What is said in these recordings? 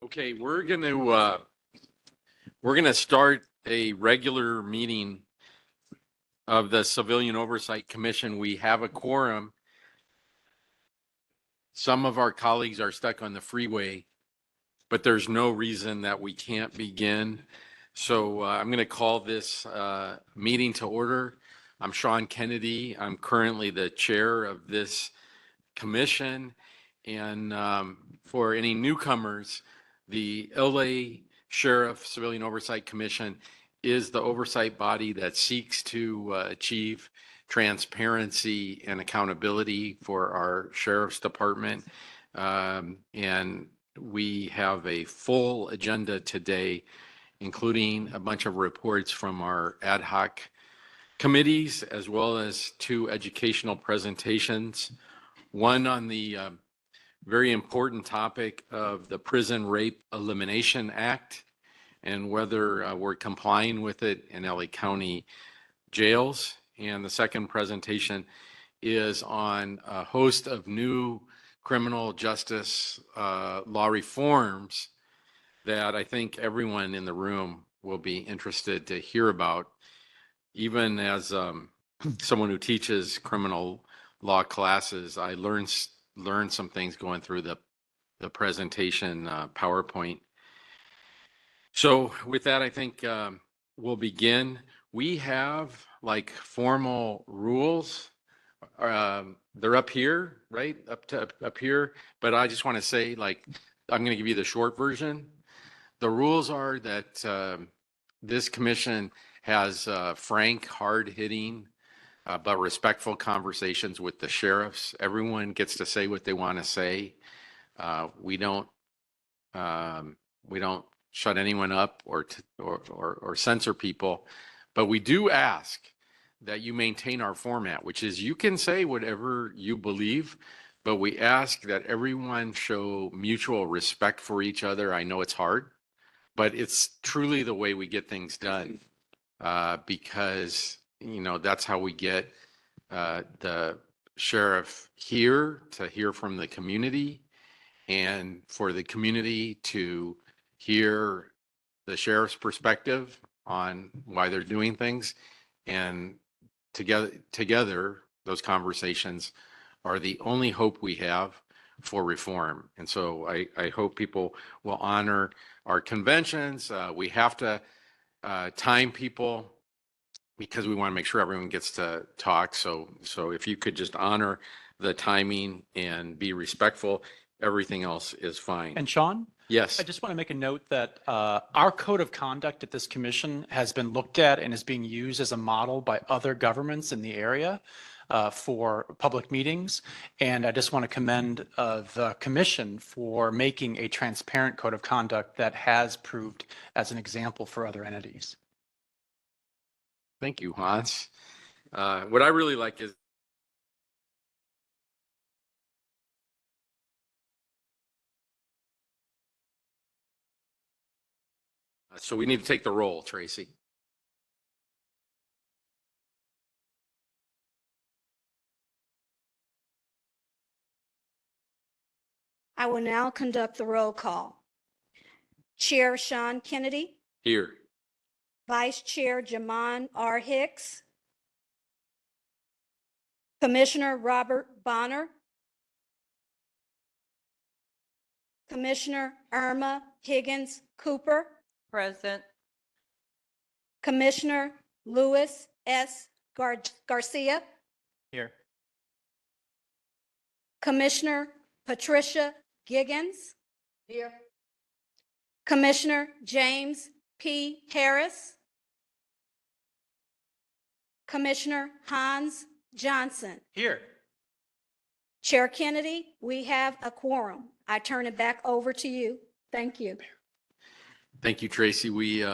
Okay, we're gonna start a regular meeting of the Civilian Oversight Commission. We have a quorum. Some of our colleagues are stuck on the freeway, but there's no reason that we can't begin. So I'm going to call this meeting to order. I'm Sean Kennedy. I'm currently the chair of this commission. And for any newcomers, the LA Sheriff Civilian Oversight Commission is the oversight body that seeks to achieve transparency and accountability for our sheriff's department. And we have a full agenda today, including a bunch of reports from our ad hoc committees, as well as 2 educational presentations. One on the very important topic of the Prison Rape Elimination Act and whether we're complying with it in LA County jails. And the second presentation is on a host of new criminal justice law reforms that I think everyone in the room will be interested to hear about. Even as someone who teaches criminal law classes, I learned some things going through the presentation PowerPoint. So with that, I think we'll begin. We have like formal rules. They're up here, right? Up here. But I just want to say, like, I'm going to give you the short version. The rules are that this commission has frank, hard-hitting, but respectful conversations with the sheriffs. Everyone gets to say what they want to say. We don't shut anyone up or censor people, but we do ask that you maintain our format, which is you can say whatever you believe, but we ask that everyone show mutual respect for each other. I know it's hard, but it's truly the way we get things done, because that's how we get the sheriff here to hear from the community, and for the community to hear the sheriff's perspective on why they're doing things. And together, those conversations are the only hope we have for reform. And so I hope people will honor our conventions. We have to time people because we want to make sure everyone gets to talk. So if you could just honor the timing and be respectful, everything else is fine. And Sean? Yes. I just want to make a note that our code of conduct at this commission has been looked at and is being used as a model by other governments in the area for public meetings. And I just want to commend the commission for making a transparent code of conduct that has proved as an example for other entities. Thank you, Hans. What I really like is so we need to take the roll, Tracy. I will now conduct the roll call. Chair Sean Kennedy. Here. Vice Chair Jamon R. Hicks. Commissioner Robert Bonner. Commissioner Irma Higgins Cooper. Present. Commissioner Louis S. Garcia. Here. Commissioner Patricia Giggins. Here. Commissioner James P. Harris. Commissioner Hans Johnson. Here. Chair Kennedy, we have a quorum. I turn it back over to you. Thank you. Thank you, Tracy. We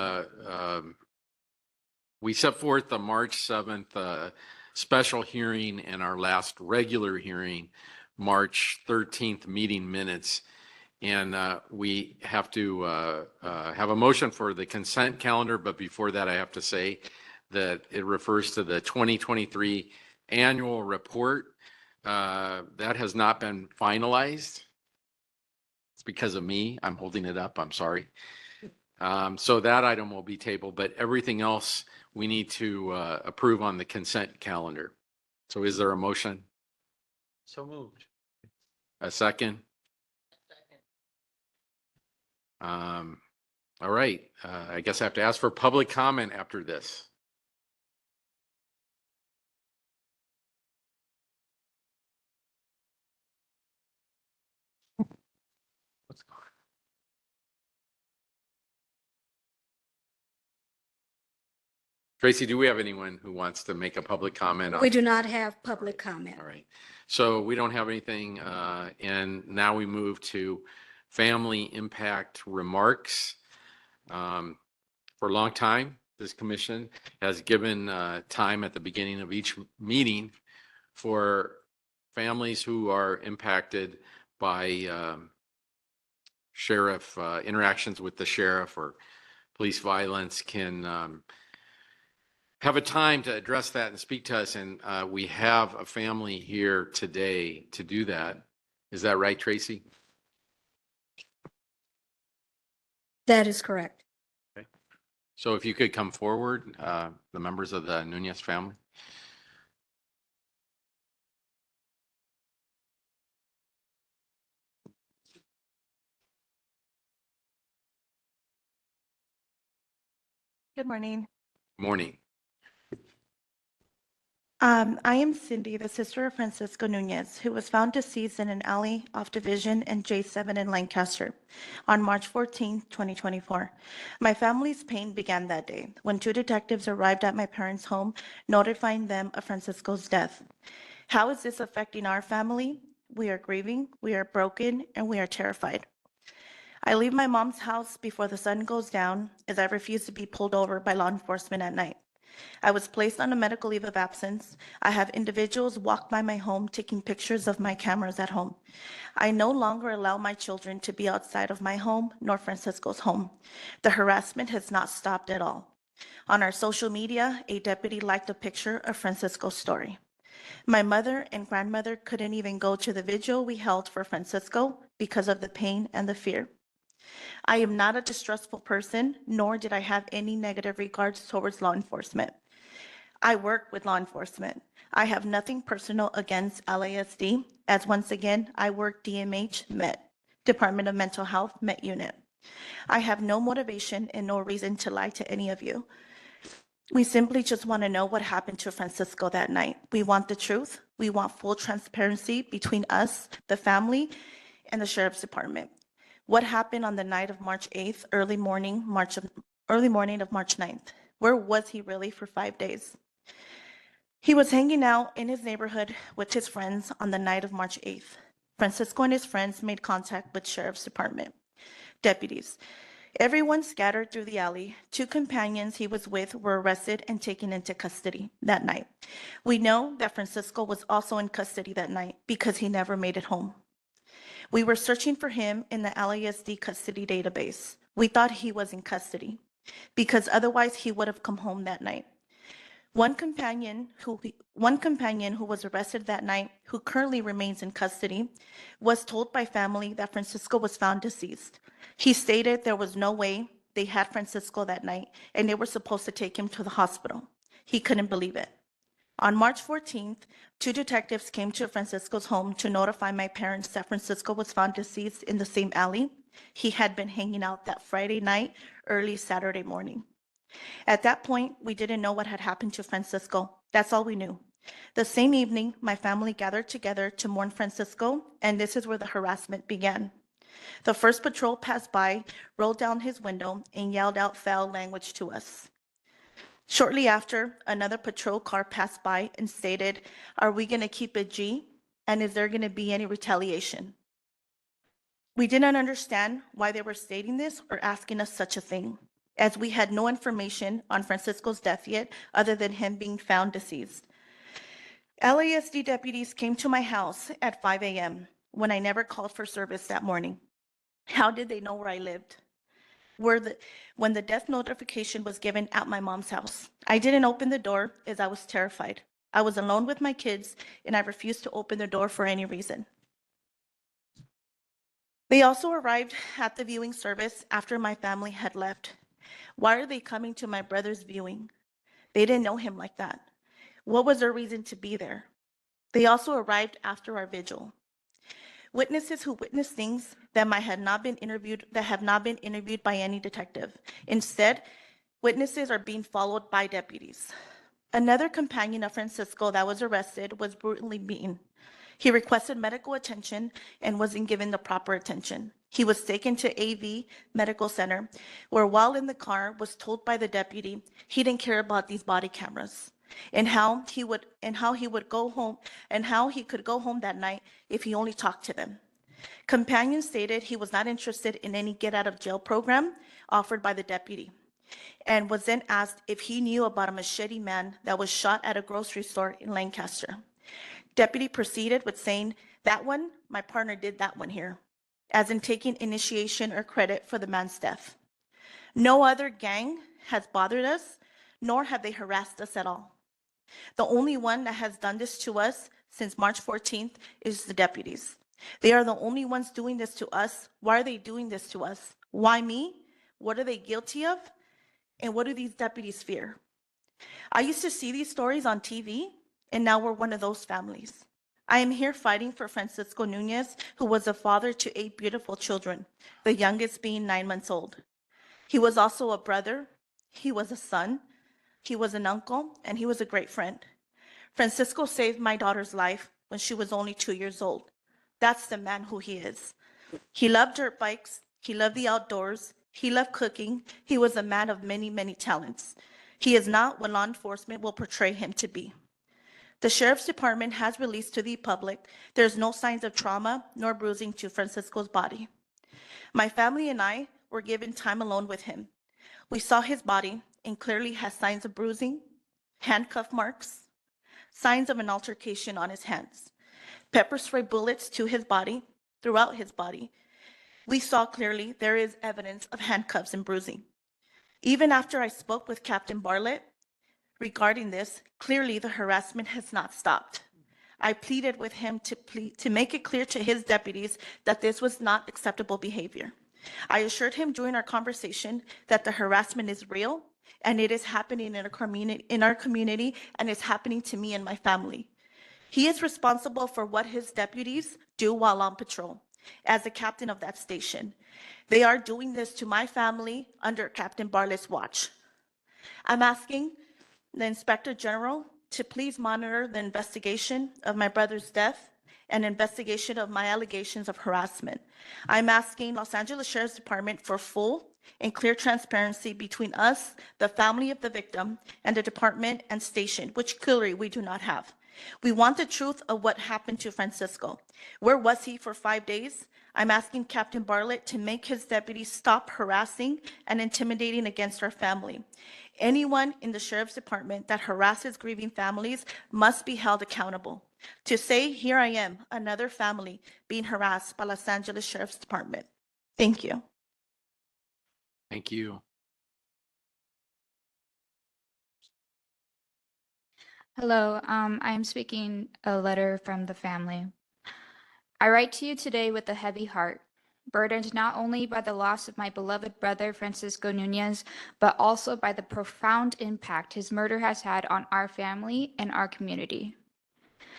set forth the March 7th special hearing and our last regular hearing, March 13th meeting minutes. And we have to have a motion for the consent calendar. But before that, I have to say that it refers to the 2023 annual report. That has not been finalized. because of me. I'm holding it up. I'm sorry. So that item will be tabled, but everything else we need to approve on the consent calendar. So is there a motion? So moved. A second? All right. I guess I have to ask for public comment after this. What's going on? Tracy, do we have anyone who wants to make a public comment on? We do not have public comment. All right. So we don't have anything, and now we move to family impact remarks. For a long time, this commission has given time at the beginning of each meeting for families who are impacted by sheriff interactions with the sheriff or police violence can have a time to address that and speak to us. And we have a family here today to do that. Is that right, Tracy? That is correct. So if you could come forward, the members of the Nunez family. Good morning. Morning. I am Cindy, the sister of Francisco Nunez, who was found deceased in an alley off Division and J7 in Lancaster on March 14, 2024. My family's pain began that day when two detectives arrived at my parents' home, notifying them of Francisco's death. How is this affecting our family? We are grieving, we are broken, and we are terrified. I leave my mom's house before the sun goes down as I refuse to be pulled over by law enforcement at night. I was placed on a medical leave of absence. I have individuals walk by my home taking pictures of my cameras at home. I no longer allow my children to be outside of my home nor Francisco's home. The harassment has not stopped at all. On our social media, a deputy liked a picture of Francisco's story. My mother and grandmother couldn't even go to the vigil we held for Francisco because of the pain and the fear. I am not a distrustful person, nor did I have any negative regards towards law enforcement. I work with law enforcement. I have nothing personal against LASD, as once again, I work DMH MET, Department of Mental Health MET Unit. I have no motivation and no reason to lie to any of you. We simply just want to know what happened to Francisco that night. We want the truth. We want full transparency between us, the family, and the Sheriff's Department. What happened on the night of March 8th, early morning of March 9th? Where was he really for 5 days? He was hanging out in his neighborhood with his friends on the night of March 8th. Francisco and his friends made contact with Sheriff's Department deputies. Everyone scattered through the alley. Two companions he was with were arrested and taken into custody that night. We know that Francisco was also in custody that night because he never made it home. We were searching for him in the LASD custody database. We thought he was in custody because otherwise he would have come home that night. One companion who was arrested that night, who currently remains in custody, was told by family that Francisco was found deceased. He stated there was no way they had Francisco that night and they were supposed to take him to the hospital. He couldn't believe it. On March 14th, two detectives came to Francisco's home to notify my parents that Francisco was found deceased in the same alley he had been hanging out that Friday night, early Saturday morning. At that point, we didn't know what had happened to Francisco. That's all we knew. The same evening, my family gathered together to mourn Francisco, and this is where the harassment began. The first patrol passed by, rolled down his window, and yelled out foul language to us. Shortly after, another patrol car passed by and stated, "Are we going to keep it G? And is there going to be any retaliation?" We didn't understand why they were stating this or asking us such a thing, as we had no information on Francisco's death yet other than him being found deceased. LASD deputies came to my house at 5 a.m. when I never called for service that morning. How did they know where I lived? When the death notification was given at my mom's house, I didn't open the door as I was terrified. I was alone with my kids and I refused to open the door for any reason. They also arrived at the viewing service after my family had left. Why are they coming to my brother's viewing? They didn't know him like that. What was their reason to be there? They also arrived after our vigil. Witnesses who witnessed things that have not been interviewed by any detective. Instead, witnesses are being followed by deputies. Another companion of Francisco that was arrested was brutally beaten. He requested medical attention and wasn't given the proper attention. He was taken to AV Medical Center, where while in the car was told by the deputy he didn't care about these body cameras and how he could go home that night if he only talked to them. Companion stated he was not interested in any get out of jail program offered by the deputy, and was then asked if he knew about a machete man that was shot at a grocery store in Lancaster. Deputy proceeded with saying, "That one, my partner did that one here," as in taking initiation or credit for the man's death. No other gang has bothered us, nor have they harassed us at all. The only one that has done this to us since March 14th is the deputies. They are the only ones doing this to us. Why are they doing this to us? Why me? What are they guilty of? And what do these deputies fear? I used to see these stories on TV, and now we're one of those families. I am here fighting for Francisco Nunez, who was a father to 8 beautiful children, the youngest being 9 months old. He was also a brother, he was a son, he was an uncle, and he was a great friend. Francisco saved my daughter's life when she was only 2 years old. That's the man who he is. He loved dirt bikes, he loved the outdoors, he loved cooking, he was a man of many, many talents. He is not what law enforcement will portray him to be. The Sheriff's Department has released to the public there's no signs of trauma nor bruising to Francisco's body. My family and I were given time alone with him. We saw his body and clearly has signs of bruising, handcuff marks, signs of an altercation on his hands, pepper spray bullets to his body, throughout his body. We saw clearly there is evidence of handcuffs and bruising. Even after I spoke with Captain Bartlett regarding this, clearly the harassment has not stopped. I pleaded with him to make it clear to his deputies that this was not acceptable behavior. I assured him during our conversation that the harassment is real and it is happening in our community and it's happening to me and my family. He is responsible for what his deputies do while on patrol as the captain of that station. They are doing this to my family under Captain Bartlett's watch. I'm asking the Inspector General to please monitor the investigation of my brother's death and investigation of my allegations of harassment. I'm asking Los Angeles Sheriff's Department for full and clear transparency between us, the family of the victim, and the department and station, which clearly we do not have. We want the truth of what happened to Francisco. Where was he for 5 days? I'm asking Captain Bartlett to make his deputies stop harassing and intimidating against our family. Anyone in the Sheriff's Department that harasses grieving families must be held accountable. To say, here I am, another family being harassed by Los Angeles Sheriff's Department. Thank you. Thank you. Hello, I am speaking a letter from the family. I write to you today with a heavy heart, burdened not only by the loss of my beloved brother Francisco Nunez, but also by the profound impact his murder has had on our family and our community.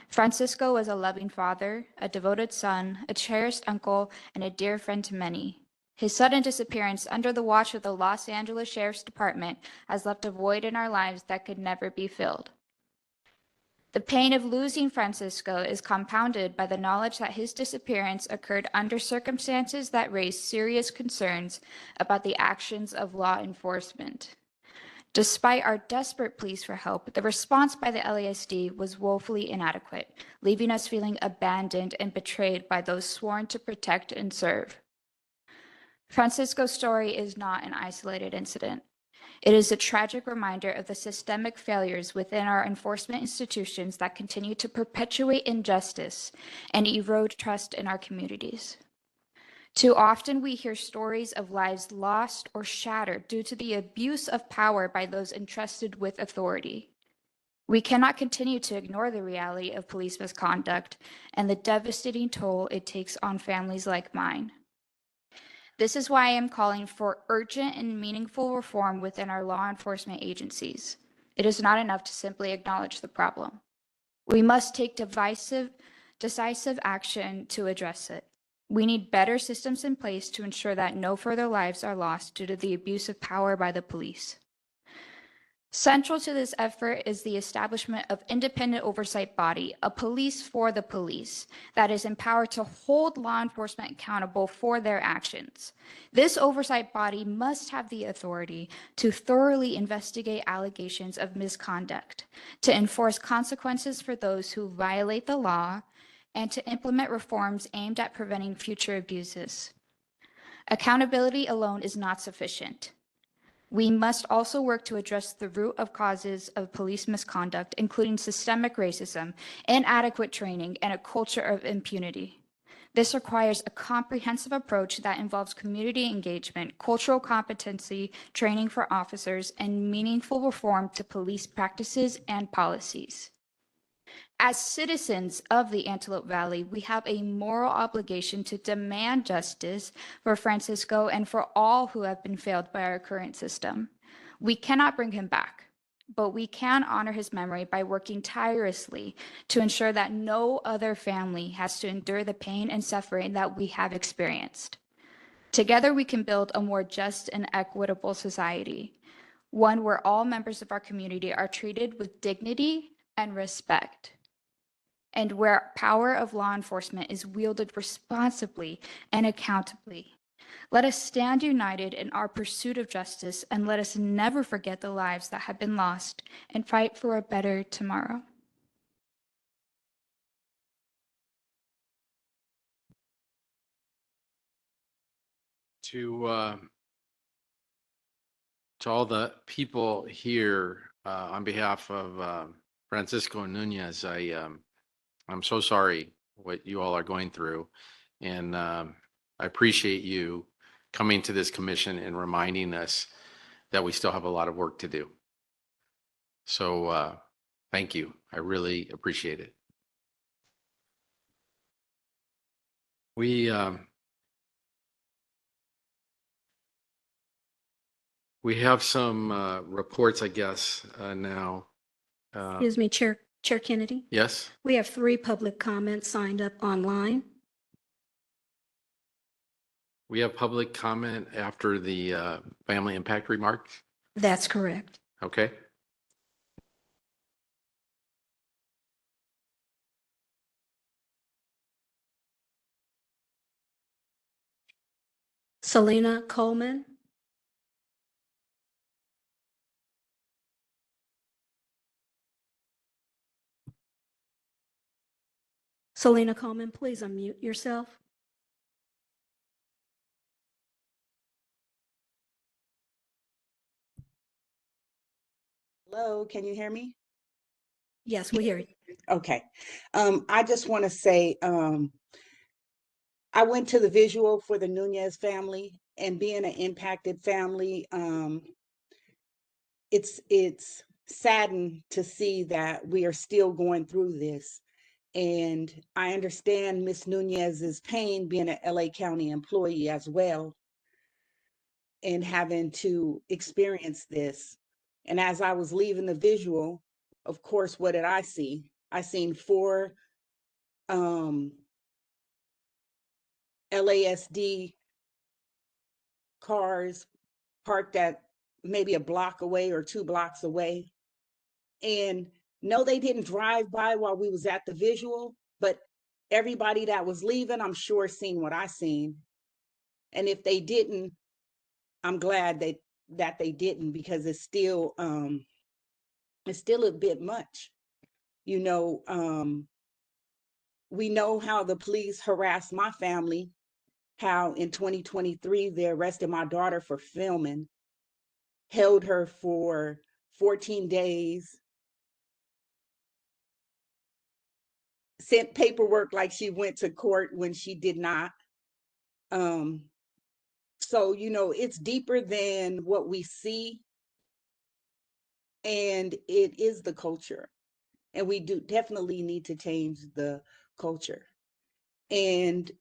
Francisco was a loving father, a devoted son, a cherished uncle, and a dear friend to many. His sudden disappearance under the watch of the Los Angeles Sheriff's Department has left a void in our lives that could never be filled. The pain of losing Francisco is compounded by the knowledge that his disappearance occurred under circumstances that raise serious concerns about the actions of law enforcement. Despite our desperate pleas for help, the response by the LASD was woefully inadequate, leaving us feeling abandoned and betrayed by those sworn to protect and serve. Francisco's story is not an isolated incident. It is a tragic reminder of the systemic failures within our enforcement institutions that continue to perpetuate injustice and erode trust in our communities. Too often we hear stories of lives lost or shattered due to the abuse of power by those entrusted with authority. We cannot continue to ignore the reality of police misconduct and the devastating toll it takes on families like mine. This is why I am calling for urgent and meaningful reform within our law enforcement agencies. It is not enough to simply acknowledge the problem. We must take decisive action to address it. We need better systems in place to ensure that no further lives are lost due to the abuse of power by the police. Central to this effort is the establishment of independent oversight body, a police for the police, that is empowered to hold law enforcement accountable for their actions. This oversight body must have the authority to thoroughly investigate allegations of misconduct, to enforce consequences for those who violate the law, and to implement reforms aimed at preventing future abuses. Accountability alone is not sufficient. We must also work to address the root of causes of police misconduct, including systemic racism, inadequate training, and a culture of impunity. This requires a comprehensive approach that involves community engagement, cultural competency, training for officers, and meaningful reform to police practices and policies. As citizens of the Antelope Valley, we have a moral obligation to demand justice for Francisco and for all who have been failed by our current system. We cannot bring him back, but we can honor his memory by working tirelessly to ensure that no other family has to endure the pain and suffering that we have experienced. Together, we can build a more just and equitable society, one where all members of our community are treated with dignity and respect, and where power of law enforcement is wielded responsibly and accountably. Let us stand united in our pursuit of justice, and let us never forget the lives that have been lost and fight for a better tomorrow. To all the people here, on behalf of Francisco Nunez, I'm so sorry what you all are going through. And I appreciate you coming to this commission and reminding us that we still have a lot of work to do. So thank you. I really appreciate it. We have some reports, I guess, now. Excuse me, Chair Kennedy. Yes? We have 3 public comments signed up online. We have public comment after the family impact remarks? That's correct. Okay. Selena Coleman. Selena Coleman, please unmute yourself. Hello, can you hear me? Yes, we hear you. Okay. I just want to say, I went to the visual for the Nunez family, and being an impacted family, it's saddened to see that we are still going through this. And I understand Miss Nunez's pain being an LA County employee as well, and having to experience this. And as I was leaving the visual, of course, what did I see? I seen 4 LASD cars parked at maybe a block away or 2 blocks away. And no, they didn't drive by while we was at the visual, but everybody that was leaving, I'm sure, seen what I seen. And if they didn't, I'm glad that they didn't, because it's still a bit much. You know, we know how the police harassed my family, how in 2023 they arrested my daughter for filming, held her for 14 days, sent paperwork like she went to court when she did not. So, you know, it's deeper than what we see, and it is the culture. And we do definitely need to change the culture. And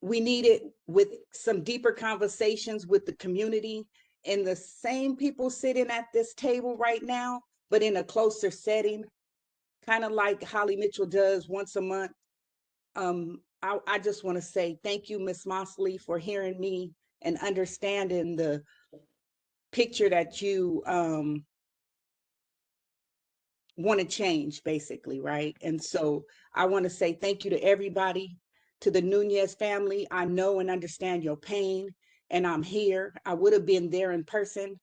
we needed with some deeper conversations with the community and the same people sitting at this table right now, but in a closer setting, kind of like Holly Mitchell does once a month. I just want to say thank you, Ms. Mosley, for hearing me and understanding the picture that you want to change, basically, right? And so I want to say thank you to everybody, to the Nunez family. I know and understand your pain, and I'm here. I would have been there in person,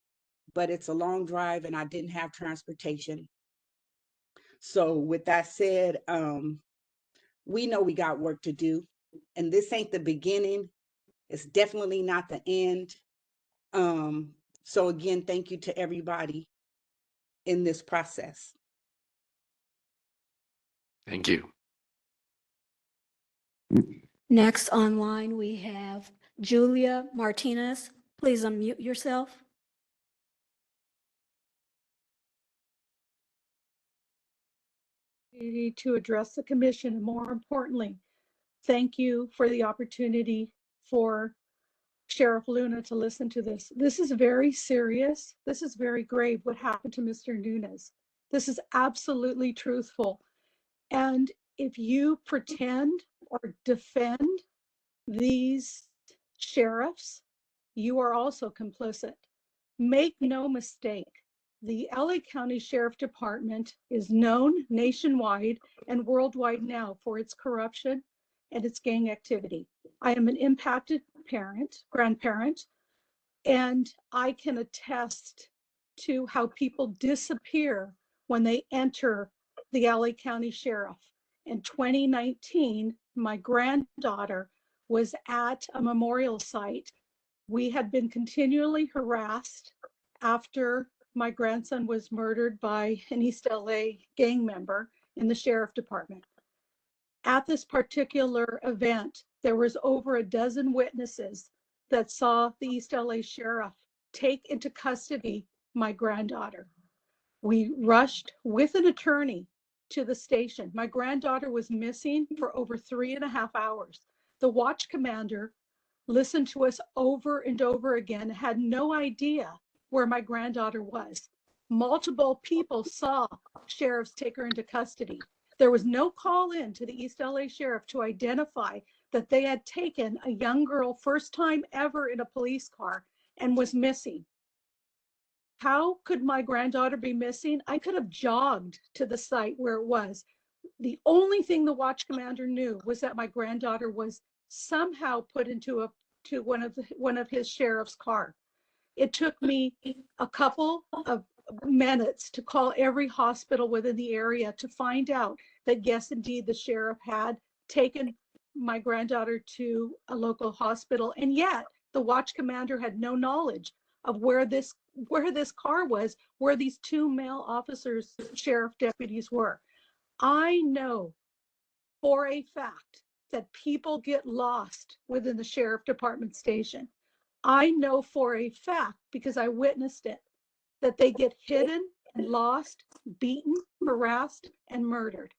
but it's a long drive and I didn't have transportation. So with that said, we know we got work to do, and this ain't the beginning. It's definitely not the end. So again, thank you to everybody in this process. Thank you. Next online, we have Julia Martinez. Please unmute yourself. To address the commission, and more importantly, thank you for the opportunity for Sheriff Luna to listen to this. This is very serious. This is very grave, what happened to Mr. Nunez. This is absolutely truthful. And if you pretend or defend these sheriffs, you are also complicit. Make no mistake, the LA County Sheriff Department is known nationwide and worldwide now for its corruption and its gang activity. I am an impacted parent, grandparent, and I can attest to how people disappear when they enter the LA County Sheriff. In 2019, my granddaughter was at a memorial site. We had been continually harassed after my grandson was murdered by an East LA gang member in the sheriff department. At this particular event, there was over a dozen witnesses that saw the East LA sheriff take into custody my granddaughter. We rushed with an attorney to the station. My granddaughter was missing for over 3.5 hours. The watch commander listened to us over and over again, had no idea where my granddaughter was. Multiple people saw sheriffs take her into custody. There was no call in to the East LA sheriff to identify that they had taken a young girl, first time ever in a police car, and was missing. How could my granddaughter be missing? I could have jogged to the site where it was. The only thing the watch commander knew was that my granddaughter was somehow put into one of his sheriff's car. It took me a couple of minutes to call every hospital within the area to find out that yes, indeed, the sheriff had taken my granddaughter to a local hospital, and yet the watch commander had no knowledge of where this car was, where these two male officers, sheriff deputies, were. I know for a fact that people get lost within the sheriff department station. I know for a fact, because I witnessed it, that they get hidden and lost, beaten, harassed, and murdered.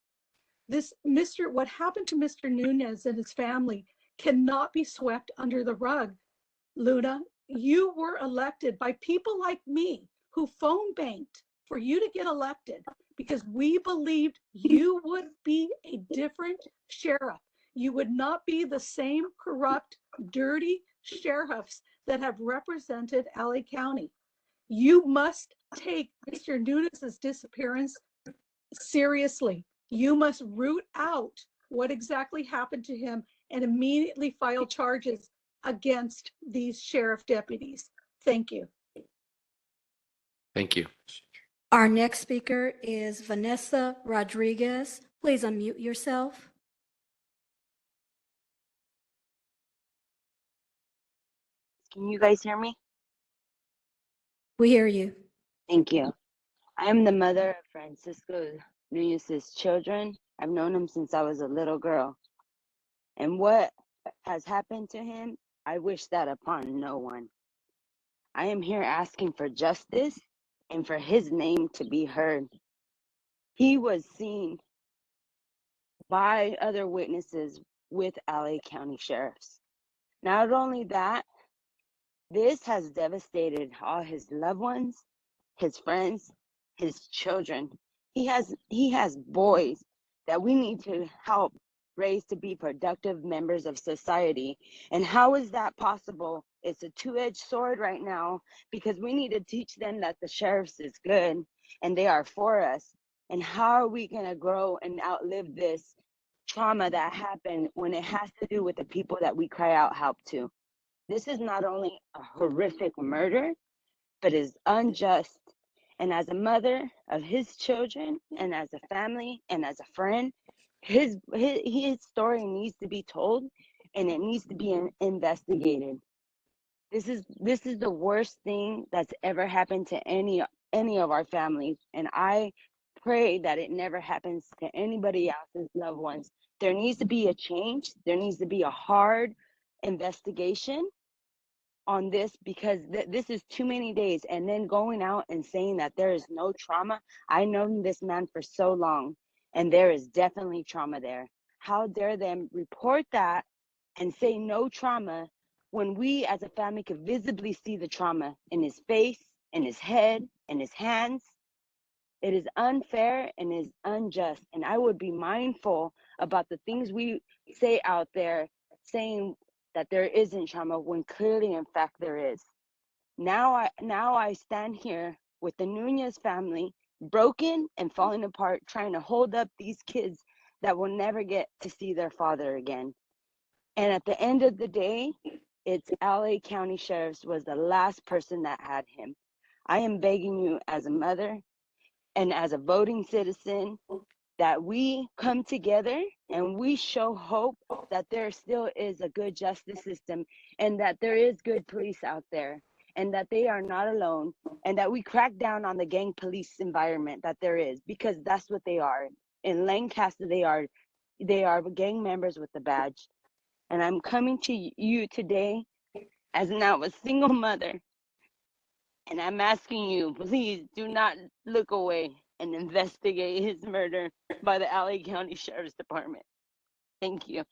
What happened to Mr. Nunez and his family cannot be swept under the rug. Luna, you were elected by people like me who phone banked for you to get elected because we believed you would be a different sheriff. You would not be the same corrupt, dirty sheriffs that have represented LA County. You must take Mr. Nunez's disappearance seriously. You must root out what exactly happened to him and immediately file charges against these sheriff deputies. Thank you. Thank you. Our next speaker is Vanessa Rodriguez. Please unmute yourself. Can you guys hear me? We hear you. Thank you. I am the mother of Francisco Nunez's children. I've known him since I was a little girl. And what has happened to him, I wish that upon no one. I am here asking for justice and for his name to be heard. He was seen by other witnesses with LA County sheriffs. Not only that, this has devastated all his loved ones, his friends, his children. He has boys that we need to help raise to be productive members of society. And how is that possible? It's a two-edged sword right now, because we need to teach them that the sheriffs is good and they are for us. And how are we going to grow and outlive this trauma that happened when it has to do with the people that we cry out help to? This is not only a horrific murder, but is unjust. And as a mother of his children, and as a family, and as a friend, his story needs to be told, and it needs to be investigated. This is the worst thing that's ever happened to any of our families, and I pray that it never happens to anybody else's loved ones. There needs to be a change. There needs to be a hard investigation on this, because this is too many days. And then going out and saying that there is no trauma. I known this man for so long, and there is definitely trauma there. How dare them report that and say no trauma, when we as a family could visibly see the trauma in his face, in his head, in his hands? It is unfair and is unjust. And I would be mindful about the things we say out there, saying that there isn't trauma when clearly, in fact, there is. Now I stand here with the Nunez family, broken and falling apart, trying to hold up these kids that will never get to see their father again. And at the end of the day, it's LA County Sheriff's was the last person that had him. I am begging you, as a mother and as a voting citizen, that we come together and we show hope that there still is a good justice system, and that there is good police out there, and that they are not alone, and that we crack down on the gang police environment that there is, because that's what they are. In Lancaster, they are gang members with a badge. And I'm coming to you today as now a single mother, and I'm asking you, please do not look away and investigate his murder by the LA County Sheriff's Department. Thank you.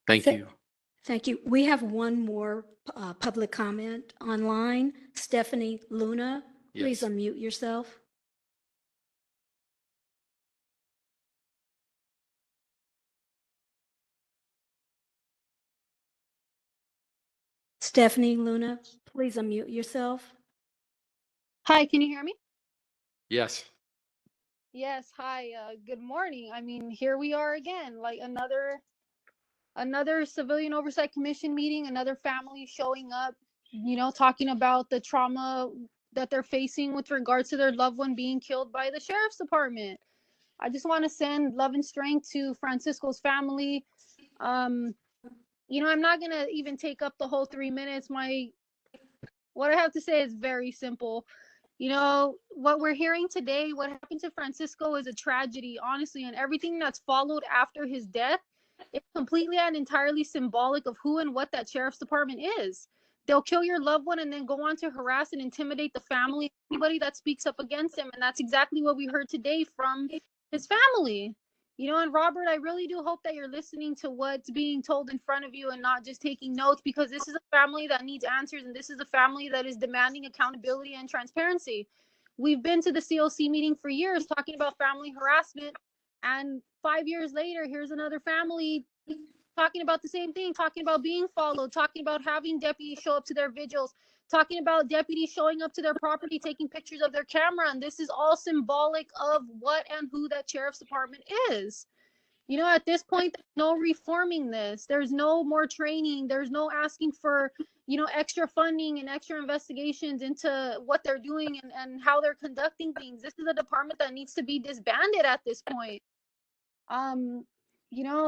Thank Th- you. Thank you. We have one more public comment online. Stephanie Luna, please Yes. unmute yourself. Stephanie Luna, please unmute yourself. Hi, can you hear me? Yes. Yes, hi. Good morning. I mean, here we are again, like another Civilian Oversight Commission meeting, another family showing up, talking about the trauma that they're facing with regards to their loved one being killed by the sheriff's department. I just want to send love and strength to Francisco's family. I'm not gonna even take up the whole 3 minutes. What I have to say is very simple. What we're hearing today, what happened to Francisco, is a tragedy, honestly, and everything that's followed after his death is completely and entirely symbolic of who and what that sheriff's department is. They'll kill your loved one and then go on to harass and intimidate the family, anybody that speaks up against him. And that's exactly what we heard today from his family. And Robert, I really do hope that you're listening to what's being told in front of you and not just taking notes, because this is a family that needs answers, and this is a family that is demanding accountability and transparency. We've been to the COC meeting for years talking about family harassment, and 5 years later, here's another family talking about the same thing, talking about being followed, talking about having deputies show up to their vigils, talking about deputies showing up to their property, taking pictures of their camera. And this is all symbolic of what and who that sheriff's department is. At this point, there's no reforming this. There's no more training. There's no asking for, extra funding and extra investigations into what they're doing and how they're conducting things. This is a department that needs to be disbanded at this point.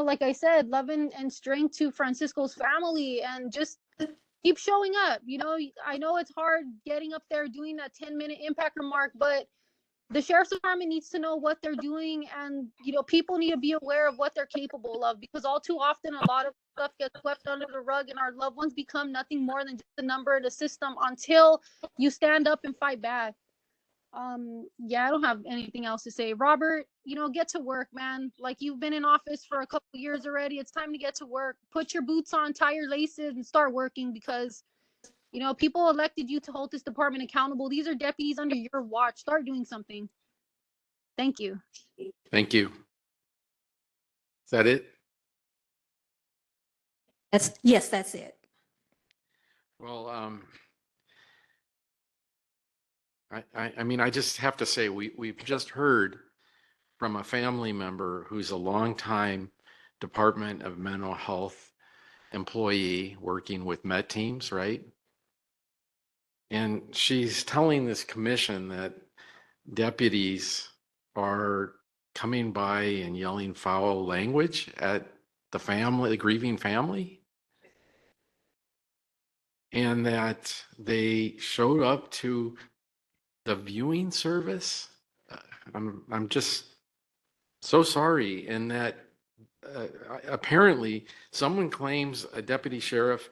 Like I said, love and strength to Francisco's family, and just keep showing up. I know it's hard getting up there doing that 10-minute impact remark, but the sheriff's department needs to know what they're doing, and people need to be aware of what they're capable of, because all too often a lot of stuff gets swept under the rug and our loved ones become nothing more than just a number in the system until you stand up and fight back. Yeah, I don't have anything else to say. Robert, you know, get to work, man. Like, you've been in office for a couple years already. It's time to get to work. Put your boots on, tie your laces, and start working, because you know, people elected you to hold this department accountable. These are deputies under your watch. Start doing something. Thank you. Thank you. Is that it? Yes, that's it. Well, I mean, I just have to say, we've just heard from a family member who's a longtime Department of Mental Health employee working with Met teams, right? And she's telling this commission that deputies are coming by and yelling foul language at the family, the grieving family, and that they showed up to the viewing service. I'm just so sorry. And that apparently someone claims a deputy sheriff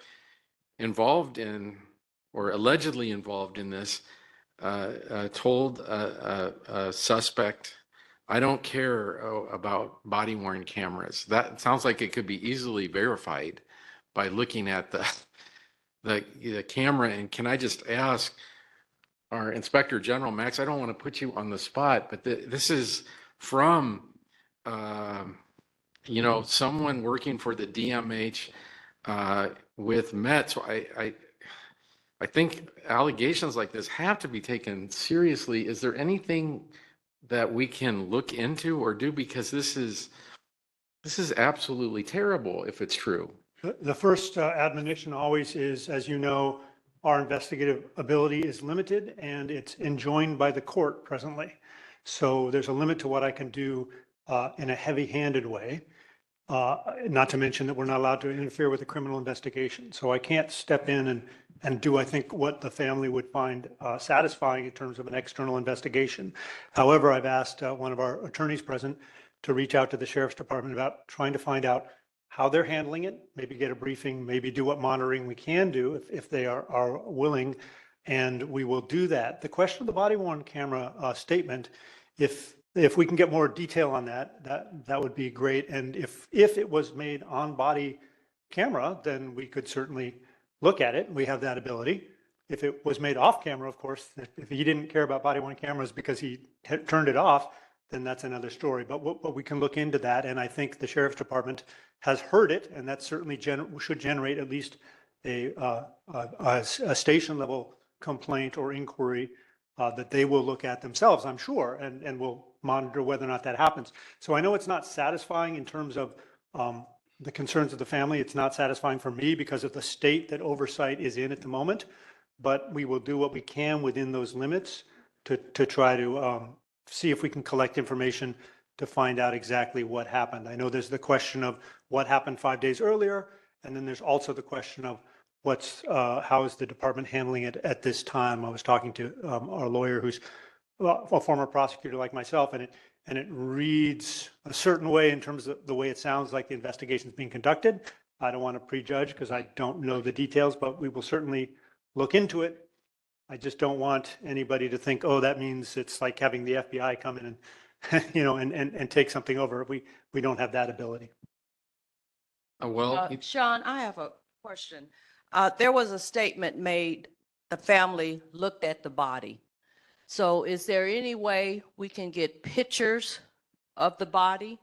involved in, or allegedly involved in this, told a suspect, I don't care about body worn cameras. That sounds like it could be easily verified by looking at the camera. And can I just ask our Inspector General, Max, I don't want to put you on the spot, but this is from, you know, someone working for the DMH with Met. So I think allegations like this have to be taken seriously. Is there anything that we can look into or do? Because this is absolutely terrible if it's true. The first admonition always is, as you know, our investigative ability is limited and it's enjoined by the court presently. So there's a limit to what I can do in a heavy-handed way. Not to mention that we're not allowed to interfere with a criminal investigation. So I can't step in and do, I think, what the family would find satisfying in terms of an external investigation. However, I've asked one of our attorneys present to reach out to the Sheriff's Department about trying to find out how they're handling it, maybe get a briefing, maybe do what monitoring we can do if they are willing, and we will do that. The question of the body worn camera statement, if we can get more detail on that would be great. And if it was made on body camera, then we could certainly look at it. We have that ability. If it was made off camera, of course, if he didn't care about body worn cameras because he had turned it off, then that's another story. But we can look into that. And I think the Sheriff's Department has heard it, and that certainly should generate at least a station level complaint or inquiry that they will look at themselves, I'm sure, and will monitor whether or not that happens. So I know it's not satisfying in terms of the concerns of the family. It's not satisfying for me because of the state that Oversight is in at the moment, but we will do what we can within those limits to try to see if we can collect information to find out exactly what happened. I know there's the question of what happened 5 days earlier, and then there's also the question of how is the department handling it at this time. I was talking to our lawyer, who's a former prosecutor like myself, and it reads a certain way in terms of the way it sounds like the investigation is being conducted. I don't want to prejudge because I don't know the details, but we will certainly look into it. I just don't want anybody to think, oh, that means it's like having the FBI come in and and take something over. We don't have that ability. Sean, I have a question. There was a statement made, the family looked at the body. So is there any way we can get pictures of the body?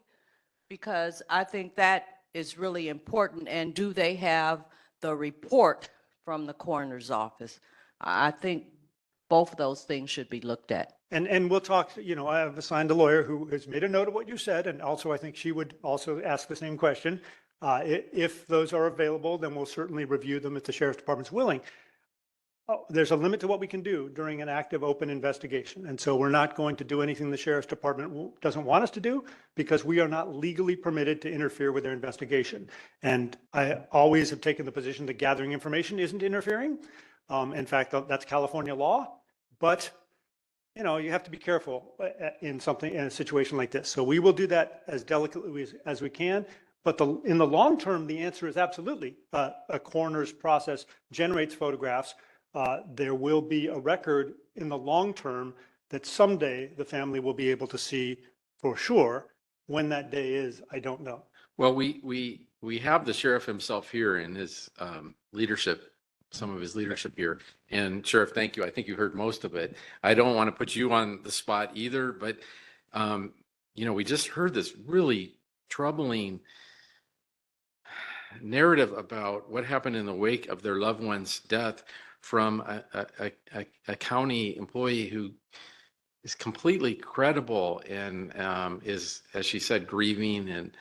Because I think that is really important. And do they have the report from the coroner's office? I think both of those things should be looked at. And we'll talk, I have assigned a lawyer who has made a note of what you said, and also I think she would also ask the same question. If those are available, then we'll certainly review them if the Sheriff's Department's willing. There's a limit to what we can do during an active open investigation. And so we're not going to do anything the Sheriff's Department doesn't want us to do because we are not legally permitted to interfere with their investigation. And I always have taken the position that gathering information isn't interfering. In fact, that's California law, but you have to be careful in a situation like this. So we will do that as delicately as we can. But in the long term, the answer is absolutely. A coroner's process generates photographs. There will be a record in the long term that someday the family will be able to see for sure. When that day is, I don't know. Well, we have the sheriff himself here in his leadership, some of his leadership here. And Sheriff, thank you. I think you heard most of it. I don't want to put you on the spot either, but we just heard this really troubling narrative about what happened in the wake of their loved one's death from a county employee who is completely credible and is, as she said, grieving and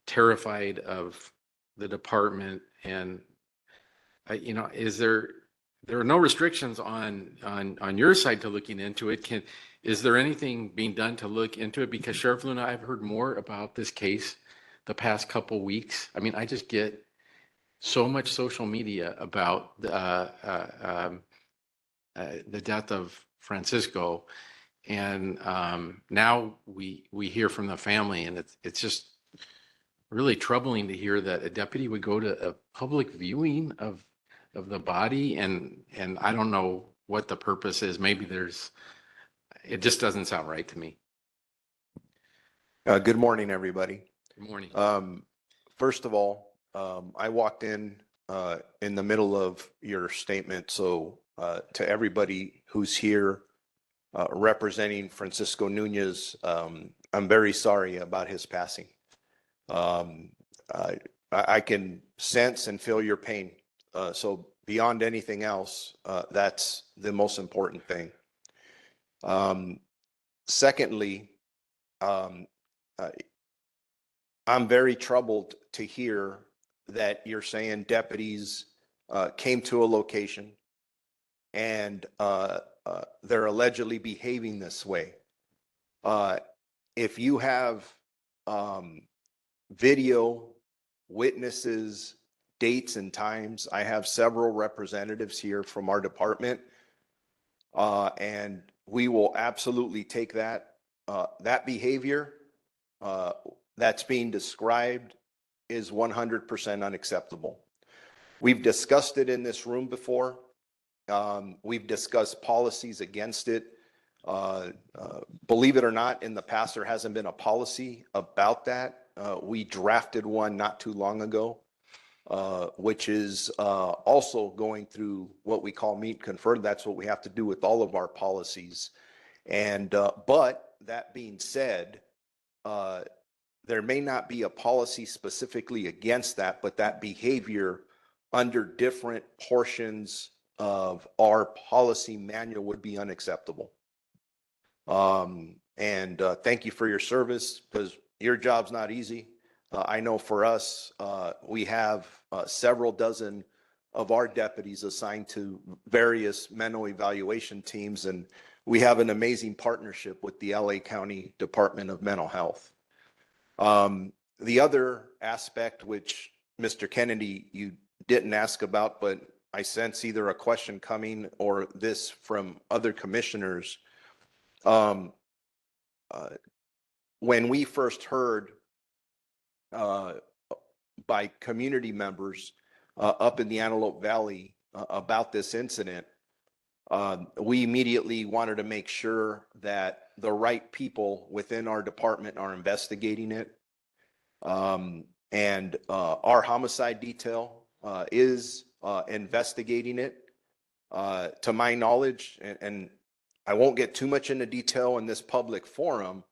terrified of the department. And there are no restrictions on your side to looking into it. Is there anything being done to look into it? Because Sheriff Luna, I've heard more about this case the past couple weeks. I mean, I just get so much social media about the death of Francisco, and now we hear from the family, and it's just really troubling to hear that a deputy would go to a public viewing of the body, and I don't know what the purpose is. Maybe it just doesn't sound right to me. Good morning, everybody. Good morning. First of all, I walked in the middle of your statement. So to everybody who's here representing Francisco Nunez, I'm very sorry about his passing. I can sense and feel your pain. So beyond anything else, that's the most important thing. Secondly, I'm very troubled to hear that you're saying deputies came to a location and they're allegedly behaving this way. If you have video, witnesses, dates and times, I have several representatives here from our department, and we will absolutely take that. That behavior that's being described is 100% unacceptable. We've discussed it in this room before. We've discussed policies against it. Believe it or not, in the past, there hasn't been a policy about that. We drafted one not too long ago, which is also going through what we call meet and confer. That's what we have to do with all of our policies. And but that being said, there may not be a policy specifically against that, but that behavior under different portions of our policy manual would be unacceptable. Thank you for your service, because your job's not easy. I know for us, we have several dozen of our deputies assigned to various mental evaluation teams, and we have an amazing partnership with the LA County Department of Mental Health. The other aspect, which Mr. Kennedy, you didn't ask about, but I sense either a question coming or this from other commissioners. When we first heard by community members up in the Antelope Valley about this incident, we immediately wanted to make sure that the right people within our department are investigating it. Our homicide detail is investigating it. To my knowledge, and I won't get too much into detail in this public forum,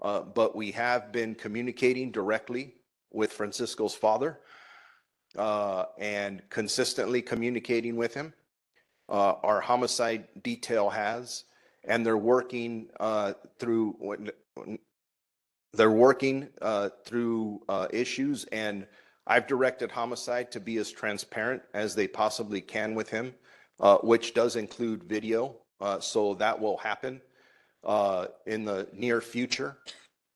but we have been communicating directly with Francisco's father and consistently communicating with him. Our homicide detail has, and they're working through issues, and I've directed homicide to be as transparent as they possibly can with him, which does include video. So that will happen in the near future.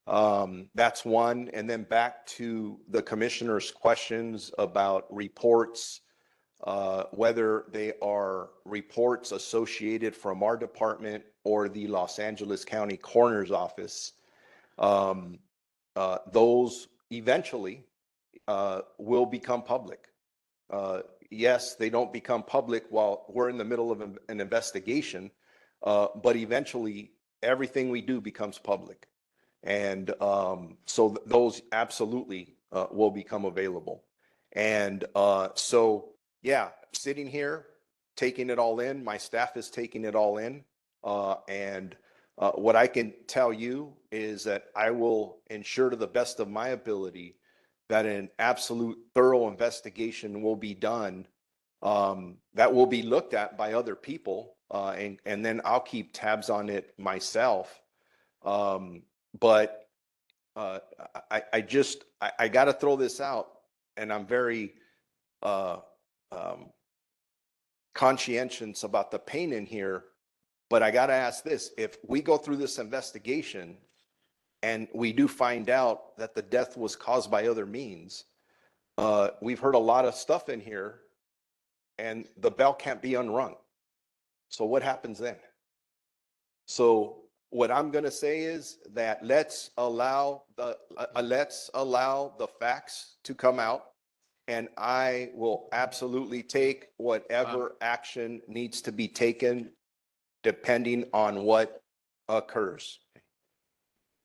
That's one. And then back to the commissioner's questions about reports, whether they are reports associated from our department or the Los Angeles County Coroner's Office. Those eventually will become public. Yes, they don't become public while we're in the middle of an investigation, but eventually everything we do becomes public. And so those absolutely will become available. And so, yeah, sitting here, taking it all in, my staff is taking it all in. And what I can tell you is that I will ensure to the best of my ability that an absolute thorough investigation will be done, that will be looked at by other people, and then I'll keep tabs on it myself. But I got to throw this out, and I'm very conscientious about the pain in here. But I got to ask this: if we go through this investigation and we do find out that the death was caused by other means, we've heard a lot of stuff in here, and the bell can't be unrung. So what happens then? So what I'm going to say is that let's allow the facts to come out, and I will absolutely take whatever action needs to be taken depending on what occurs.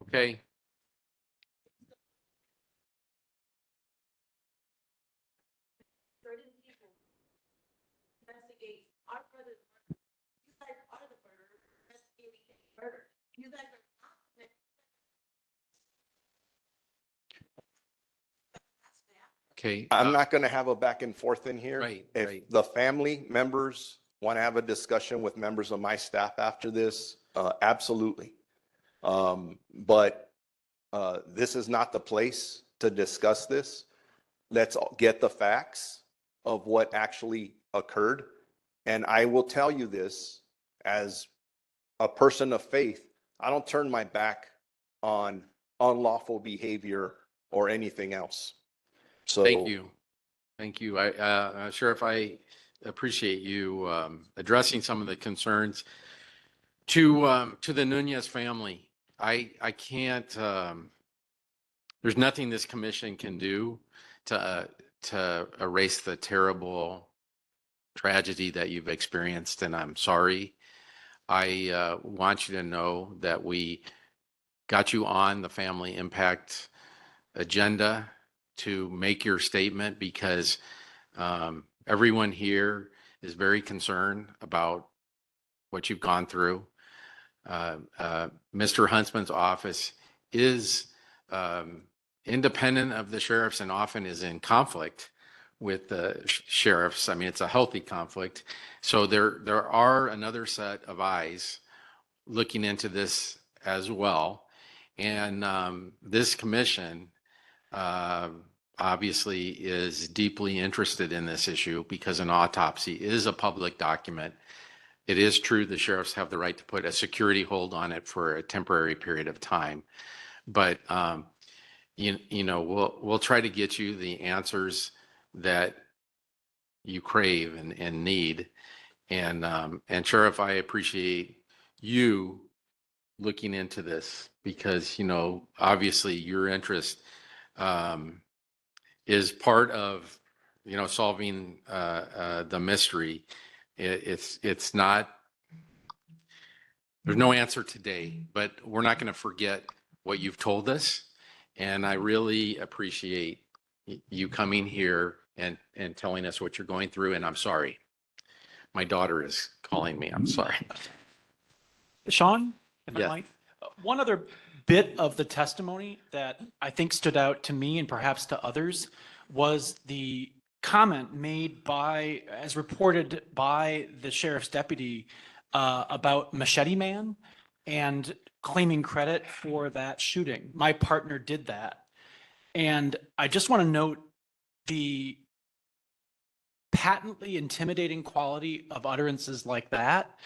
Okay. Okay. I'm not going to have a back and forth in here. Right, If right. the family members want to have a discussion with members of my staff after this, absolutely. But this is not the place to discuss this. Let's get the facts of what actually occurred. And I will tell you this as a person of faith, I don't turn my back on unlawful behavior or anything else. So Thank you. Thank you. Sheriff, I appreciate you addressing some of the concerns to the Nunez family. I can't, there's nothing this commission can do to erase the terrible tragedy that you've experienced, and I'm sorry. I want you to know that we got you on the family impact agenda to make your statement because everyone here is very concerned about what you've gone through. Mr. Huntsman's office is independent of the sheriffs and often is in conflict with the sheriffs. I mean, it's a healthy conflict. So there are another set of eyes looking into this as well. And this commission obviously is deeply interested in this issue because an autopsy is a public document. It is true the sheriffs have the right to put a security hold on it for a temporary period of time. But you know, we'll try to get you the answers that you crave and need. And Sheriff, I appreciate you looking into this because, you know, obviously your interest is part of, you know, solving the mystery. It's not, there's no answer today, but we're not going to forget what you've told us. And I really appreciate you coming here and telling us what you're going through. And I'm sorry. My daughter is calling me. I'm sorry. Sean, if I Yes. might, one other bit of the testimony that I think stood out to me and perhaps to others was the comment made by, as reported by the sheriff's deputy, about Machete Man and claiming credit for that shooting. My partner did that. And I just want to note the patently intimidating quality of utterances like that.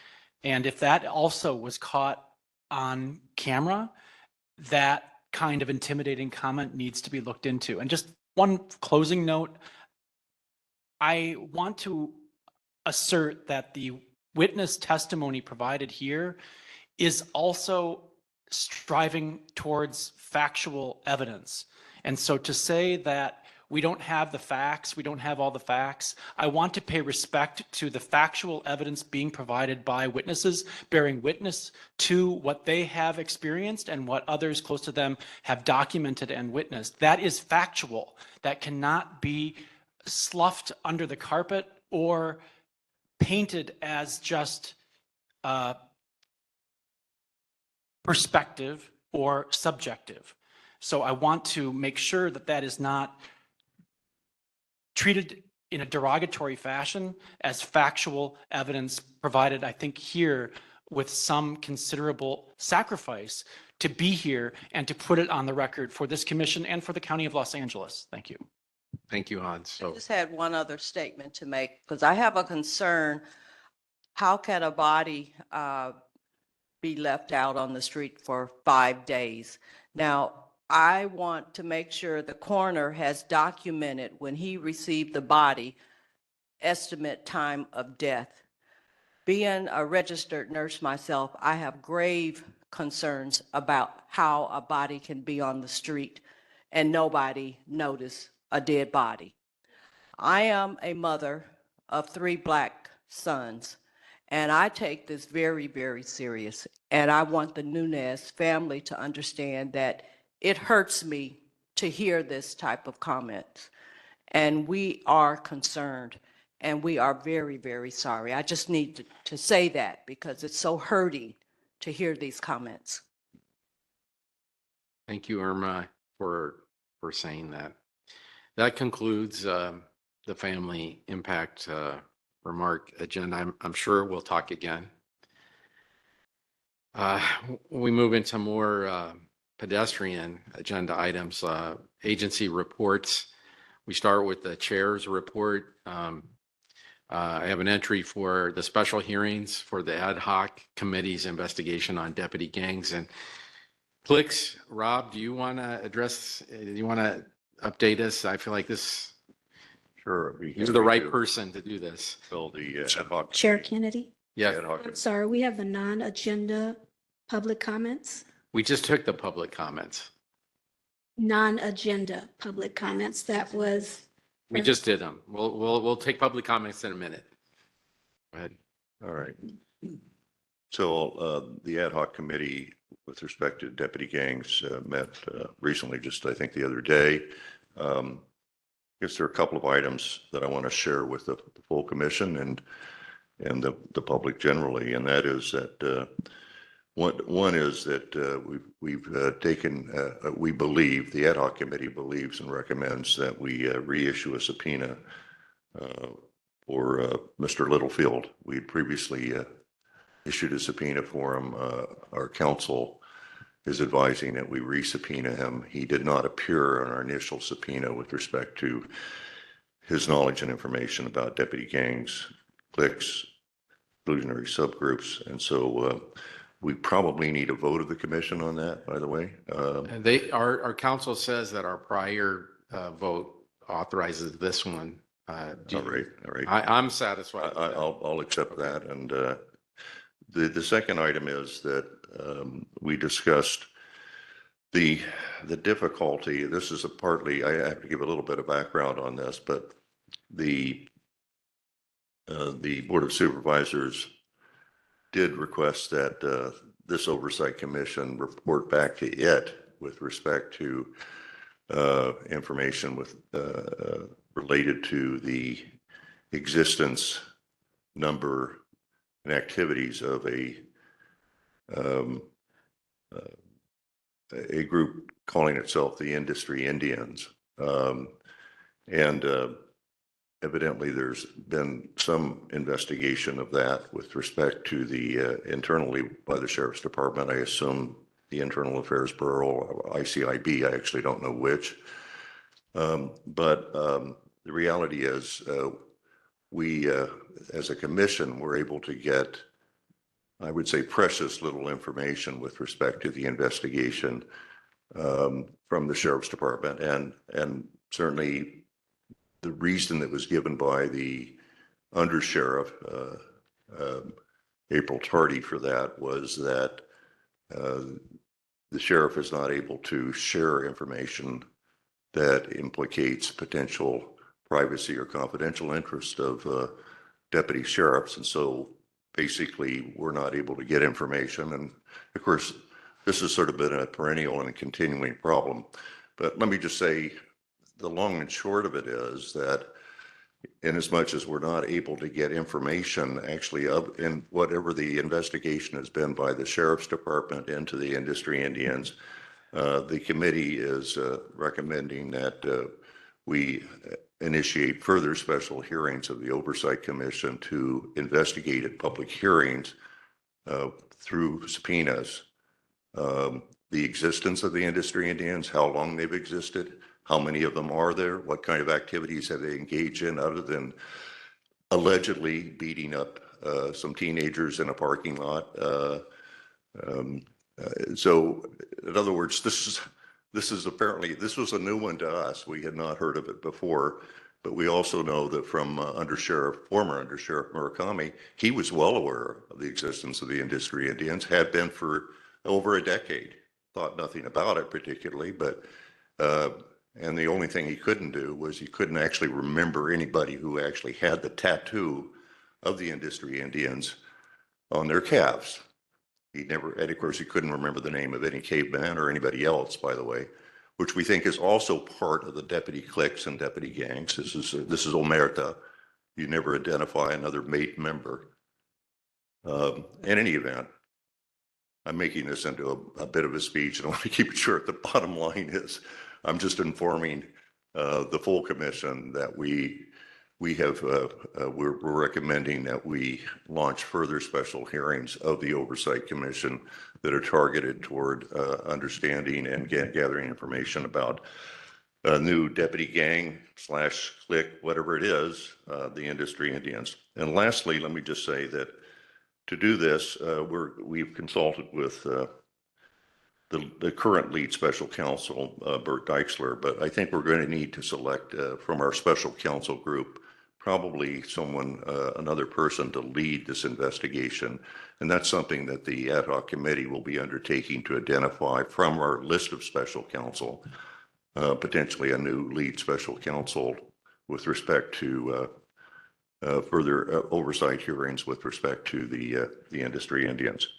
And if that also was caught on camera, that kind of intimidating comment needs to be looked into. And just one closing note, I want to assert that the witness testimony provided here is also striving towards factual evidence. And so to say that We don't have the facts. We don't have all the facts. I want to pay respect to the factual evidence being provided by witnesses, bearing witness to what they have experienced and what others close to them have documented and witnessed. That is factual. That cannot be sloughed under the carpet or painted as just perspective or subjective. So I want to make sure that that is not treated in a derogatory fashion as factual evidence provided, I think, here with some considerable sacrifice to be here and to put it on the record for this commission and for the County of Los Angeles. Thank you. Thank you, Hans. I So just had one other statement to make because I have a concern. How can a body be left out on the street for 5 days? Now, I want to make sure the coroner has documented when he received the body, estimate time of death. Being a registered nurse myself, I have grave concerns about how a body can be on the street and nobody notice a dead body. I am a mother of 3 Black sons, and I take this very, very serious. And I want the Nunez family to understand that it hurts me to hear this type of comments. And we are concerned, and we are very, very sorry. I just need to say that because it's so hurting to hear these comments. thank you, Irma, for saying that. That concludes the family impact remark agenda. I'm sure we'll talk again. We move into more pedestrian agenda items, agency reports. We start with the chair's report. I have an entry for the special hearings for the ad hoc committee's investigation on deputy gangs and cliques. Rob, do you want to address, do you want to update us? I feel like this, Sure. you're the right person to do this. Fill the ad hoc. Chair Kennedy, Yeah, ad hoc. I'm sorry, we have the non-agenda public comments. we just took the public comments. Non-agenda public comments. That was, We just did them. We'll take public comments in a minute. Go ahead. All right. So the ad hoc committee with respect to deputy gangs met recently, just I think the other day. I guess there are a couple of items that I want to share with the full commission and the public generally, and that is that one is that we've taken, we believe, the ad hoc committee believes and recommends that we reissue a subpoena for Mr. Littlefield. We had previously issued a subpoena for him. Our counsel is advising that we resubpoena him. He did not appear on our initial subpoena with respect to his knowledge and information about deputy gangs, cliques, exclusionary subgroups, and so we probably need a vote of the commission on that, by the way. And our council says that our prior vote authorizes this one. All right. I'm satisfied. with that. I'll accept that. And the second item is that we discussed the difficulty. This is partly, I have to give a little bit of background on this, but the Board of Supervisors did request that this Oversight Commission report back to it with respect to information related to the existence, number, and activities of a group calling itself the Industry Indians. And evidently there's been some investigation of that with respect to the internally by the Sheriff's Department. I assume the Internal Affairs Bureau or ICIB, I actually don't know which. But the reality is we, as a commission, were able to get, I would say, precious little information with respect to the investigation from the Sheriff's Department. And certainly the reason that was given by the undersheriff, April Tardy, for that was that the sheriff is not able to share information that implicates potential privacy or confidential interest of deputy sheriffs. And so basically, we're not able to get information. And of course, this has sort of been a perennial and a continuing problem. But let me just say, the long and short of it is that in as much as we're not able to get information actually of in whatever the investigation has been by the sheriff's department into the industry Indians, the committee is recommending that we initiate further special hearings of the Oversight Commission to investigate at public hearings through subpoenas the existence of the industry Indians, how long they've existed, how many of them are there, what kind of activities have they engaged in other than allegedly beating up some teenagers in a parking lot. So in other words, this is apparently, this was a new one to us. We had not heard of it before, but we also know that from former Under Sheriff Murakami, he was well aware of the existence of the industry Indians, had been for over a decade, thought nothing about it particularly, but and the only thing he couldn't do was he couldn't actually remember anybody who actually had the tattoo of the industry Indians on their calves. He never, and of course, he couldn't remember the name of any caveman or anybody else, by the way, which we think is also part of the deputy cliques and deputy gangs. This is omerta. You never identify another mate member. In any event, I'm making this into a bit of a speech, and I want to keep it short. The bottom line is, I'm just informing the full commission that we're recommending that we launch further special hearings of the Oversight Commission that are targeted toward understanding and gathering information about a new deputy gang / clique, whatever it is, the industry Indians. And lastly, let me just say that to do this, we've consulted with the current lead special counsel, Bert Deixler, but I think we're going to need to select from our special counsel group probably another person to lead this investigation. And that's something that the ad hoc committee will be undertaking to identify from our list of special counsel, potentially a new lead special counsel with respect to further oversight hearings with respect to the industry Indians.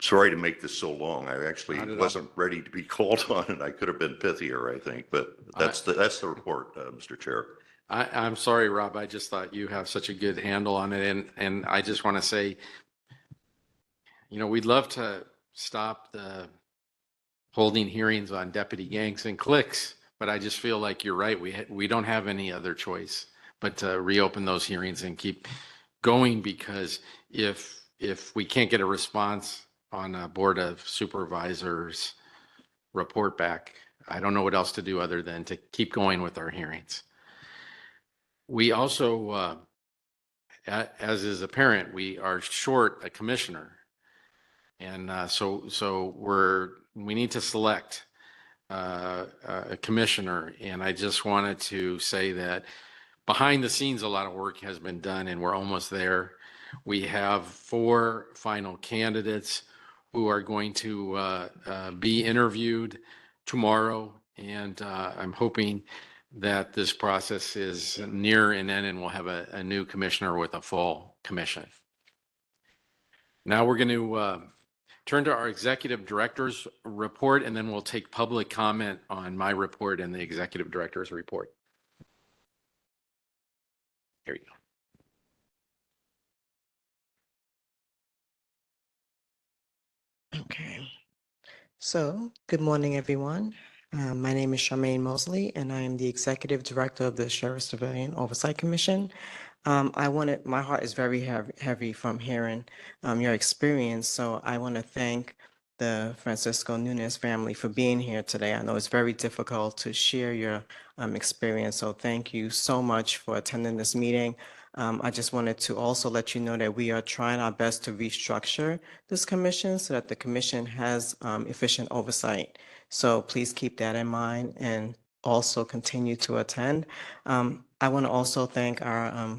Sorry to make this so long. I actually wasn't ready to be called on, and I could have been pithier, I think, but that's the report, Mr. Chair. I'm sorry, Rob. I just thought you have such a good handle on it. And I just want to say, we'd love to stop the holding hearings on deputy gangs and cliques, but I just feel like you're right. We don't have any other choice but to reopen those hearings and keep going, because if we can't get a response on a Board of Supervisors report back, I don't know what else to do other than to keep going with our hearings. We also, as is apparent, we are short a commissioner. And so we need to select a commissioner. And I just wanted to say that behind the scenes, a lot of work has been done, and we're almost there. We have 4 final candidates who are going to be interviewed tomorrow. And I'm hoping that this process is near an end and we'll have a new commissioner with a full commission. Now we're going to turn to our executive director's report, and then we'll take public comment on my report and the executive director's report. Here you go. Okay, so good morning, everyone. My name is Charmaine Mosley, and I am the Executive Director of the Sheriff Civilian Oversight Commission. My heart is very heavy from hearing your experience, so I want to thank the Francisco Nunez family for being here today. I know it's very difficult to share your experience, so thank you so much for attending this meeting. I just wanted to also let you know that we are trying our best to restructure this commission so that the commission has efficient oversight. So please keep that in mind and also continue to attend. I want to also thank our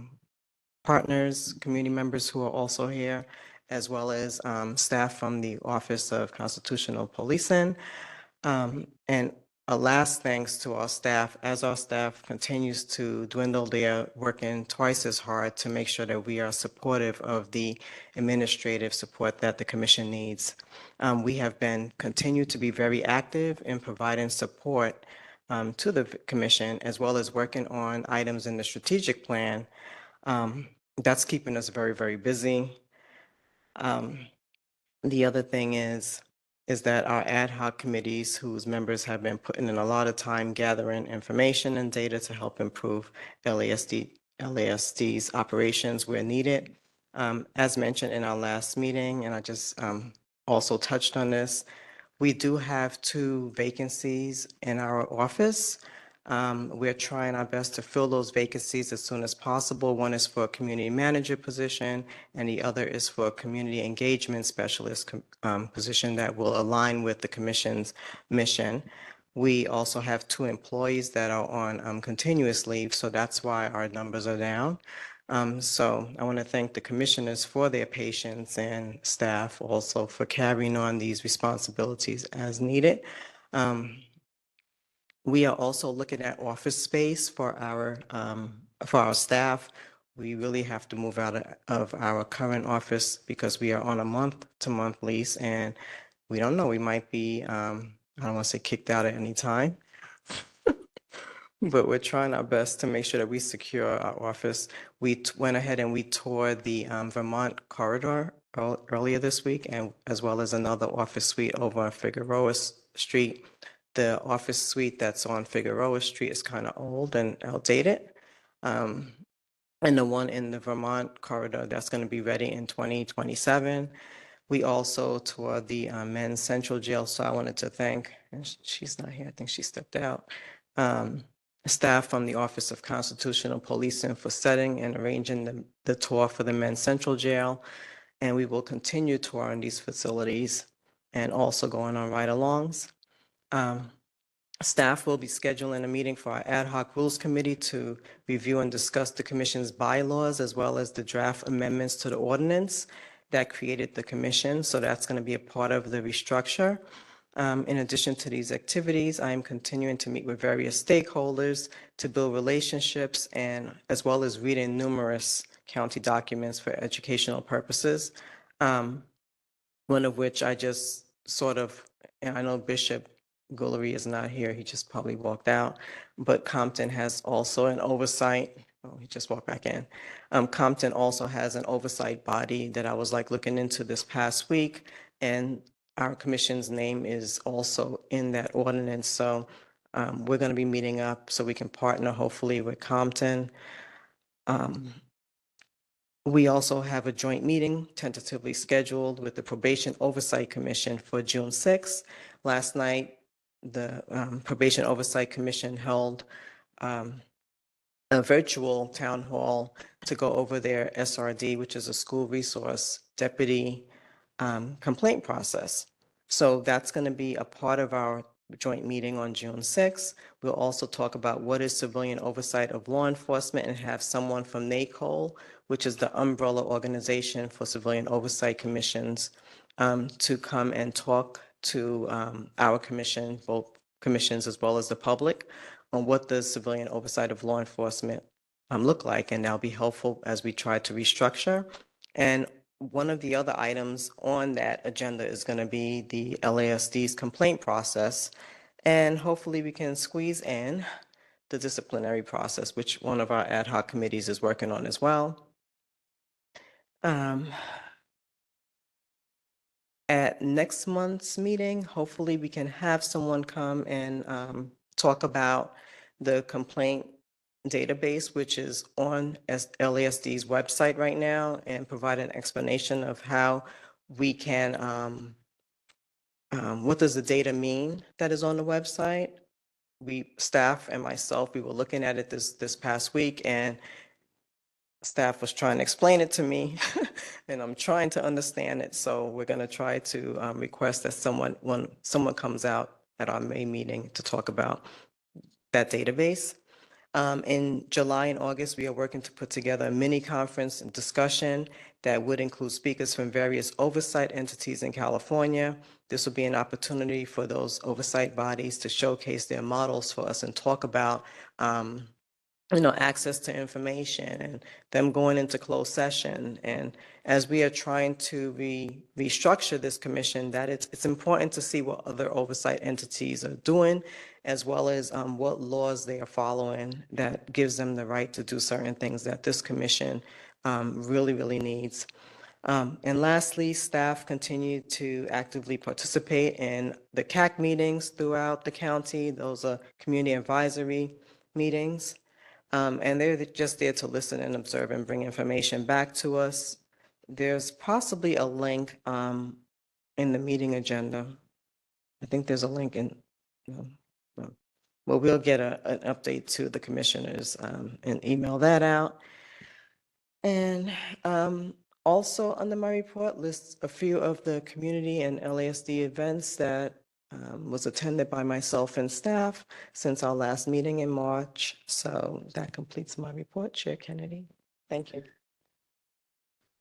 partners, community members who are also here, as well as staff from the Office of Constitutional Policing. And A last thanks to our staff, as our staff continues to dwindle, they are working twice as hard to make sure that we are supportive of the administrative support that the commission needs. We have been continued to be very active in providing support to the commission, as well as working on items in the strategic plan. That's keeping us very, very busy. The other thing is that our ad hoc committees, whose members have been putting in a lot of time gathering information and data to help improve LASD's operations where needed. As mentioned in our last meeting, and I just also touched on this, we do have 2 vacancies in our office. We're trying our best to fill those vacancies as soon as possible. One is for a community manager position, and the other is for a community engagement specialist position that will align with the commission's mission. We also have 2 employees that are on continuous leave, so that's why our numbers are down. So I want to thank the commissioners for their patience and staff also for carrying on these responsibilities as needed. We are also looking at office space for our staff. We really have to move out of our current office because we are on a month-to-month lease, and we don't know, we might be, I don't want to say kicked out at any time. But we're trying our best to make sure that we secure our office. We went ahead and we toured the Vermont corridor earlier this week, and as well as another office suite over on Figueroa Street. The office suite that's on Figueroa Street is kind of old and outdated. And the one in the Vermont corridor, that's going to be ready in 2027. We also toured the men's central jail, so I wanted to thank, and she's not here, I think she stepped out, staff from the Office of Constitutional Policing for setting and arranging the tour for the men's central jail. And we will continue touring these facilities and also going on ride-alongs. Staff will be scheduling a meeting for our ad hoc rules committee to review and discuss the commission's bylaws as well as the draft amendments to the ordinance that created the commission. So that's going to be a part of the restructure. In addition to these activities, I am continuing to meet with various stakeholders to build relationships and as well as reading numerous county documents for educational purposes. One of which I just sort of, and I know Bishop Guillory is not here, he just probably walked out, but Compton has also an oversight. Oh, he just walked back in. Compton also has an oversight body that I was like looking into this past week, and our commission's name is also in that ordinance. So we're going to be meeting up so we can partner hopefully with Compton. We also have a joint meeting tentatively scheduled with the Probation Oversight Commission for June 6th. Last night, the Probation Oversight Commission held a virtual town hall to go over their SRD, which is a school resource deputy complaint process. So that's going to be a part of our joint meeting on June 6th. We'll also talk about what is civilian oversight of law enforcement and have someone from NACOL, which is the umbrella organization for civilian oversight commissions, to come and talk to our commission, both commissions as well as the public, on what does civilian oversight of law enforcement look like, and that'll be helpful as we try to restructure. And one of the other items on that agenda is going to be the LASD's complaint process, and hopefully we can squeeze in the disciplinary process, which one of our ad hoc committees is working on as well. At next month's meeting, hopefully we can have someone come and talk about the complaint database, which is on LASD's website right now, and provide an explanation of how we can, what does the data mean that is on the website? Staff and myself, we were looking at it this past week, and staff was trying to explain it to me, and I'm trying to understand it. So we're going to try to request that when someone comes out at our May meeting to talk about that database. In July and August, we are working to put together a mini conference and discussion that would include speakers from various oversight entities in California. This will be an opportunity for those oversight bodies to showcase their models for us and talk about access to information and them going into closed session. And as we are trying to restructure this commission, that it's important to see what other oversight entities are doing, as well as what laws they are following that gives them the right to do certain things that this commission really, really needs. And lastly, staff continue to actively participate in the CAC meetings throughout the county. Those are community advisory meetings. And they're just there to listen and observe and bring information back to us. There's possibly a link in the meeting agenda. I think there's a link in, well, we'll get an update to the commissioners and email that out. And also under my report lists a few of the community and LASD events that was attended by myself and staff since our last meeting in March. So that completes my report, Chair Kennedy. Thank you.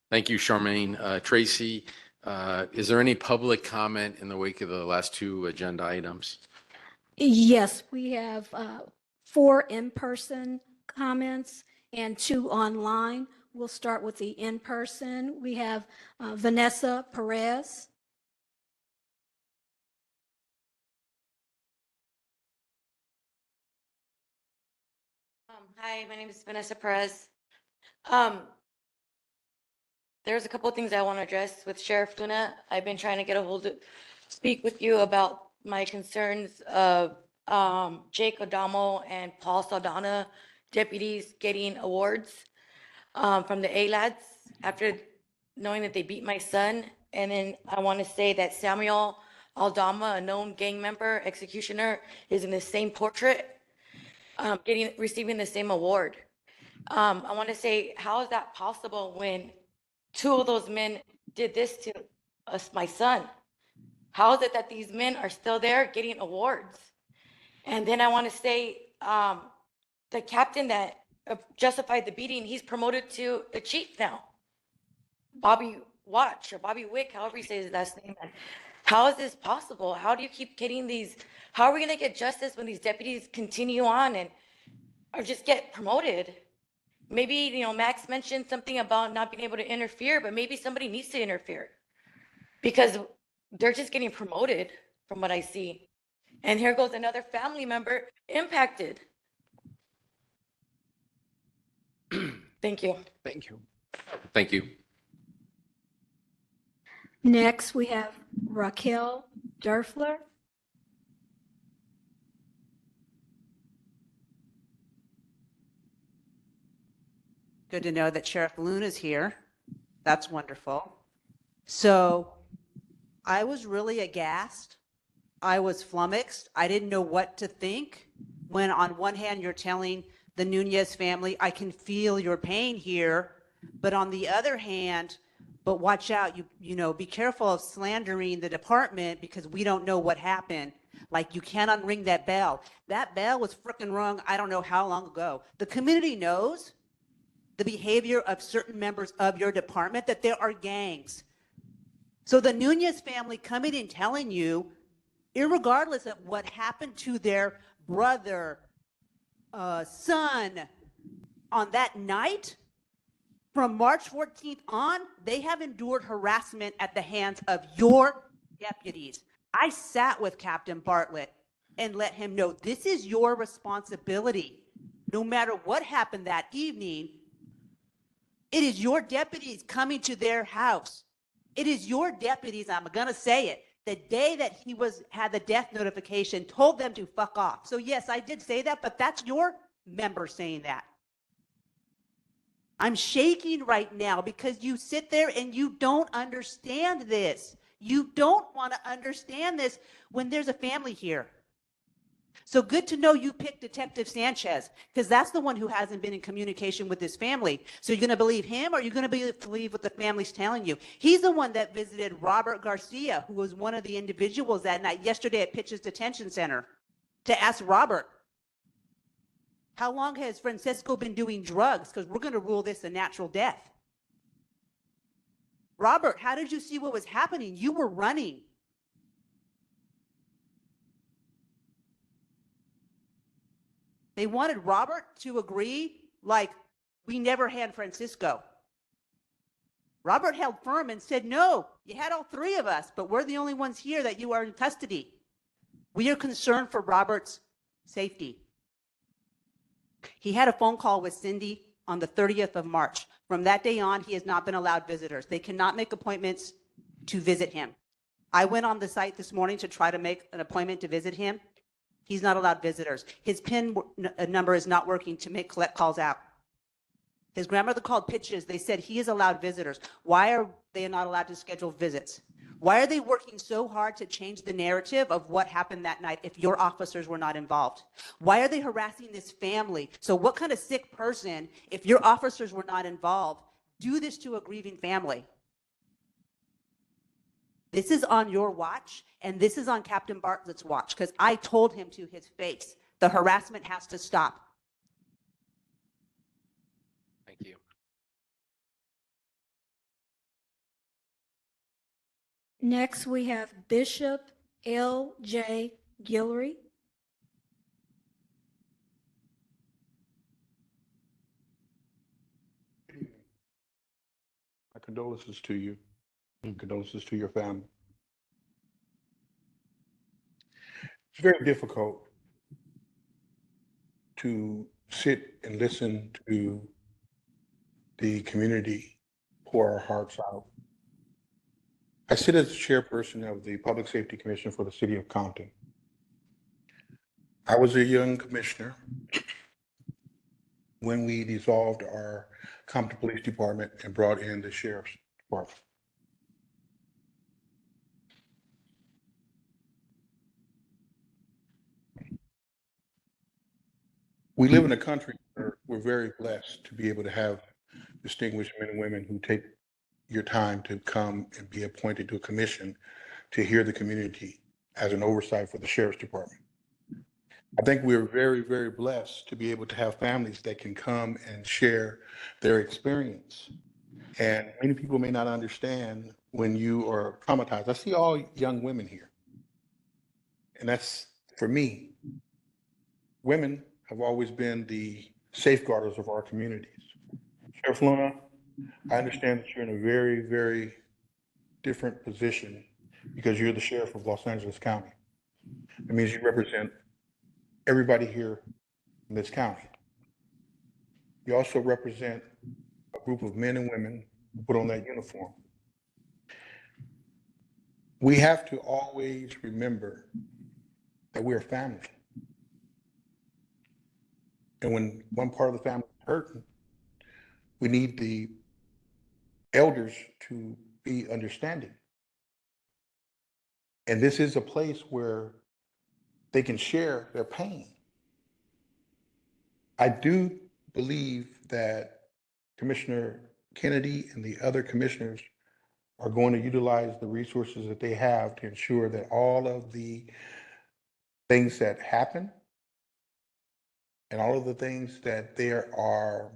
Thank you, Charmaine. Tracy, is there any public comment in the wake of the last two agenda items? Yes, we have 4 in-person comments and 2 online. We'll start with the in-person. We have Vanessa Perez. Hi, my name is Vanessa Perez. There's a couple of things I want to address with Sheriff Luna. I've been trying to get a hold of, speak with you about my concerns of Jake Adamo and Paul Saldana, deputies getting awards from the A-Lads after knowing that they beat my son. And then I want to say that Samuel Aldama, a known gang member, executioner, is in the same portrait, receiving the same award. I want to say, how is that possible when 2 of those men did this to us, my son? How is it that these men are still there getting awards? And then I want to say, the captain that justified the beating, he's promoted to a chief now. Bobby Watch, or Bobby Wick, however you say his last name. How is this possible? How do you keep getting these? How are we going to get justice when these deputies continue on and or just get promoted? Maybe, Max mentioned something about not being able to interfere, but maybe somebody needs to interfere because they're just getting promoted from what I see. And here goes another family member impacted. Thank you. Thank you. Thank you. Next, we have Raquel Derfler. Good to know that Sheriff Luna is here. That's wonderful. So I was really aghast. I was flummoxed. I didn't know what to think when on one hand you're telling the Nunez family, I can feel your pain here, but on the other hand, but watch out, be careful of slandering the department because we don't know what happened. Like you can't unring that bell. That bell was freaking rung I don't know how long ago. The community knows the behavior of certain members of your department, that there are gangs. So the Nunez family coming and telling you, irregardless of what happened to their brother, son on that night, from March 14th on, they have endured harassment at the hands of your deputies. I sat with Captain Bartlett and let him know this is your responsibility. No matter what happened that evening, it is your deputies coming to their house. It is your deputies, I'm gonna say it, the day that he had the death notification, told them to fuck off. So yes, I did say that, but that's your member saying that. I'm shaking right now because you sit there and you don't understand this. You don't want to understand this when there's a family here. So good to know you picked Detective Sanchez, because that's the one who hasn't been in communication with his family. So you're going to believe him, or are you going to believe what the family's telling you? He's the one that visited Robert Garcia, who was one of the individuals that night yesterday at Pitch's Detention Center, to ask Robert, How long has Francisco been doing drugs? Because we're going to rule this a natural death. Robert, how did you see what was happening? You were running. They wanted Robert to agree like we never had Francisco. Robert held firm and said, no, you had all three of us, but we're the only ones here that you are in custody. We are concerned for Robert's safety. He had a phone call with Cindy on the 30th of March. From that day on, he has not been allowed visitors. They cannot make appointments to visit him. I went on the site this morning to try to make an appointment to visit him. He's not allowed visitors. His PIN number is not working to collect calls out. His grandmother called pitches. They said he is allowed visitors. Why are they not allowed to schedule visits? Why are they working so hard to change the narrative of what happened that night if your officers were not involved? Why are they harassing this family? So what kind of sick person, if your officers were not involved, do this to a grieving family? This is on your watch, and this is on Captain Bartlett's watch, because I told him to his face, the harassment has to stop. Thank you. Next, we have Bishop L.J. Guillory. My condolences to you and condolences to your family. It's very difficult to sit and listen to the community pour our hearts out. I sit as the chairperson of the Public Safety Commission for the City of Compton. I was a young commissioner when we dissolved our Compton Police Department and brought in the Sheriff's Department. We live in a country where we're very blessed to be able to have distinguished men and women who take your time to come and be appointed to a commission to hear the community as an oversight for the Sheriff's Department. I think we're very, very blessed to be able to have families that can come and share their experience. And many people may not understand when you are traumatized. I see all young women here. And that's, for me, women have always been the safeguarders of our communities. Sheriff Luna, I understand that you're in a very, very different position because you're the sheriff of Los Angeles County. It means you represent everybody here in this county. You also represent a group of men and women who put on that uniform. We have to always remember that we're a family. And when one part of the family is hurting, we need the elders to be understanding. And this is a place where they can share their pain. I do believe that Commissioner Kennedy and the other commissioners are going to utilize the resources that they have to ensure that all of the things that happen and all of the things that there are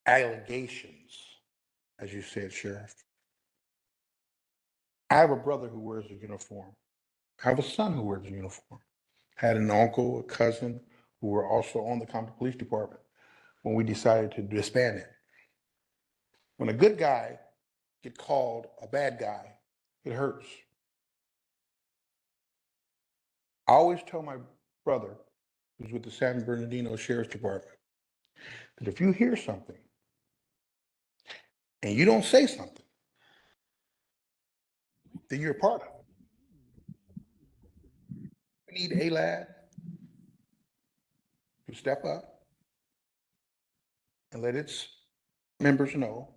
allegations, as you said, Sheriff. I have a brother who wears a uniform. I have a son who wears a uniform. I had an uncle, a cousin who were also on the Compton Police Department when we decided to disband it. When a good guy gets called a bad guy, it hurts. I always tell my brother, who's with the San Bernardino Sheriff's Department, that if you hear something and you don't say something, then you're a part of it. We need ALAD to step up and let its members know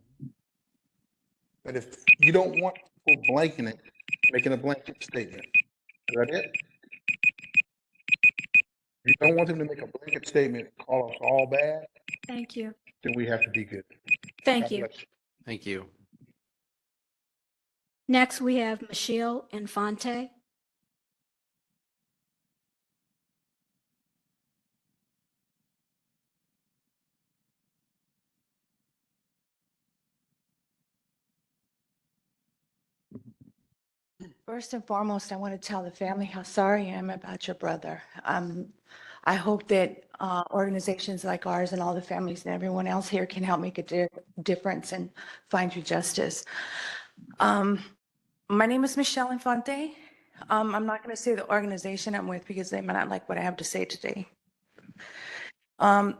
that if you don't want people blanking it, making a blanket statement, is that it? If you don't want them to make a blanket statement, call us all bad, Thank you. then we have to be good. Thank God you. bless you. Thank you. Next, we have Michelle Infante. First and foremost, I want to tell the family how sorry I am about your brother. I hope that organizations like ours and all the families and everyone else here can help make a difference and find you justice. My name is Michelle Infante. I'm not going to say the organization I'm with because they might not like what I have to say today. y-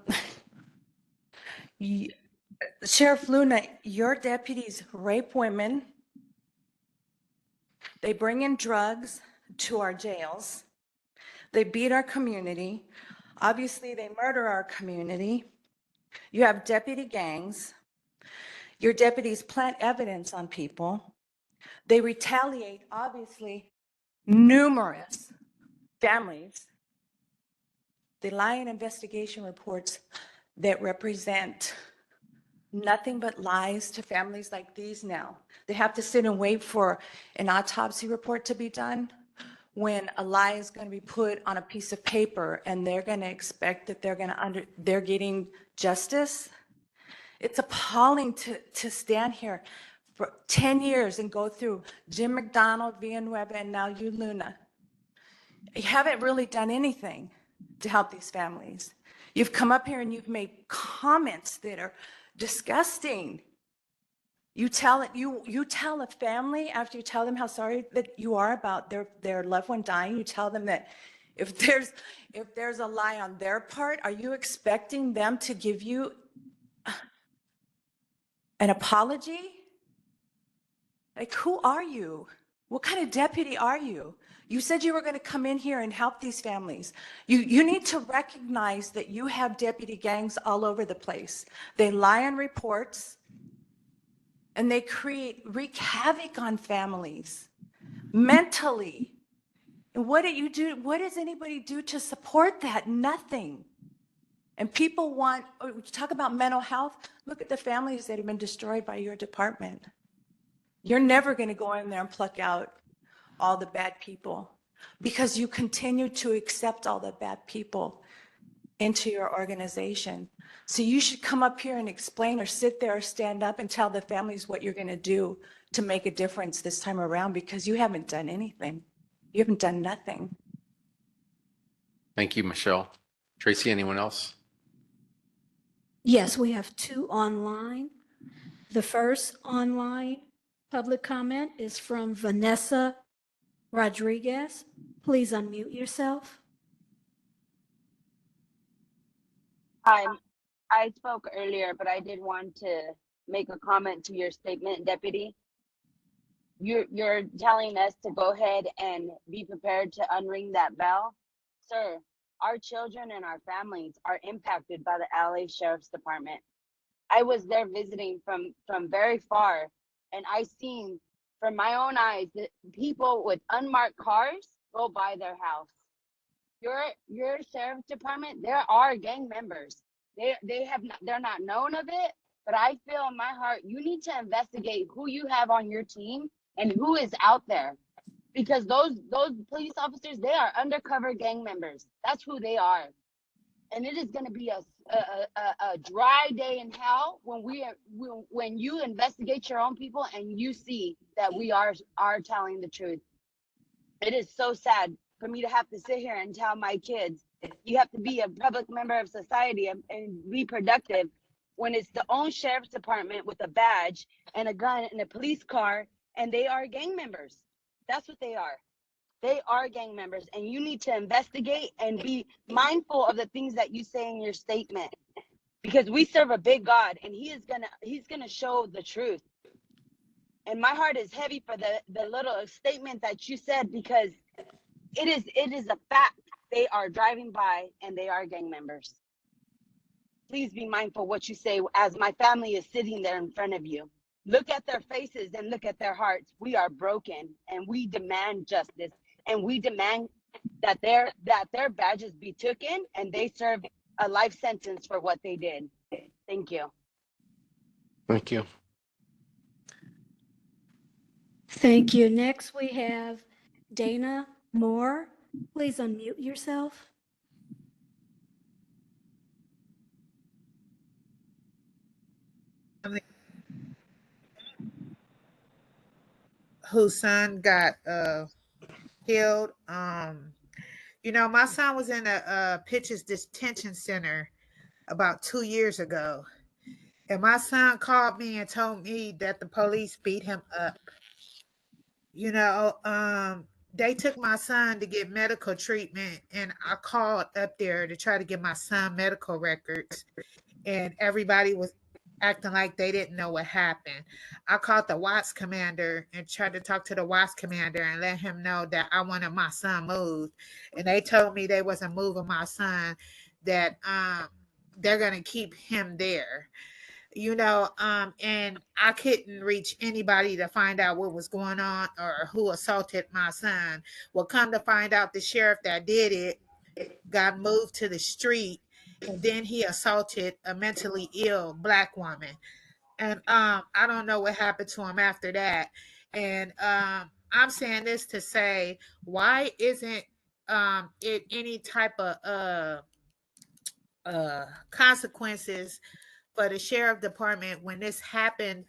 Sheriff Luna, your deputies rape women. They bring in drugs to our jails. They beat our community. Obviously, they murder our community. You have deputy gangs. Your deputies plant evidence on people. They retaliate, obviously, numerous families. They lie in investigation reports that represent nothing but lies to families like these now. They have to sit and wait for an autopsy report to be done when a lie is going to be put on a piece of paper and they're going to expect that they're getting justice. It's appalling to stand here for 10 years and go through Jim McDonald, Villanueva, and now you, Luna. You haven't really done anything to help these families. You've come up here and you've made comments that are disgusting. You tell a family after you tell them how sorry that you are about their loved one dying, you tell them that if there's a lie on their part, are you expecting them to give you an apology? Like, who are you? What kind of deputy are you? You said you were going to come in here and help these families. You need to recognize that you have deputy gangs all over the place. They lie on reports and they wreak havoc on families mentally. And what do you do? What does anybody do to support that? Nothing. And people talk about mental health. Look at the families that have been destroyed by your department. You're never going to go in there and pluck out all the bad people because you continue to accept all the bad people into your organization. So you should come up here and explain or sit there or stand up and tell the families what you're going to do to make a difference this time around because you haven't done anything. You haven't done nothing. Thank you, Michelle. Tracy, anyone else? Yes, we have 2 online. The first online public comment is from Vanessa Rodriguez. Please unmute yourself. I spoke earlier, but I did want to make a comment to your statement, Deputy. You're telling us to go ahead and be prepared to unring that bell. Sir, our children and our families are impacted by the LA Sheriff's Department. I was there visiting from very far, and I seen from my own eyes that people with unmarked cars go by their house. Your sheriff's department, there are gang members. They're not known of it, but I feel in my heart you need to investigate who you have on your team and who is out there, because those police officers, they are undercover gang members. That's who they are. And it is going to be a dry day in hell when you investigate your own people and you see that we are telling the truth. It is so sad for me to have to sit here and tell my kids you have to be a public member of society and be productive when it's the own sheriff's department with a badge and a gun and a police car, and they are gang members. That's what they are. They are gang members, and you need to investigate and be mindful of the things that you say in your statement, because we serve a big God, and he's gonna show the truth. And my heart is heavy for the little statement that you said, because it is a fact. They are driving by and they are gang members. Please be mindful what you say as my family is sitting there in front of you. Look at their faces and look at their hearts. We are broken and we demand justice, and we demand that their badges be taken and they serve a life sentence for what they did. Thank you. Thank you. Thank you. Next, we have Dana Moore. Please unmute yourself. whose son got killed. My son was in a Pitches detention center about 2 years ago, and my son called me and told me that the police beat him up. You know, they took my son to get medical treatment, and I called up there to try to get my son medical records, and everybody was acting like they didn't know what happened. I called the Watts commander and tried to talk to the Watts commander and let him know that I wanted my son moved, and they told me they wasn't moving my son, that they're gonna keep him there. And I couldn't reach anybody to find out what was going on or who assaulted my son. Well, come to find out, the sheriff that did it got moved to the street, and then he assaulted a mentally ill Black woman. And I don't know what happened to him after that. And I'm saying this to say, why isn't it any type of consequences for the sheriff department when this happened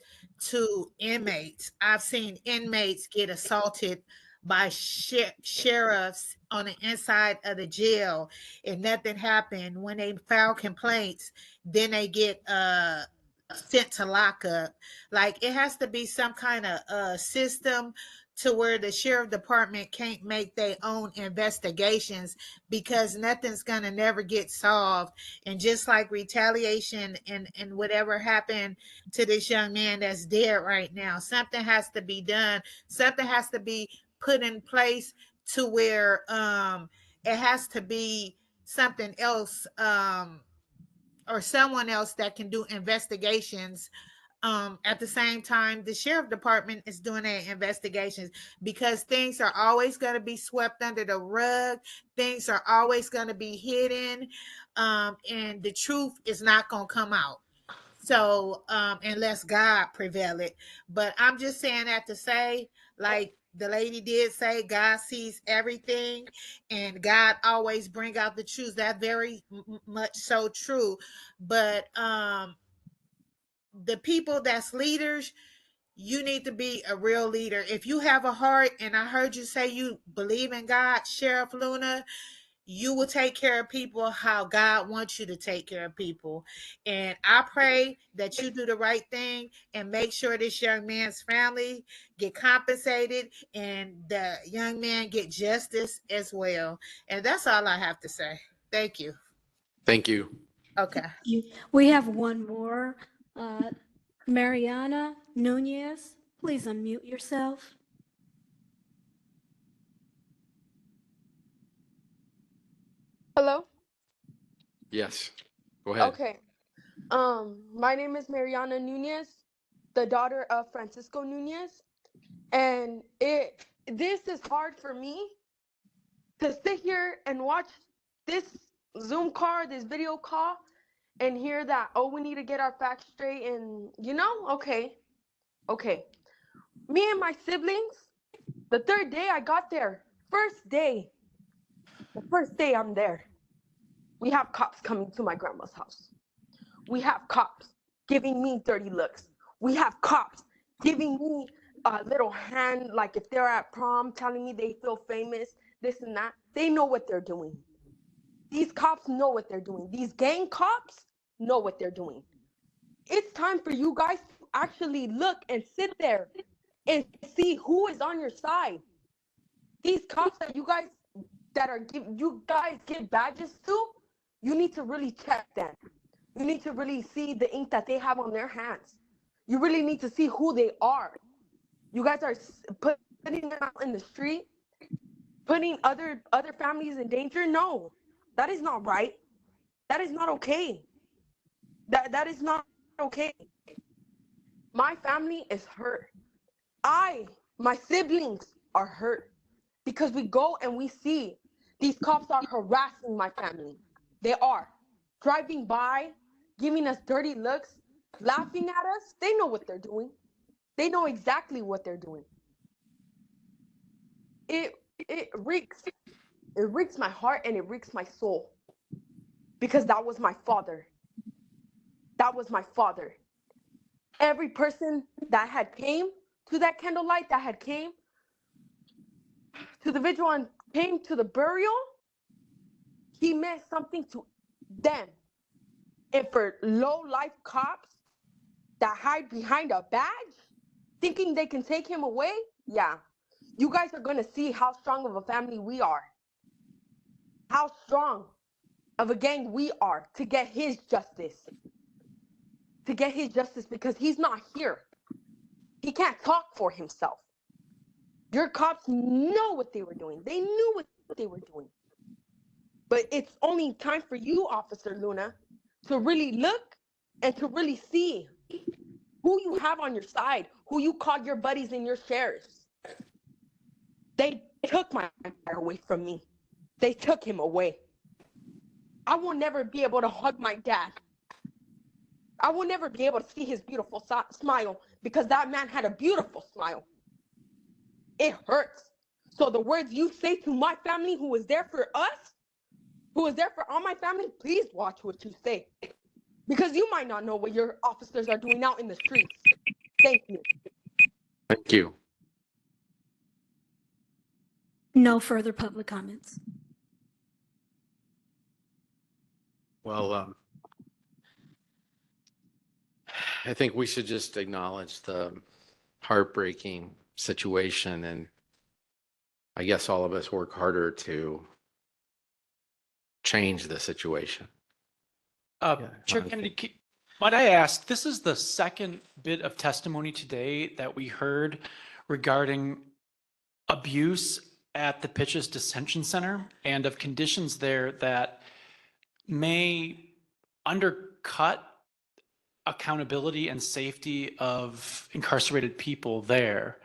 to inmates? I've seen inmates get assaulted by sheriffs on the inside of the jail, and nothing happened. When they file complaints, then they get sent to lockup. Like, it has to be some kind of system to where the sheriff department can't make their own investigations, because nothing's gonna never get solved. And just like retaliation and whatever happened to this young man that's dead right now, something has to be done. Something has to be put in place to where it has to be something else, or someone else that can do investigations at the same time the sheriff department is doing their investigations, because things are always going to be swept under the rug. Things are always going to be hidden, and the truth is not going to come out. So unless God prevail it. But I'm just saying that to say, like the lady did say, God sees everything, and God always bring out the truth. That very much so true. But the people that's leaders, you need to be a real leader. If you have a heart, and I heard you say you believe in God, Sheriff Luna, you will take care of people how God wants you to take care of people. And I pray that you do the right thing and make sure this young man's family get compensated and the young man get justice as well. And that's all I have to say. Thank you. Thank you. Okay. We have one more. Mariana Nunez, please unmute yourself. Hello? Yes. Go ahead. Okay. My name is Mariana Nunez, the daughter of Francisco Nunez. And this is hard for me to sit here and watch this Zoom call, this video call, and hear that, oh, we need to get our facts straight. And, okay. Me and my siblings, the third day I got there, the first day I'm there, we have cops coming to my grandma's house. We have cops giving me dirty looks. We have cops giving me a little hand, like if they're at prom, telling me they feel famous, this and that. They know what they're doing. These cops know what they're doing. These gang cops know what they're doing. It's time for you guys to actually look and sit there and see who is on your side. These cops that you guys give badges to, you need to really check them. You need to really see the ink that they have on their hands. You really need to see who they are. You guys are putting them out in the street, putting other families in danger. No, that is not right. That is not okay. That is not okay. My family is hurt. My siblings are hurt because we go and we see these cops are harassing my family. They are driving by, giving us dirty looks, laughing at us. They know what they're doing. They know exactly what they're doing. It reeks. It reeks my heart and it reeks my soul, because that was my father. That was my father. Every person that had came to that candlelight that had came to the vigil and came to the burial, he meant something to them. And for low life cops that hide behind a badge, thinking they can take him away, yeah, you guys are going to see how strong of a family we are. How strong of a gang we are to get his justice. To get his justice because he's not here. He can't talk for himself. Your cops know what they were doing. They knew what they were doing. But it's only time for you, Officer Luna, to really look and to really see who you have on your side, who you call your buddies and your sheriffs. They took my father away from me. They took him away. I will never be able to hug my dad. I will never be able to see his beautiful smile because that man had a beautiful smile. It hurts. So the words you say to my family who was there for us, who was there for all my family, please watch what you say. Because you might not know what your officers are doing out in the streets. Thank you. Thank you. No further public comments. Well, I think we should just acknowledge the heartbreaking situation, and I guess all of us work harder to change the situation. Chair Kennedy, might I ask, this is the second bit of testimony today that we heard regarding abuse at the Pitches Detention Center and of conditions there that may undercut accountability and safety of incarcerated people there,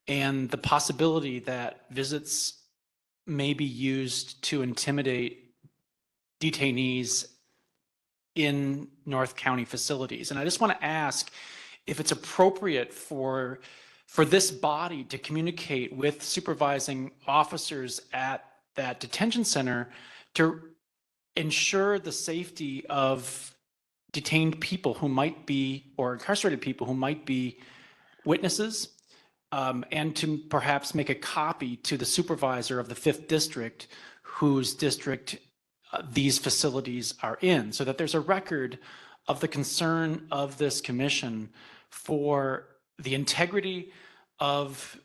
and the possibility that visits may be used to intimidate detainees in North County facilities. And I just want to ask if it's appropriate for this body to communicate with supervising officers at that detention center to ensure the safety of detained people who might be, or incarcerated people who might be witnesses, and to perhaps make a copy to the supervisor of the 5th District, whose district these facilities are in, so that there's a record of the concern of this commission for the integrity of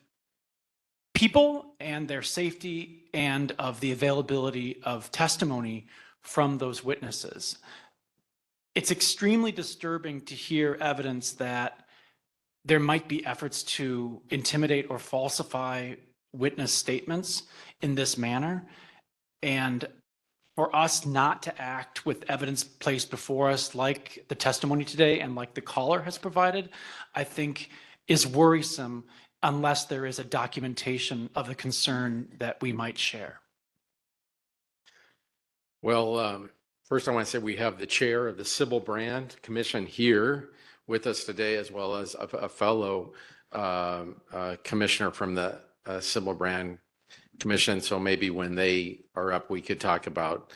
people and their safety and of the availability of testimony from those witnesses. It's extremely disturbing to hear evidence that there might be efforts to intimidate or falsify witness statements in this manner. And for us not to act with evidence placed before us, like the testimony today and like the caller has provided, I think is worrisome unless there is a documentation of the concern that we might share. Well, first I want to say we have the chair of the Sybil Brand Commission here with us today, as well as a fellow commissioner from the Sybil Brand Commission. So maybe when they are up, we could talk about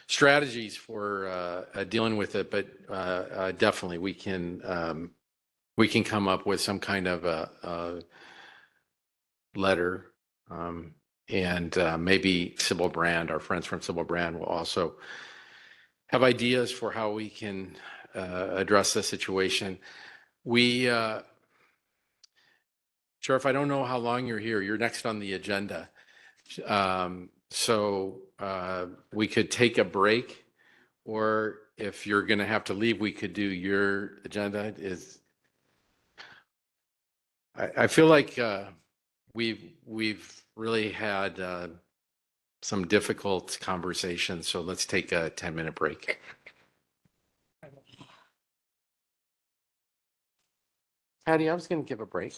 strategies for dealing with it. But definitely we can come up with some kind of a letter. And maybe Sybil Brand, our friends from Sybil Brand, will also have ideas for how we can address the situation. Sheriff, I don't know how long you're here. You're next on the agenda. So we could take a break, or if you're going to have to leave, we could do your agenda. I feel like we've really had some difficult conversations, so let's take a 10-minute break. Patty, I was going to give a break.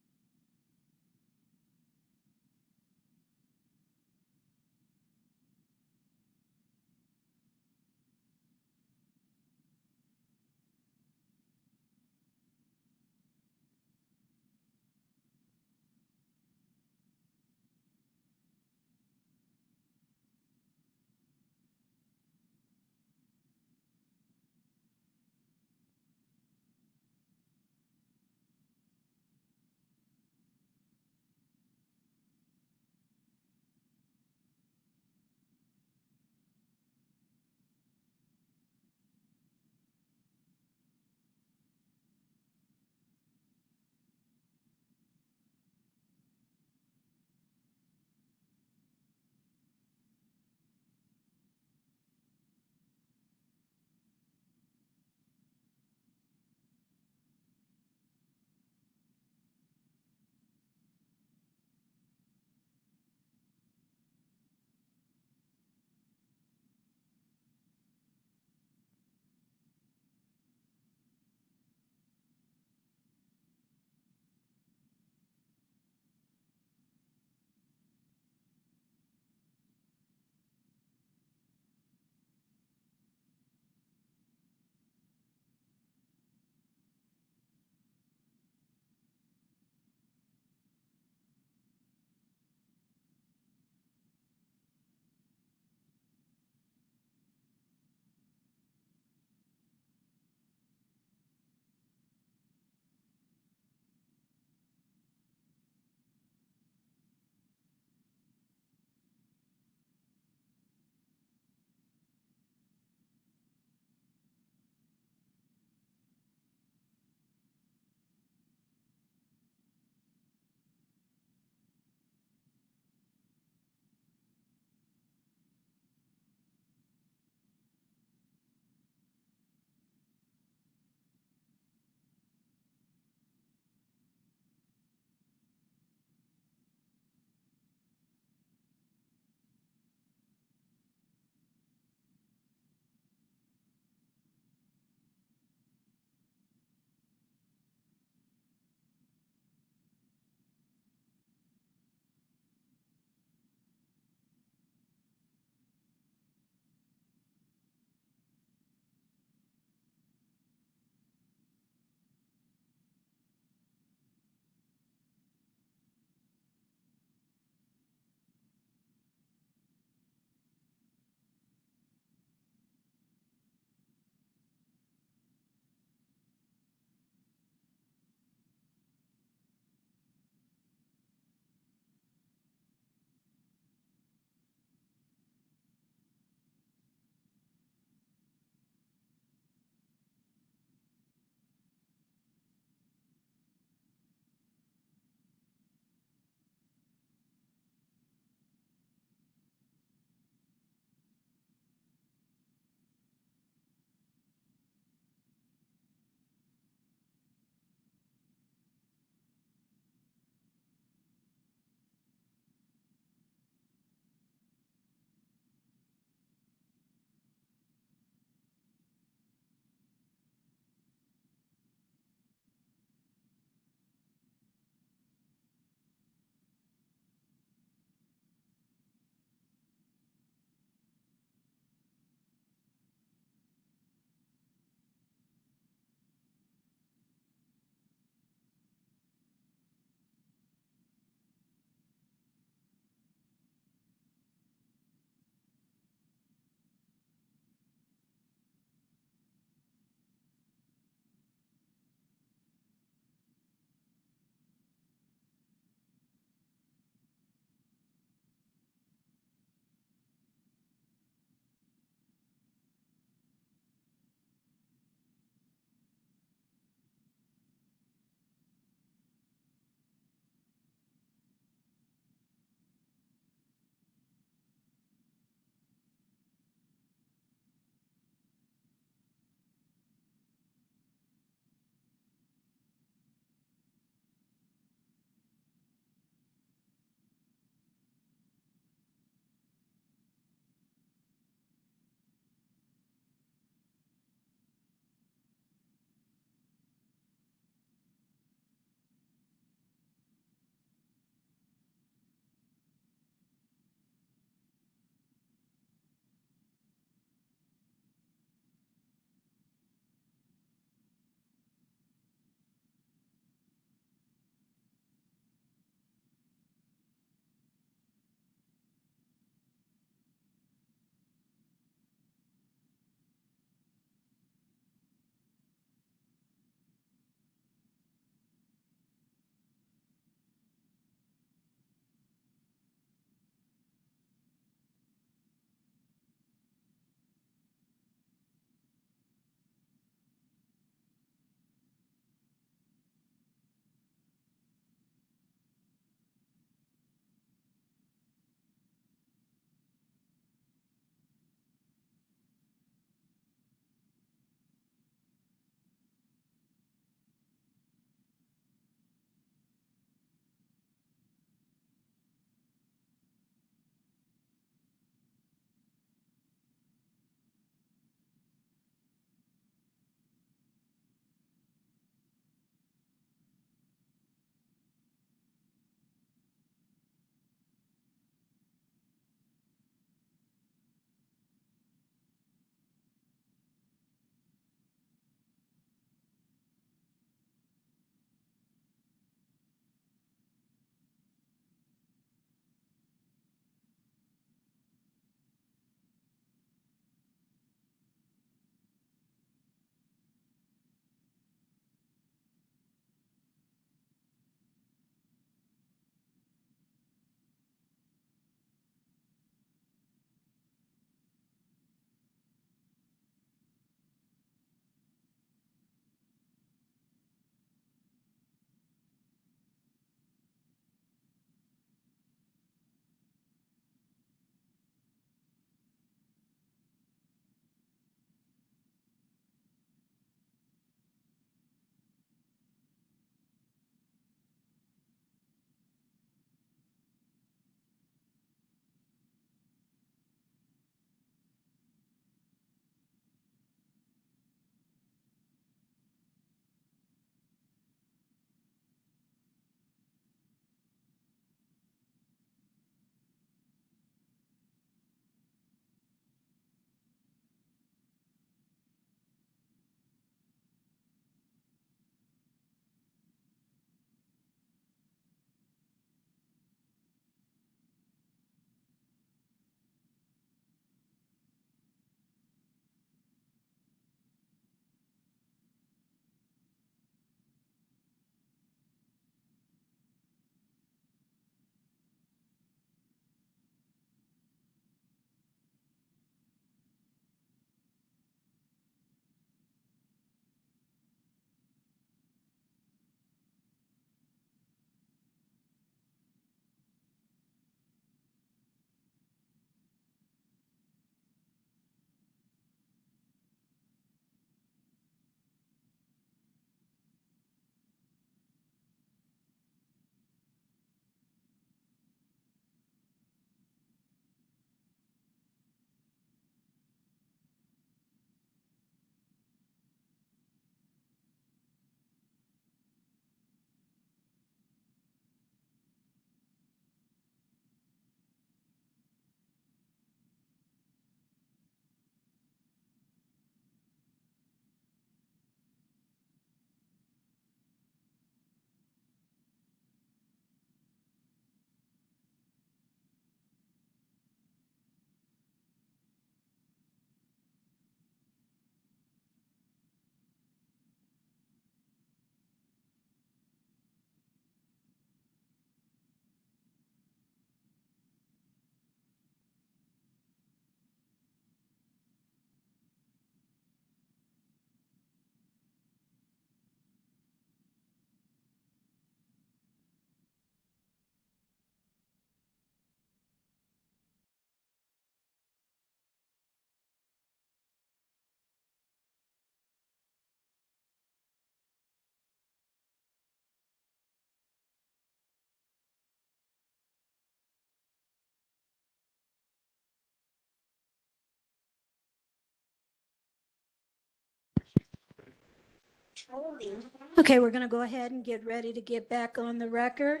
Okay, we're going to go ahead and get ready to get back on the record.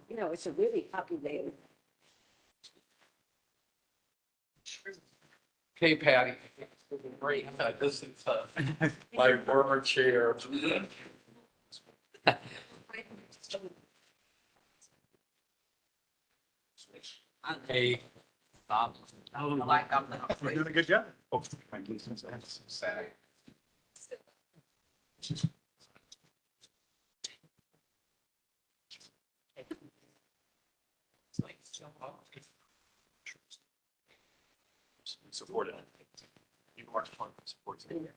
You know, it's a really populated. Hey, Patty. Great. This is my former chair. Hey. You're doing a good job. Support it. You are support it.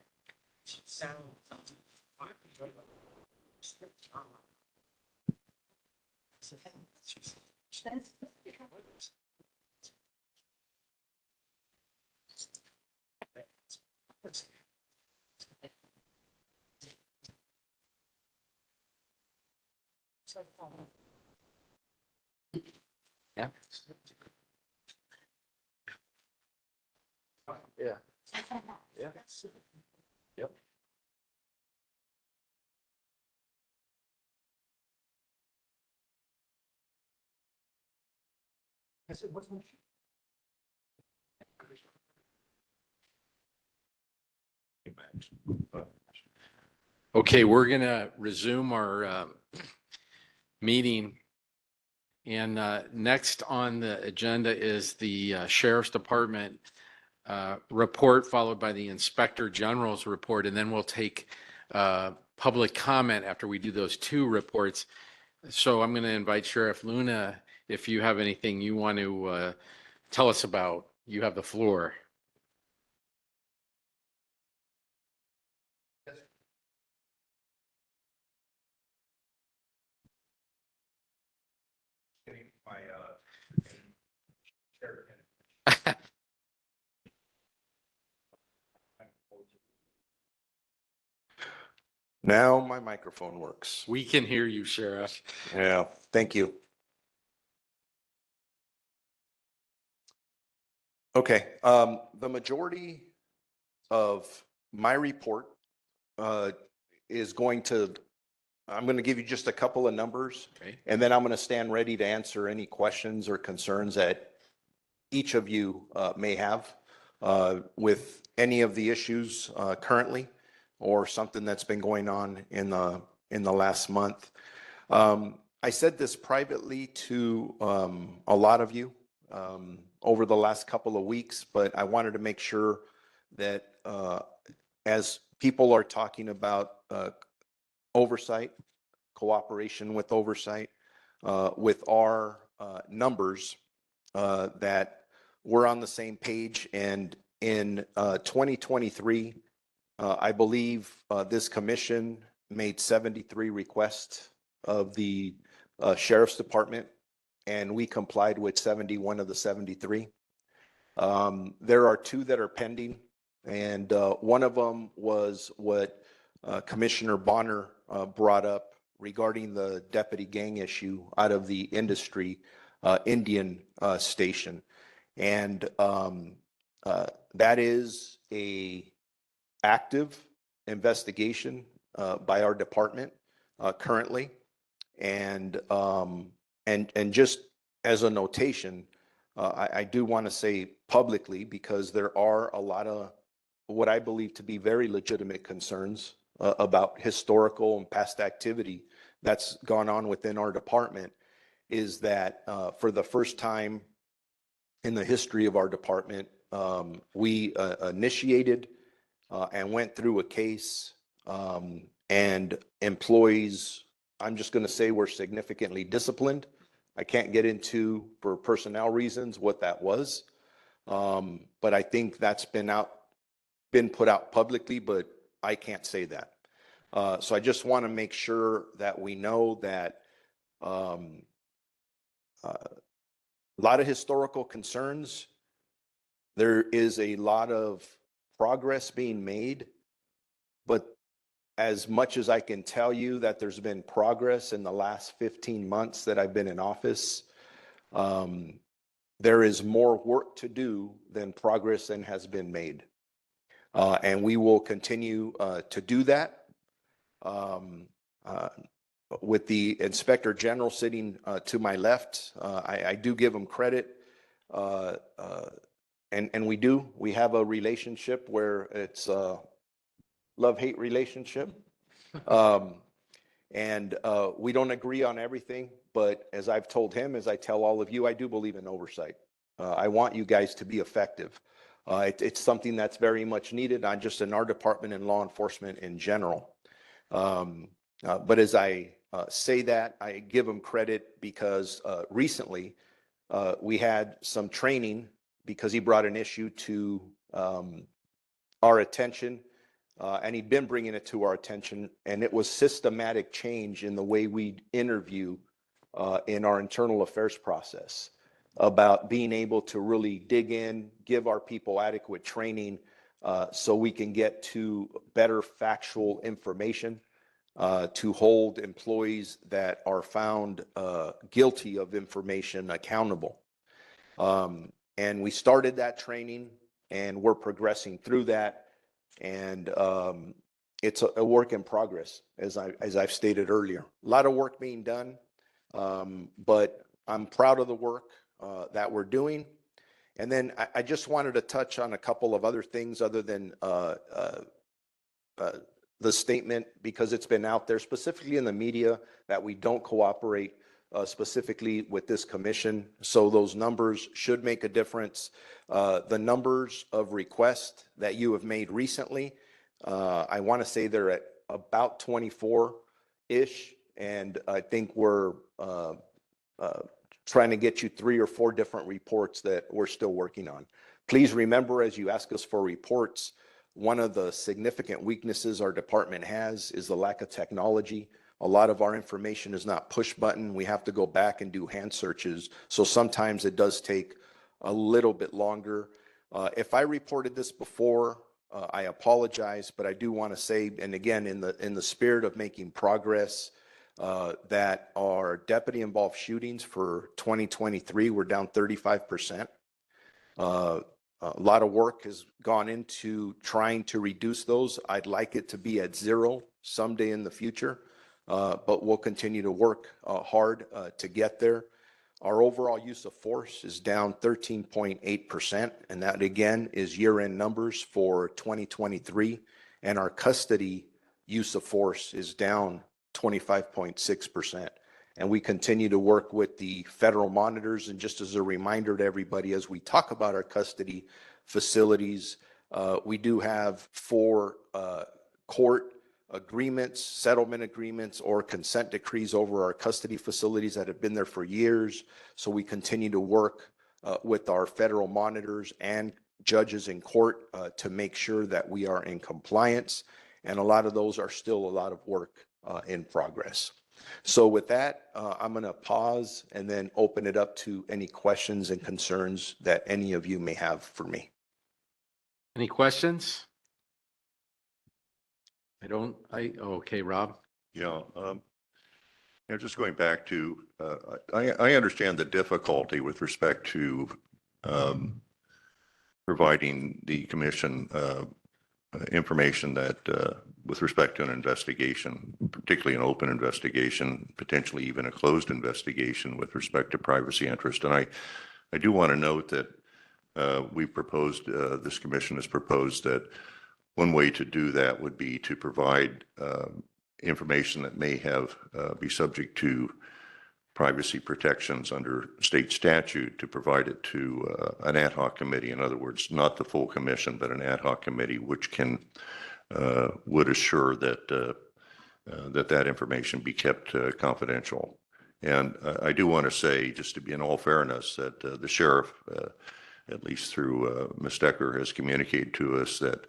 Yeah. Yeah. Yeah. Yep. I said, what's my shoe? Okay, we're going to resume our meeting. And next on the agenda is the Sheriff's Department report, followed by the Inspector General's report. And then we'll take public comment after we do those two reports. So I'm going to invite Sheriff Luna, if you have anything you want to tell us about, you have the floor. Now my microphone works. We can hear you, Sheriff. Yeah, thank you. Okay, the majority of my report is I'm going to give you just a couple of numbers, Okay. and then I'm going to stand ready to answer any questions or concerns that each of you may have with any of the issues currently, or something that's been going on in the last month. I said this privately to a lot of you over the last couple of weeks, but I wanted to make sure that as people are talking about oversight, cooperation with oversight, with our numbers, that we're on the same page. And in 2023, I believe this commission made 73 requests of the Sheriff's Department, and we complied with 71 of the 73. There are two that are pending, and one of them was what Commissioner Bonner brought up regarding the deputy gang issue out of the industry Indian station. And that is a active investigation by our department currently. And just as a notation, I do want to say publicly, because there are a lot of what I believe to be very legitimate concerns about historical and past activity that's gone on within our department, is that for the first time in the history of our department, we initiated and went through a case, and employees, I'm just going to say, were significantly disciplined. I can't get into, for personnel reasons, what that was. But I think that's been put out publicly, but I can't say that. So I just want to make sure that we know that a lot of historical concerns. There is a lot of progress being made, but as much as I can tell you that there's been progress in the last 15 months that I've been in office, there is more work to do than progress than has been made. And we will continue to do that. With the Inspector General sitting to my left, I do give him credit. And we have a relationship where it's a love-hate relationship. And we don't agree on everything, but as I've told him, as I tell all of you, I do believe in oversight. I want you guys to be effective. It's something that's very much needed, not just in our department and law enforcement in general. But as I say that, I give him credit because recently we had some training because he brought an issue to our attention, and he'd been bringing it to our attention, and it was systematic change in the way we interview in our internal affairs process, about being able to really dig in, give our people adequate training so we can get to better factual information to hold employees that are found guilty of information accountable. And we started that training, and we're progressing through that. And it's a work in progress, as I've stated earlier. A lot of work being done, but I'm proud of the work that we're doing. And then I just wanted to touch on a couple of other things other than the statement, because it's been out there specifically in the media that we don't cooperate specifically with this commission. So those numbers should make a difference. The numbers of requests that you have made recently, I want to say they're at about 24-ish. And I think we're trying to get you 3 or 4 different reports that we're still working on. Please remember, as you ask us for reports, one of the significant weaknesses our department has is the lack of technology. A lot of our information is not push button. We have to go back and do hand searches. So sometimes it does take a little bit longer. If I reported this before, I apologize, but I do want to say, and again, in the spirit of making progress, that our deputy involved shootings for 2023 were down 35%. A lot of work has gone into trying to reduce those. I'd like it to be at 0 someday in the future, but we'll continue to work hard to get there. Our overall use of force is down 13.8%, and that again is year-end numbers for 2023. And our custody use of force is down 25.6%. And we continue to work with the federal monitors. And just as a reminder to everybody, as we talk about our custody facilities, we do have 4 court agreements, settlement agreements, or consent decrees over our custody facilities that have been there for years. So we continue to work with our federal monitors and judges in court to make sure that we are in compliance. And a lot of those are still a lot of work in progress. So with that, I'm going to pause and then open it up to any questions and concerns that any of you may have for me. Any questions? Okay, Rob. Yeah. Just going back to, I understand the difficulty with respect to providing the commission information that with respect to an investigation, particularly an open investigation, potentially even a closed investigation with respect to privacy interest. And I do want to note that we proposed, this commission has proposed that one way to do that would be to provide information that may have be subject to privacy protections under state statute, to provide it to an ad hoc committee. In other words, not the full commission, but an ad hoc committee, which can would assure that that information be kept confidential. And I do want to say, just to be in all fairness, that the sheriff, at least through Ms. Decker, has communicated to us that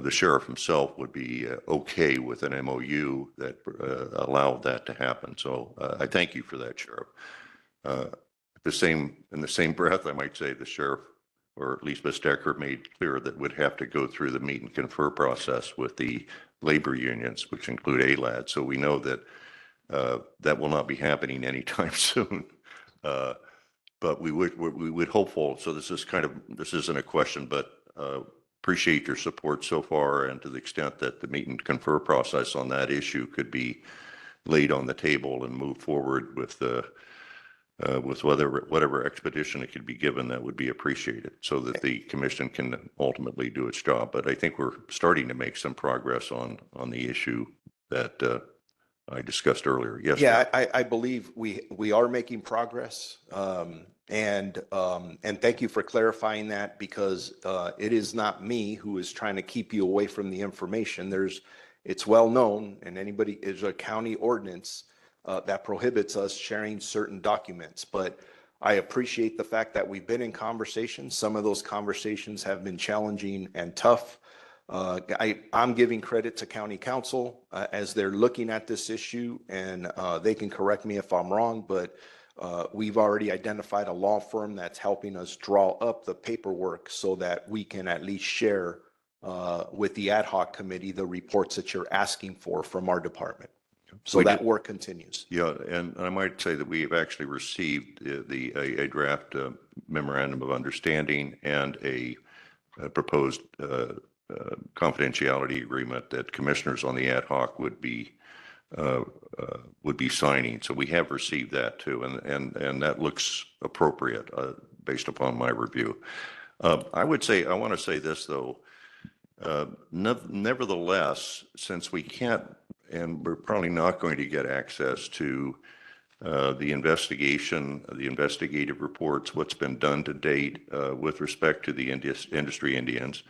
the sheriff himself would be okay with an MOU that allowed that to happen. So I thank you for that, Sheriff. In the same breath, I might say the sheriff, or at least Ms. Decker, made clear that would have to go through the meet and confer process with the labor unions, which include ALAD. So we know that that will not be happening anytime soon. But we would hopeful. So this isn't a question, but appreciate your support so far, and to the extent that the meet and confer process on that issue could be laid on the table and move forward with whatever expedition it could be given, that would be appreciated, so that the commission can ultimately do its job. But I think we're starting to make some progress on the issue that I discussed earlier. Yes. Yeah, I believe we are making progress. And thank you for clarifying that, because it is not me who is trying to keep you away from the information. It's well known, and is a county ordinance that prohibits us sharing certain documents. But I appreciate the fact that we've been in conversations. Some of those conversations have been challenging and tough. I'm giving credit to county council as they're looking at this issue, and they can correct me if I'm wrong, but we've already identified a law firm that's helping us draw up the paperwork so that we can at least share with the ad hoc committee the reports that you're asking for from our department. So that work continues. Yeah, and I might say that we have actually received a draft memorandum of understanding and a proposed confidentiality agreement that commissioners on the ad hoc would be signing. So we have received that too, and that looks appropriate based upon my review. I want to say this though. Nevertheless, since we can't, and we're probably not going to get access to the investigation, the investigative reports, what's been done to date with respect to the industry Indians.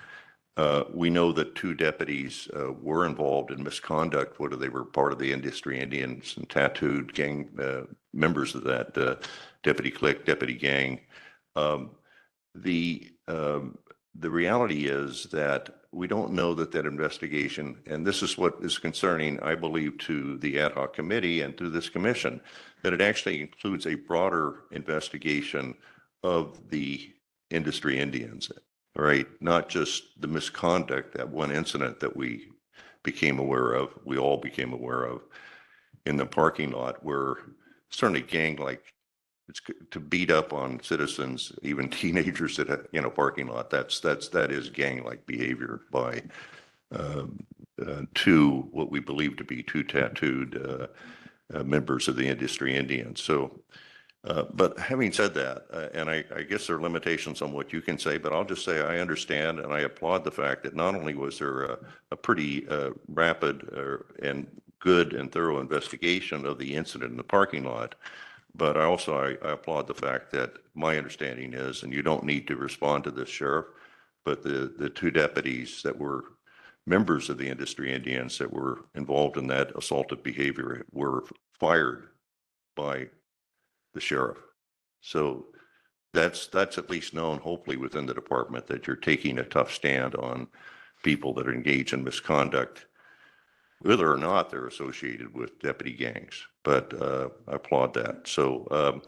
We know that 2 deputies were involved in misconduct, whether they were part of the industry Indians and tattooed gang members of that deputy clique, deputy gang. The reality is that we don't know that investigation, and this is what is concerning, I believe, to the ad hoc committee and to this commission, that it actually includes a broader investigation of the industry Indians, right? Not just the misconduct, that one incident that we all became aware of in the parking lot, where certainly gang-like, it's to beat up on citizens, even teenagers at a parking lot. That is gang-like behavior by 2 what we believe to be 2 tattooed members of the industry Indians. So, but having said that, and I guess there are limitations on what you can say, but I'll just say I understand and I applaud the fact that not only was there a pretty rapid and good and thorough investigation of the incident in the parking lot, but I applaud the fact that my understanding is, and you don't need to respond to this, Sheriff, but the 2 deputies that were members of the industry Indians that were involved in that assaultive behavior were fired by the sheriff. So that's at least known, hopefully, within the department, that you're taking a tough stand on people that are engaged in misconduct, whether or not they're associated with deputy gangs. But I applaud that. So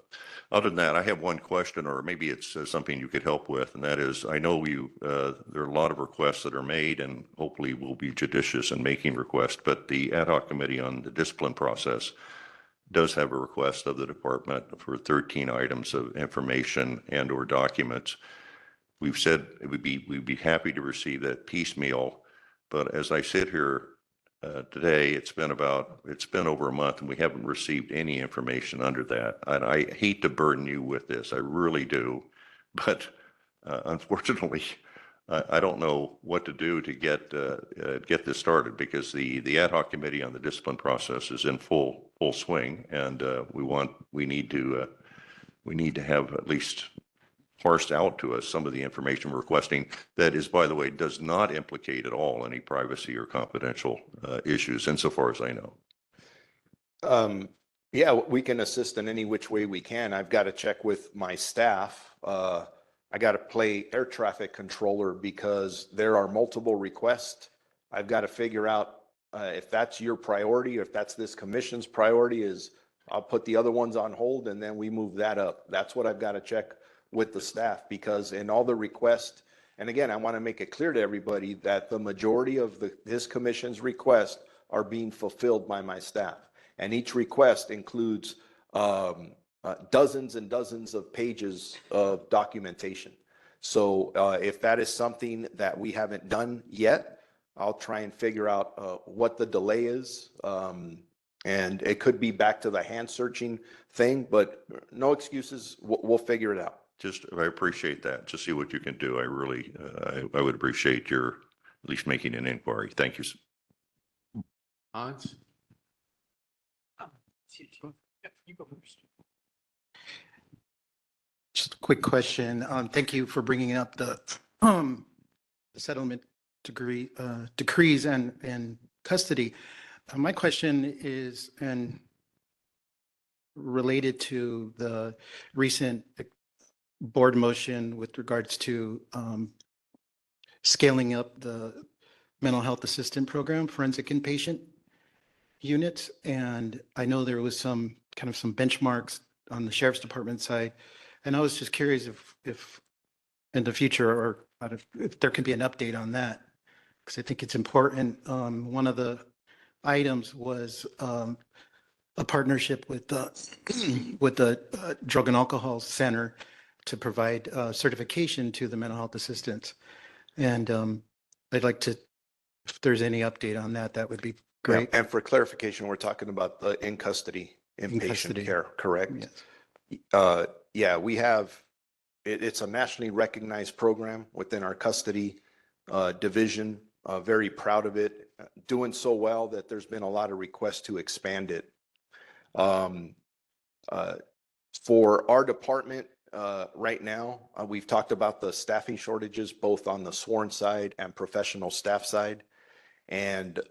other than that, I have one question, or maybe it's something you could help with, and that is, I know there are a lot of requests that are made, and hopefully we'll be judicious in making requests, but the ad hoc committee on the discipline process does have a request of the department for 13 items of information and or documents. We've said we'd be happy to receive that piecemeal, but as I sit here today, it's been over a month and we haven't received any information under that. And I hate to burden you with this, I really do, but unfortunately, I don't know what to do to get this started, because the ad hoc committee on the discipline process is in full swing, and we need to have at least parsed out to us some of the information we're requesting. That is, by the way, does not implicate at all any privacy or confidential issues, insofar as I know. Yeah, we can assist in any which way we can. I've got to check with my staff. I got to play air traffic controller because there are multiple requests. I've got to figure out if that's your priority, or if that's this commission's priority, is I'll put the other ones on hold and then we move that up. That's what I've got to check with the staff, because in all the requests, and again, I want to make it clear to everybody that the majority of this commission's requests are being fulfilled by my staff. And each request includes dozens and dozens of pages of documentation. So if that is something that we haven't done yet, I'll try and figure out what the delay is. And it could be back to the hand searching thing, but no excuses. We'll figure it out. I appreciate that. To see what you can do. I really, I would appreciate your at least making an inquiry. Thank you. Hans? Just a quick question. Thank you for bringing up the settlement decrees and custody. My question is related to the recent board motion with regards to scaling up the mental health assistant program, forensic inpatient units. And I know there was some benchmarks on the sheriff's department side. And I was just curious if in the future, or if there could be an update on that, because I think it's important. One of the items was a partnership with the Drug and Alcohol Center to provide certification to the mental health assistants. And I'd like to, if there's any update on that, that would be great. Yeah, and for clarification, we're talking about the in custody inpatient care, correct? Yes. Yeah, we have, it's a nationally recognized program within our custody division. Very proud of it, doing so well that there's been a lot of requests to expand it. For our department right now, we've talked about the staffing shortages, both on the sworn side and professional staff side. And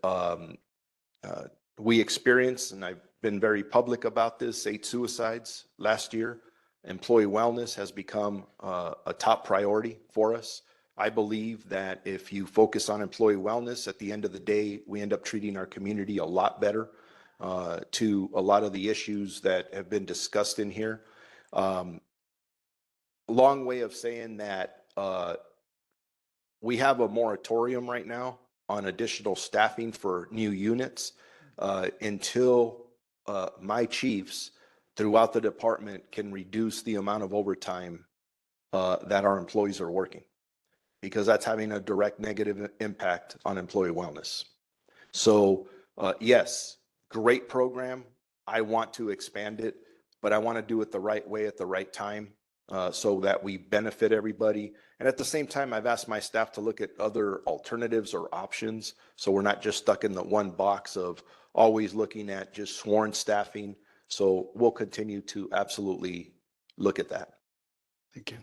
we experienced, and I've been very public about this, 8 suicides last year. Employee wellness has become a top priority for us. I believe that if you focus on employee wellness, at the end of the day, we end up treating our community a lot better to a lot of the issues that have been discussed in here. Long way of saying that we have a moratorium right now on additional staffing for new units until my chiefs throughout the department can reduce the amount of overtime that our employees are working, because that's having a direct negative impact on employee wellness. So yes, great program. I want to expand it, but I want to do it the right way at the right time so that we benefit everybody. And at the same time, I've asked my staff to look at other alternatives or options, so we're not just stuck in the one box of always looking at just sworn staffing. So we'll continue to absolutely look at that. Thank you.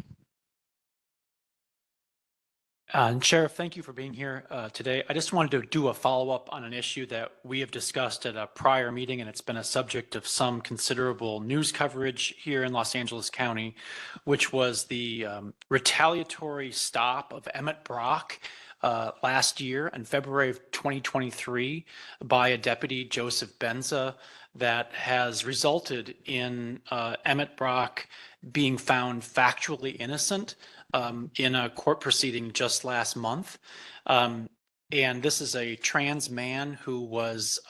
And Sheriff, thank you for being here today. I just wanted to do a follow-up on an issue that we have discussed at a prior meeting, and it's been a subject of some considerable news coverage here in Los Angeles County, which was the retaliatory stop of Emmett Brock last year in February of 2023 by a deputy, Joseph Benza, that has resulted in Emmett Brock being found factually innocent in a court proceeding just last month. And this is a trans man who was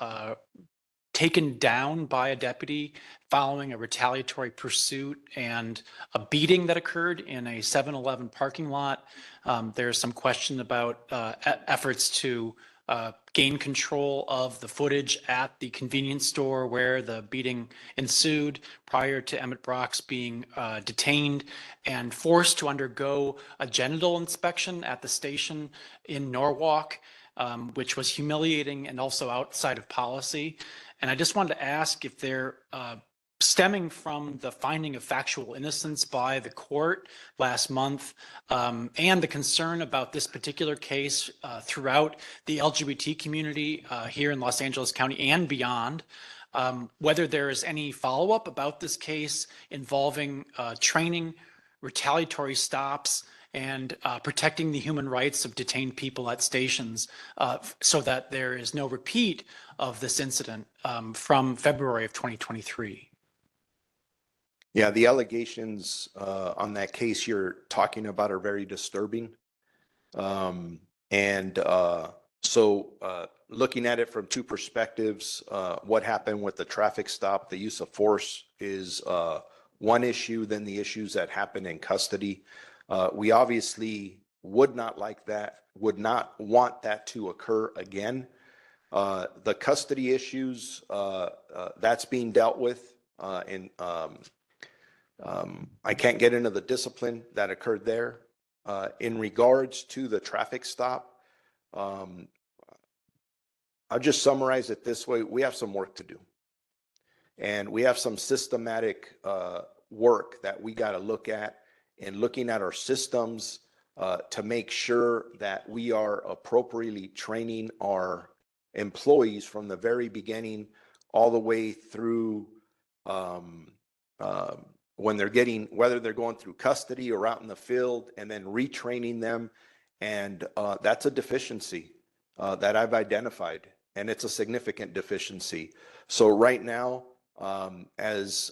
taken down by a deputy following a retaliatory pursuit and a beating that occurred in a 7-Eleven parking lot. There's some question about efforts to gain control of the footage at the convenience store where the beating ensued prior to Emmett Brock's being detained and forced to undergo a genital inspection at the station in Norwalk, which was humiliating and also outside of policy. And I just wanted to ask if they're stemming from the finding of factual innocence by the court last month and the concern about this particular case throughout the LGBT community here in Los Angeles County and beyond. whether there is any follow-up about this case involving training, retaliatory stops, and protecting the human rights of detained people at stations so that there is no repeat of this incident from February of 2023. Yeah, the allegations on that case you're talking about are very disturbing. Looking at it from two perspectives, what happened with the traffic stop, the use of force is one issue, then the issues that happen in custody. We obviously would not like that, would not want that to occur again. The custody issues, that's being dealt with I can't get into the discipline that occurred there. In regards to the traffic stop, I'll just summarize it this way. We have some work to do. And we have some systematic work that we got to look at in looking at our systems to make sure that we are appropriately training our employees from the very beginning all the way through when they're getting, whether they're going through custody or out in the field, and then retraining them. And that's a deficiency that I've identified, and it's a significant deficiency. So right now, as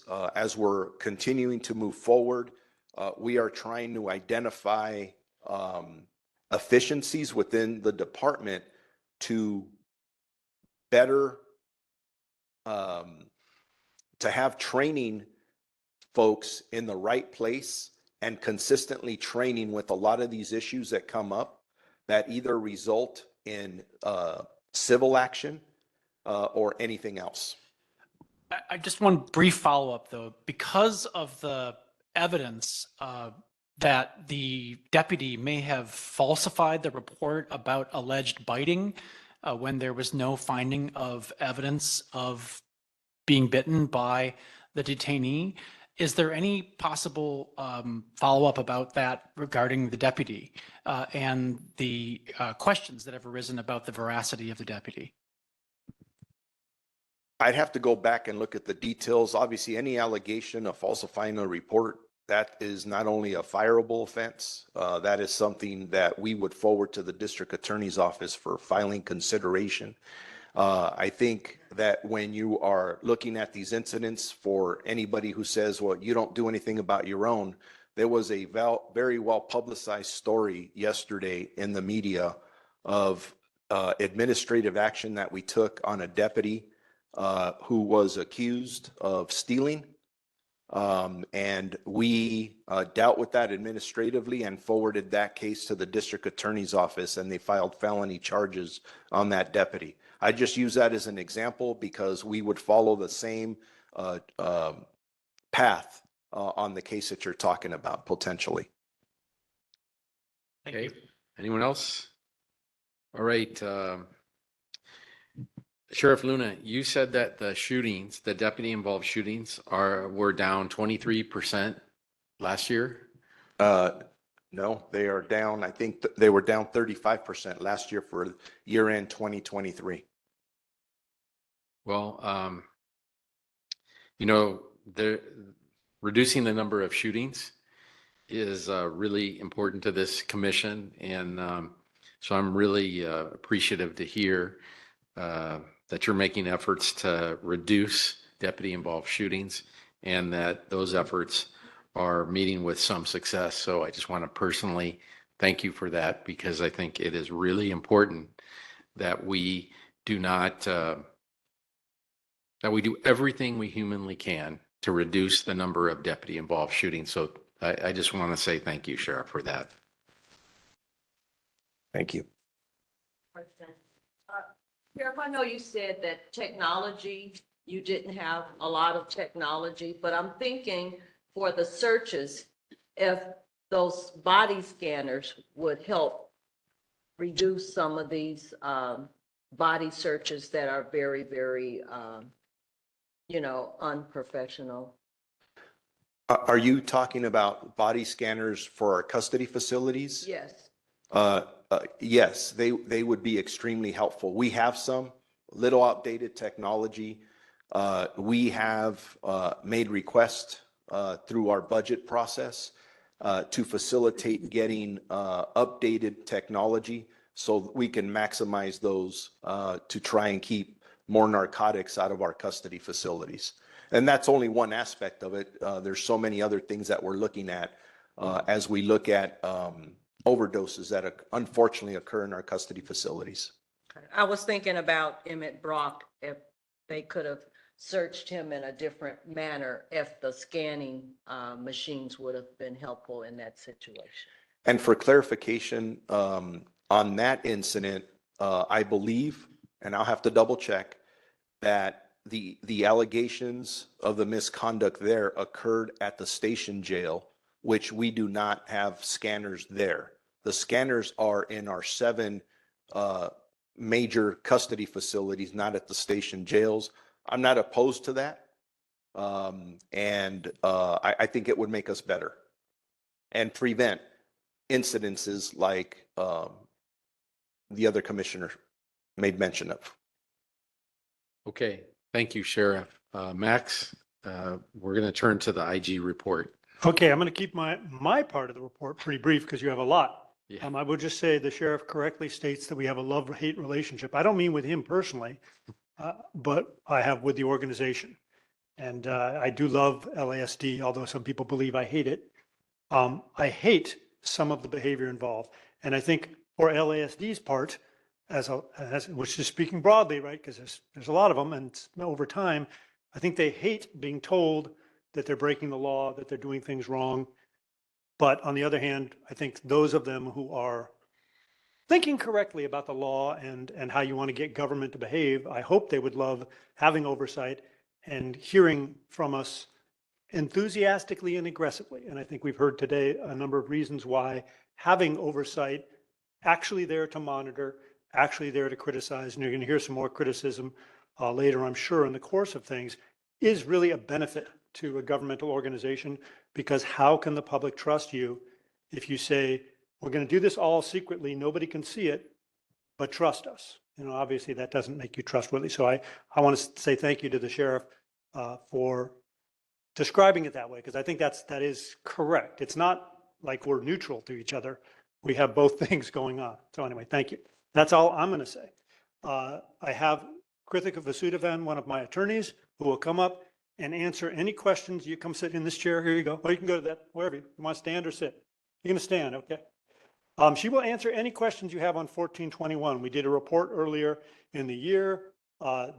we're continuing to move forward, we are trying to identify efficiencies within the department to better, to have training folks in the right place and consistently training with a lot of these issues that come up that either result in civil action or anything else. I just one brief follow-up though, because of the evidence that the deputy may have falsified the report about alleged biting when there was no finding of evidence of being bitten by the detainee. Is there any possible follow-up about that regarding the deputy and the questions that have arisen about the veracity of the deputy? I'd have to go back and look at the details. Obviously, any allegation of falsifying a report, that is not only a fireable offense, that is something that we would forward to the district attorney's office for filing consideration. I think that when you are looking at these incidents, for anybody who says, well, you don't do anything about your own, there was a very well publicized story yesterday in the media of administrative action that we took on a deputy who was accused of stealing. And we dealt with that administratively and forwarded that case to the district attorney's office, and they filed felony charges on that deputy. I just use that as an example because we would follow the same path on the case that you're talking about potentially. Okay, anyone else? All right. Sheriff Luna, you said that the shootings, the deputy involved shootings were down 23% last year? No, they are down. I think they were down 35% last year for year end 2023. Well, reducing the number of shootings is really important to this commission. And so I'm really appreciative to hear that you're making efforts to reduce deputy involved shootings and that those efforts are meeting with some success. So I just want to personally thank you for that, because I think it is really important that we do not, that we do everything we humanly can to reduce the number of deputy involved shootings. So I just want to say thank you, Sheriff, for that. Thank you. Sheriff, I know you said that technology, you didn't have a lot of technology, but I'm thinking for the searches, if those body scanners would help reduce some of these body searches that are very, very, unprofessional. Are you talking about body scanners for our custody facilities? Yes. Yes, they would be extremely helpful. We have some little outdated technology. We have made requests through our budget process to facilitate getting updated technology so we can maximize those to try and keep more narcotics out of our custody facilities. And that's only one aspect of it. There's so many other things that we're looking at as we look at overdoses that unfortunately occur in our custody facilities. I was thinking about Emmett Brock, if they could have searched him in a different manner, if the scanning machines would have been helpful in that situation. And for clarification, on that incident, I believe, and I'll have to double check, that the allegations of the misconduct there occurred at the station jail, which we do not have scanners there. The scanners are in our 7 major custody facilities, not at the station jails. I'm not opposed to that. I think it would make us better and prevent incidences like the other commissioner made mention of. Okay, thank you, Sheriff. Max, we're going to turn to the IG report. Okay, I'm going to keep my part of the report pretty brief because you have a lot. Yeah. I would just say the sheriff correctly states that we have a love-hate relationship. I don't mean with him personally, but I have with the organization. And I do love LASD, although some people believe I hate it. I hate some of the behavior involved. And I think for LASD's part, which is speaking broadly, right, because there's a lot of them, and over time, I think they hate being told that they're breaking the law, that they're doing things wrong. But on the other hand, I think those of them who are thinking correctly about the law and how you want to get government to behave, I hope they would love having oversight and hearing from us enthusiastically and aggressively. And I think we've heard today a number of reasons why having oversight, actually there to monitor, actually there to criticize, and you're going to hear some more criticism later, I'm sure, in the course of things, is really a benefit to a governmental organization, because how can the public trust you if you say, we're going to do this all secretly, nobody can see it, but trust us? You know, obviously that doesn't make you trustworthy. So I want to say thank you to the sheriff for describing it that way, because I think that is correct. It's not like we're neutral to each other. We have both things going on. So anyway, thank you. That's all I'm going to say. I have Krithika Vasudevan, one of my attorneys, who will come up and answer any questions. You come sit in this chair. Here you go. Or you can go to that, wherever you want to stand or sit. You're going to stand, okay? She will answer any questions you have on 1421. We did a report earlier in the year.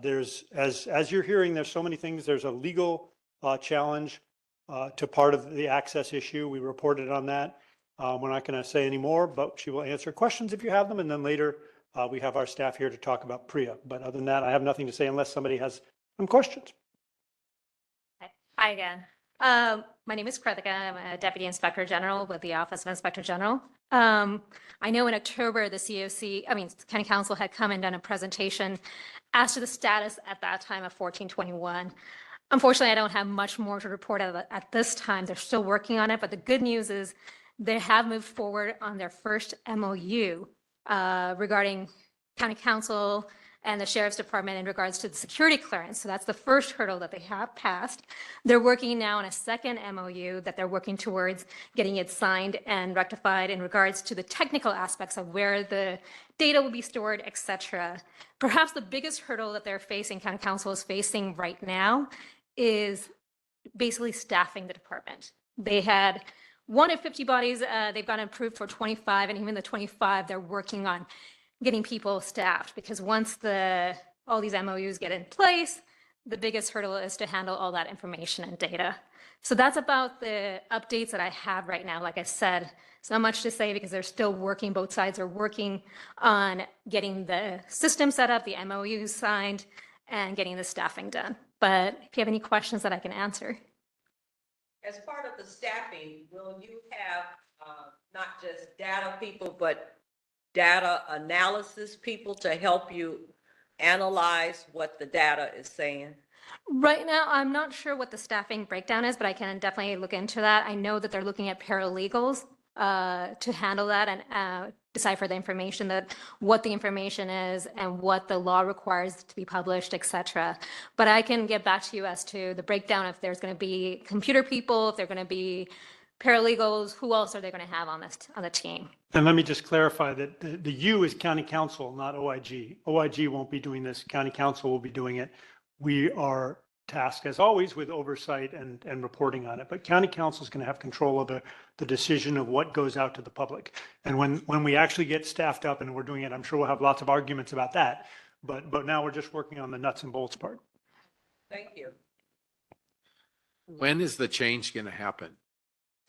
There's, as you're hearing, there's so many things. There's a legal challenge to part of the access issue. We reported on that. We're not going to say any more, but she will answer questions if you have them. And then later, we have our staff here to talk about PREA. But other than that, I have nothing to say unless somebody has some questions. Hi again. My name is Krithika. I'm a Deputy Inspector General with the Office of Inspector General. I know in October, the County Council had come and done a presentation as to the status at that time of 1421. Unfortunately, I don't have much more to report at this time. They're still working on it, but the good news is they have moved forward on their first MOU regarding County Council and the Sheriff's Department in regards to the security clearance. So that's the first hurdle that they have passed. They're working now on a second MOU that they're working towards getting it signed and rectified in regards to the technical aspects of where the data will be stored, et cetera. Perhaps the biggest hurdle that they're facing, County Council is facing right now, is basically staffing the department. They had one of 50 bodies, they've gotten approved for 25, and even the 25, they're working on getting people staffed, because once all these MOUs get in place, the biggest hurdle is to handle all that information and data. So that's about the updates that I have right now. Like I said, it's not much to say because they're still working, both sides are working on getting the system set up, the MOUs signed, and getting the staffing done. But if you have any questions that I can answer. As part of the staffing, will you have not just data people, but data analysis people to help you analyze what the data is saying? Right now, I'm not sure what the staffing breakdown is, but I can definitely look into that. I know that they're looking at paralegals to handle that and decipher the information, that what the information is and what the law requires to be published, et cetera. But I can get back to you as to the breakdown, if there's going to be computer people, if they're going to be paralegals, who else are they going to have on the team? And let me just clarify that the U is county council, not OIG. OIG won't be doing this. County council will be doing it. We are tasked, as always, with oversight and reporting on it. But county council is going to have control of the decision of what goes out to the public. And when we actually get staffed up and we're doing it, I'm sure we'll have lots of arguments about that. But now we're just working on the nuts and bolts part. Thank you. When is the change going to happen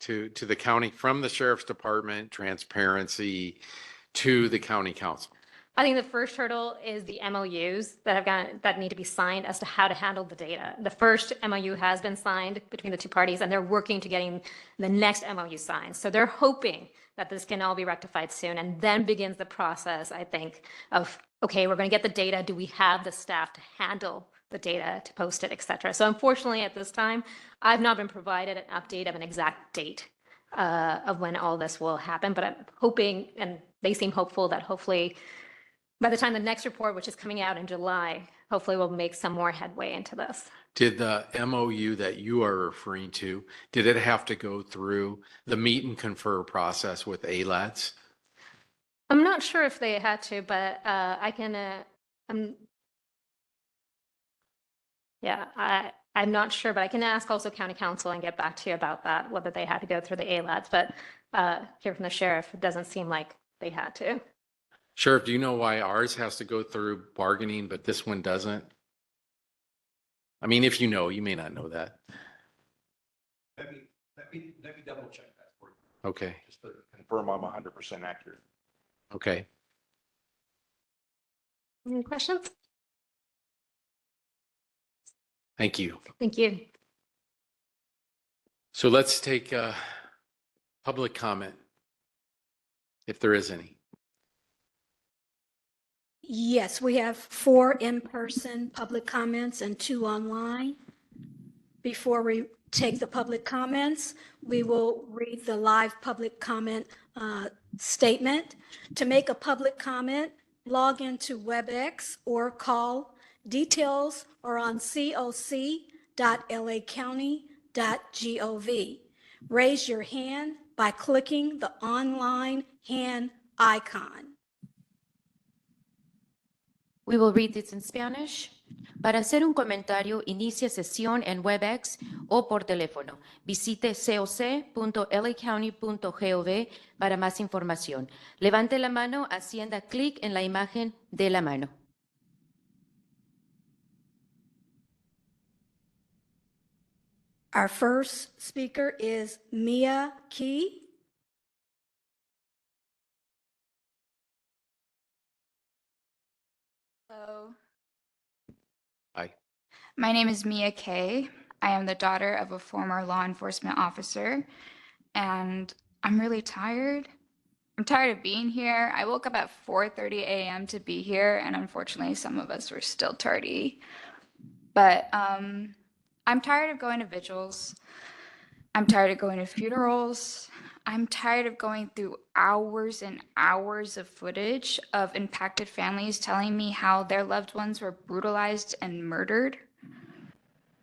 to the county, from the sheriff's department, transparency, to the county council? I think the first hurdle is the MOUs that need to be signed as to how to handle the data. The first MOU has been signed between the two parties, and they're working to getting the next MOU signed. So they're hoping that this can all be rectified soon, and then begins the process, I think, of, okay, we're going to get the data. Do we have the staff to handle the data, to post it, et cetera? So unfortunately, at this time, I've not been provided an update of an exact date of when all this will happen, but I'm hoping, and they seem hopeful, that hopefully by the time the next report, which is coming out in July, hopefully we'll make some more headway into this. Did the MOU that you are referring to, did it have to go through the meet and confer process with ALADS? I'm not sure if they had to, but I'm not sure, but I can ask also county council and get back to you about that, whether they had to go through the ALADS. But here from the sheriff, it doesn't seem like they had to. Sheriff, do you know why ours has to go through bargaining, but this one doesn't? I mean, if you know, you may not know that. Let me double check that for you, Okay, just to confirm I'm 100% accurate. okay. Any questions? Thank you. Thank you. So let's take public comment, if there is any. Yes, we have 4 in-person public comments and 2 online. Before we take the public comments, we will read the live public comment statement. To make a public comment, log into WebEx or call. Details are on coc.lacounty.gov. Raise your hand by clicking the online hand icon. We will read this in Spanish. Para hacer un comentario, inicie sesión en WebEx o por teléfono. Visite coc.lacounty.gov para más información. Levante la mano, haciendo clic en la imagen de la mano. Our first speaker is Mia Key. Hello. Hi. My name is Mia Kay. I am the daughter of a former law enforcement officer, and I'm really tired. I'm tired of being here. I woke up at 4:30 a.m. to be here, and unfortunately, some of us were still tardy. But I'm tired of going to vigils. I'm tired of going to funerals. I'm tired of going through hours and hours of footage of impacted families telling me how their loved ones were brutalized and murdered.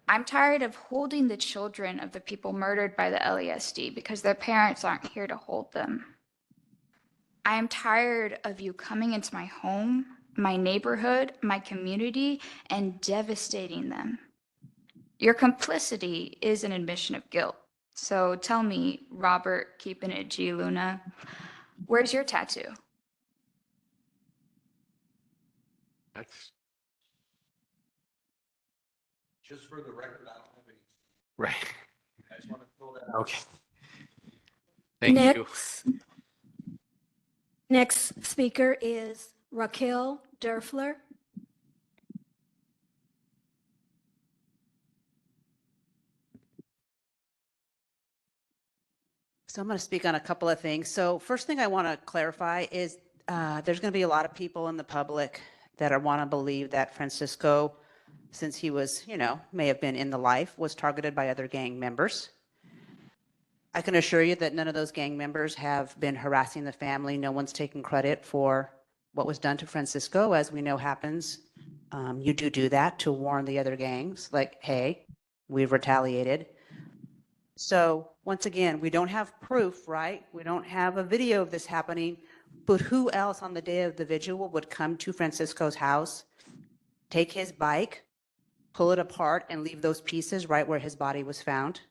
I'm tired of holding the children of the people murdered by the LASD because their parents aren't here to hold them. I am tired of you coming into my home, my neighborhood, my community, and devastating them. Your complicity is an admission of guilt. So tell me, Robert, keeping it G Luna, where's your tattoo? That's Just for the record, I don't have any. right. I just want to throw that out. Okay. Thank you. Next speaker is Raquel Derfler. So I'm going to speak on a couple of things. So first thing I want to clarify is there's going to be a lot of people in the public that want to believe that Francisco, since he was, may have been in the life, was targeted by other gang members. I can assure you that none of those gang members have been harassing the family. No one's taking credit for what was done to Francisco, as we know happens. You do that to warn the other gangs, like, hey, we've retaliated. So once again, we don't have proof, right? We don't have a video of this happening, but who else on the day of the vigil would come to Francisco's house, take his bike, pull it apart, and leave those pieces right where his body was found?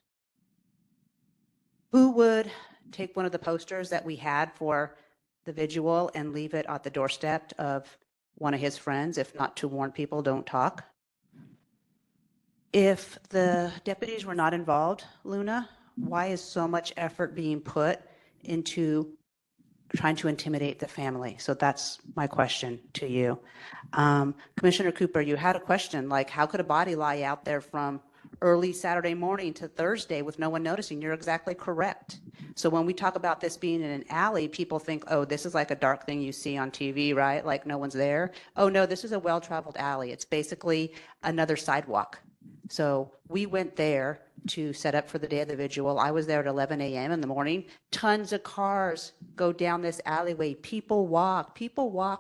Who would take one of the posters that we had for the vigil and leave it at the doorstep of one of his friends, if not to warn people, don't talk? If the deputies were not involved, Luna, why is so much effort being put into trying to intimidate the family? So that's my question to you. Commissioner Cooper, you had a question, like how could a body lie out there from early Saturday morning to Thursday with no one noticing? You're exactly correct. So when we talk about this being in an alley, people think, oh, this is like a dark thing you see on TV, right? Like no one's there. Oh no, this is a well-traveled alley. It's basically another sidewalk. So we went there to set up for the day of the vigil. I was there at 11 a.m. in the morning. Tons of cars go down this alleyway. People walk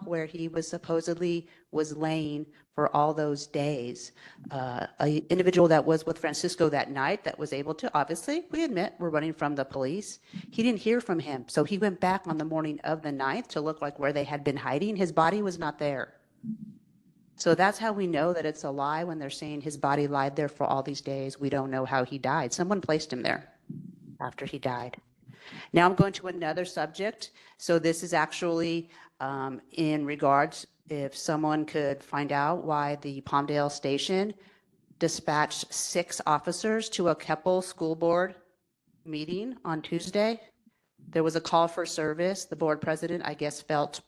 where he was supposedly was laying for all those days. An individual that was with Francisco that night that was able to, obviously, we admit we're running from the police. He didn't hear from him. So he went back on the morning of the 9th to look like where they had been hiding. His body was not there. So that's how we know that it's a lie when they're saying his body lied there for all these days. We don't know how he died. Someone placed him there after he died. Now I'm going to another subject. So this is actually in regards, if someone could find out why the Palmdale Station dispatched 6 officers to a Keppel School Board meeting on Tuesday. There was a call for service. The board president, I guess, felt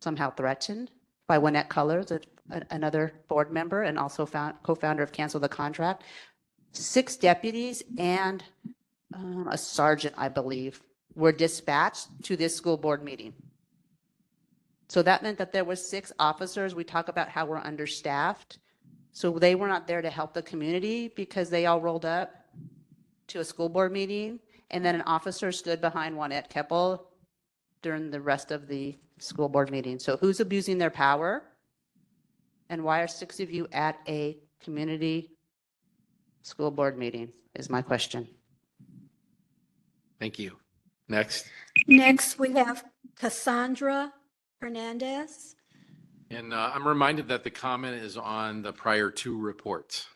somehow threatened by Wynette Cullors, another board member and also co-founder of Cancel the Contract. 6 deputies and a sergeant, I believe, were dispatched to this school board meeting. So that meant that there was 6 officers. We talk about how we're understaffed. So they were not there to help the community because they all rolled up to a school board meeting, and then an officer stood behind Wynette Keppel during the rest of the school board meeting. So who's abusing their power? And why are 6 of you at a community school board meeting is my question. Thank you. Next. Next, we have Cassandra Hernandez. And I'm reminded that the comment is on the prior 2 reports.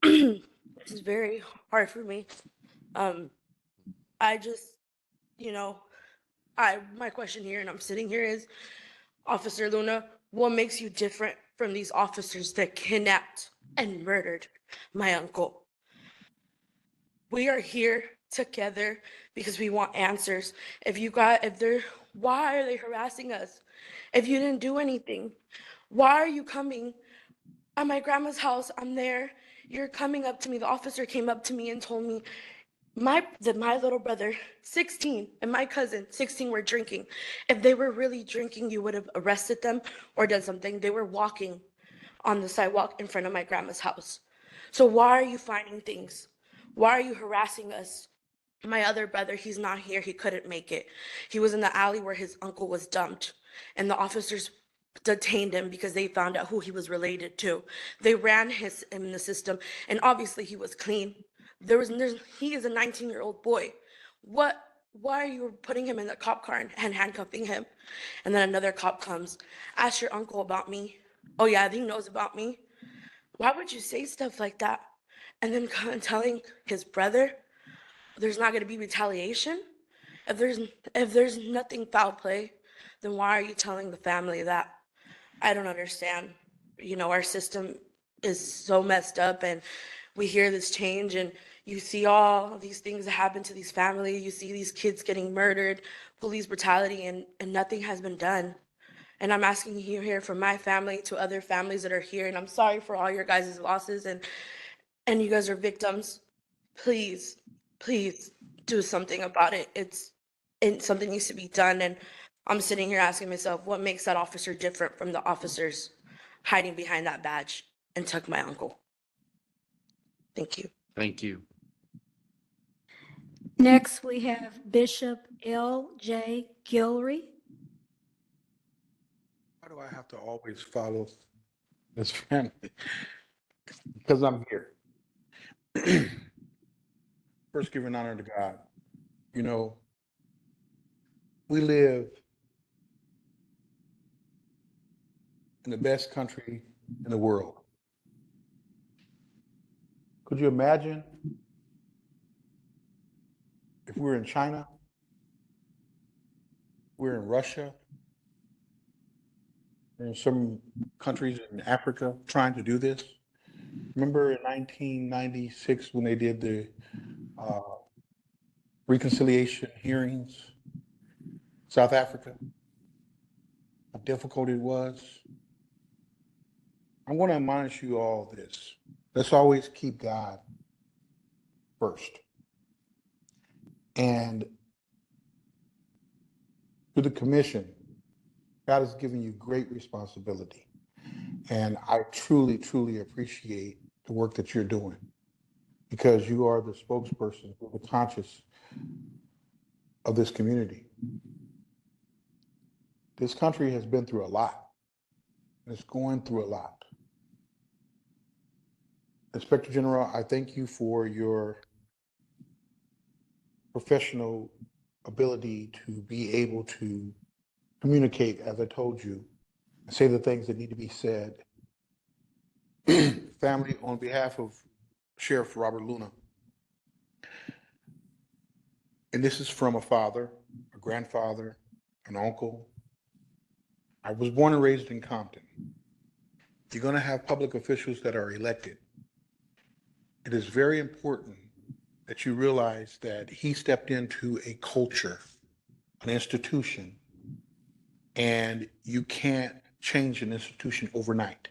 This is very hard for me. I just, my question here, and I'm sitting here is, Officer Luna, what makes you different from these officers that kidnapped and murdered my uncle? We are here together because we want answers. Why are they harassing us? If you didn't do anything, why are you coming? At my grandma's house, I'm there. You're coming up to me. The officer came up to me and told me that my little brother, 16, and my cousin, 16, were drinking. If they were really drinking, you would have arrested them or done something. They were walking on the sidewalk in front of my grandma's house. So why are you finding things? Why are you harassing us? My other brother, he's not here. He couldn't make it. He was in the alley where his uncle was dumped, and the officers detained him because they found out who he was related to. They ran him in the system, and obviously he was clean. He is a 19-year-old boy. Why are you putting him in the cop car and handcuffing him? And then another cop comes, ask your uncle about me. Oh yeah, he knows about me. Why would you say stuff like that? And then telling his brother there's not going to be retaliation? If there's nothing foul play, then why are you telling the family that? I don't understand. Our system is so messed up, and we hear this change, and you see all these things that happen to these families. You see these kids getting murdered, police brutality, and nothing has been done. And I'm asking you here from my family to other families that are here, and I'm sorry for all your guys' losses, and you guys are victims. Please, please do something about it. And something needs to be done. And I'm sitting here asking myself, what makes that officer different from the officers hiding behind that badge and took my uncle? Thank you. Thank you. Next, we have Bishop L.J. Guillory. Why do I have to always follow this family? Because I'm here. First, giving honor to God. You know, we live in the best country in the world. Could you imagine if we were in China, we're in Russia, or in some countries in Africa trying to do this? Remember in 1996 when they did the reconciliation hearings, South Africa, how difficult it was? I want to admonish you all this. Let's always keep God first. And through the commission, God has given you great responsibility. And I truly, truly appreciate the work that you're doing because you are the spokesperson, the conscience of this community. This country has been through a lot. It's going through a lot. Inspector General, I thank you for your professional ability to be able to communicate, as I told you, and say the things that need to be said. Family, on behalf of Sheriff Robert Luna, and this is from a father, a grandfather, an uncle. I was born and raised in Compton. You're going to have public officials that are elected. It is very important that you realize that he stepped into a culture, an institution, and you can't change an institution overnight.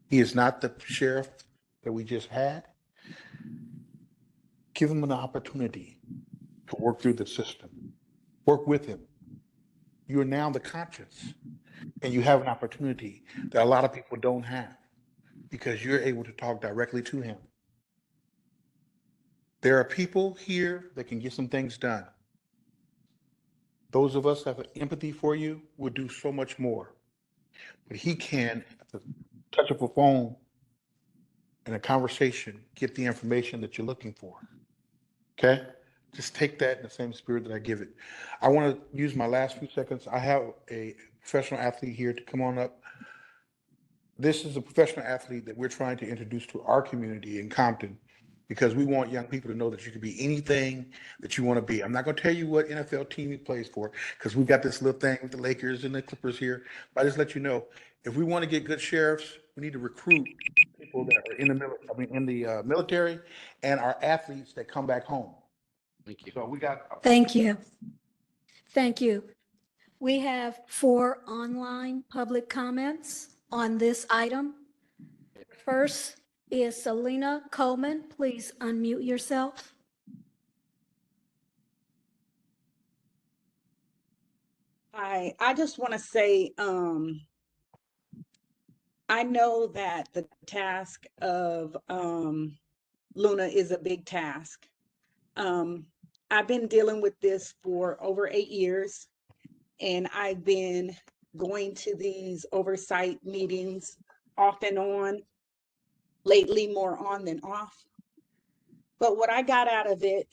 He is not the sheriff that we just had. Give him an opportunity to work through the system. Work with him. You are now the conscience, and you have an opportunity that a lot of people don't have because you're able to talk directly to him. There are people here that can get some things done. Those of us that have empathy for you will do so much more. But he can, at the touch of a phone and a conversation, get the information that you're looking for. Okay? Just take that in the same spirit that I give it. I want to use my last few seconds. I have a professional athlete here to come on up. This is a professional athlete that we're trying to introduce to our community in Compton because we want young people to know that you can be anything that you want to be. I'm not going to tell you what NFL team he plays for because we've got this little thing with the Lakers and the Clippers here. But I just let you know, if we want to get good sheriffs, we need to recruit people that are in the military and our athletes that come back home. Thank you. So we got. Thank you. Thank you. We have 4 online public comments on this item. First is Selena Coleman. Please unmute yourself. Hi, I just want to say, I know that the task of Luna is a big task. I've been dealing with this for over 8 years, and I've been going to these oversight meetings off and on, lately more on than off. But what I got out of it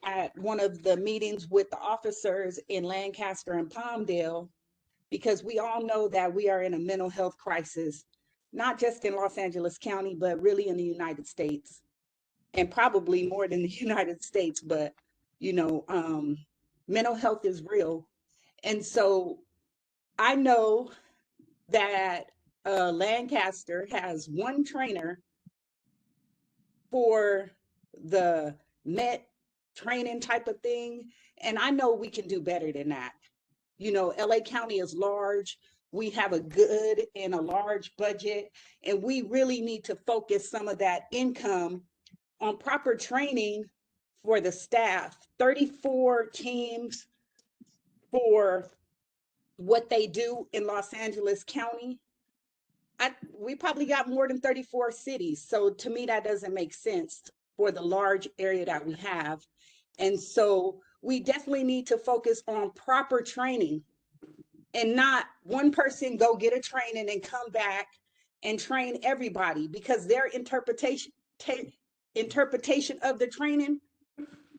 at one of the meetings with the officers in Lancaster and Palmdale, because we all know that we are in a mental health crisis, not just in Los Angeles County, but really in the United States, and probably more than the United States. But, you know, mental health is real. And so I know that Lancaster has one trainer for the MET training type of thing. And I know we can do better than that. You know, LA County is large. We have a good and a large budget, and we really need to focus some of that income on proper training for the staff. 34 teams for what they do in Los Angeles County. We probably got more than 34 cities. So to me, that doesn't make sense for the large area that we have. And so we definitely need to focus on proper training and not one person go get a training and come back and train everybody, because their interpretation of the training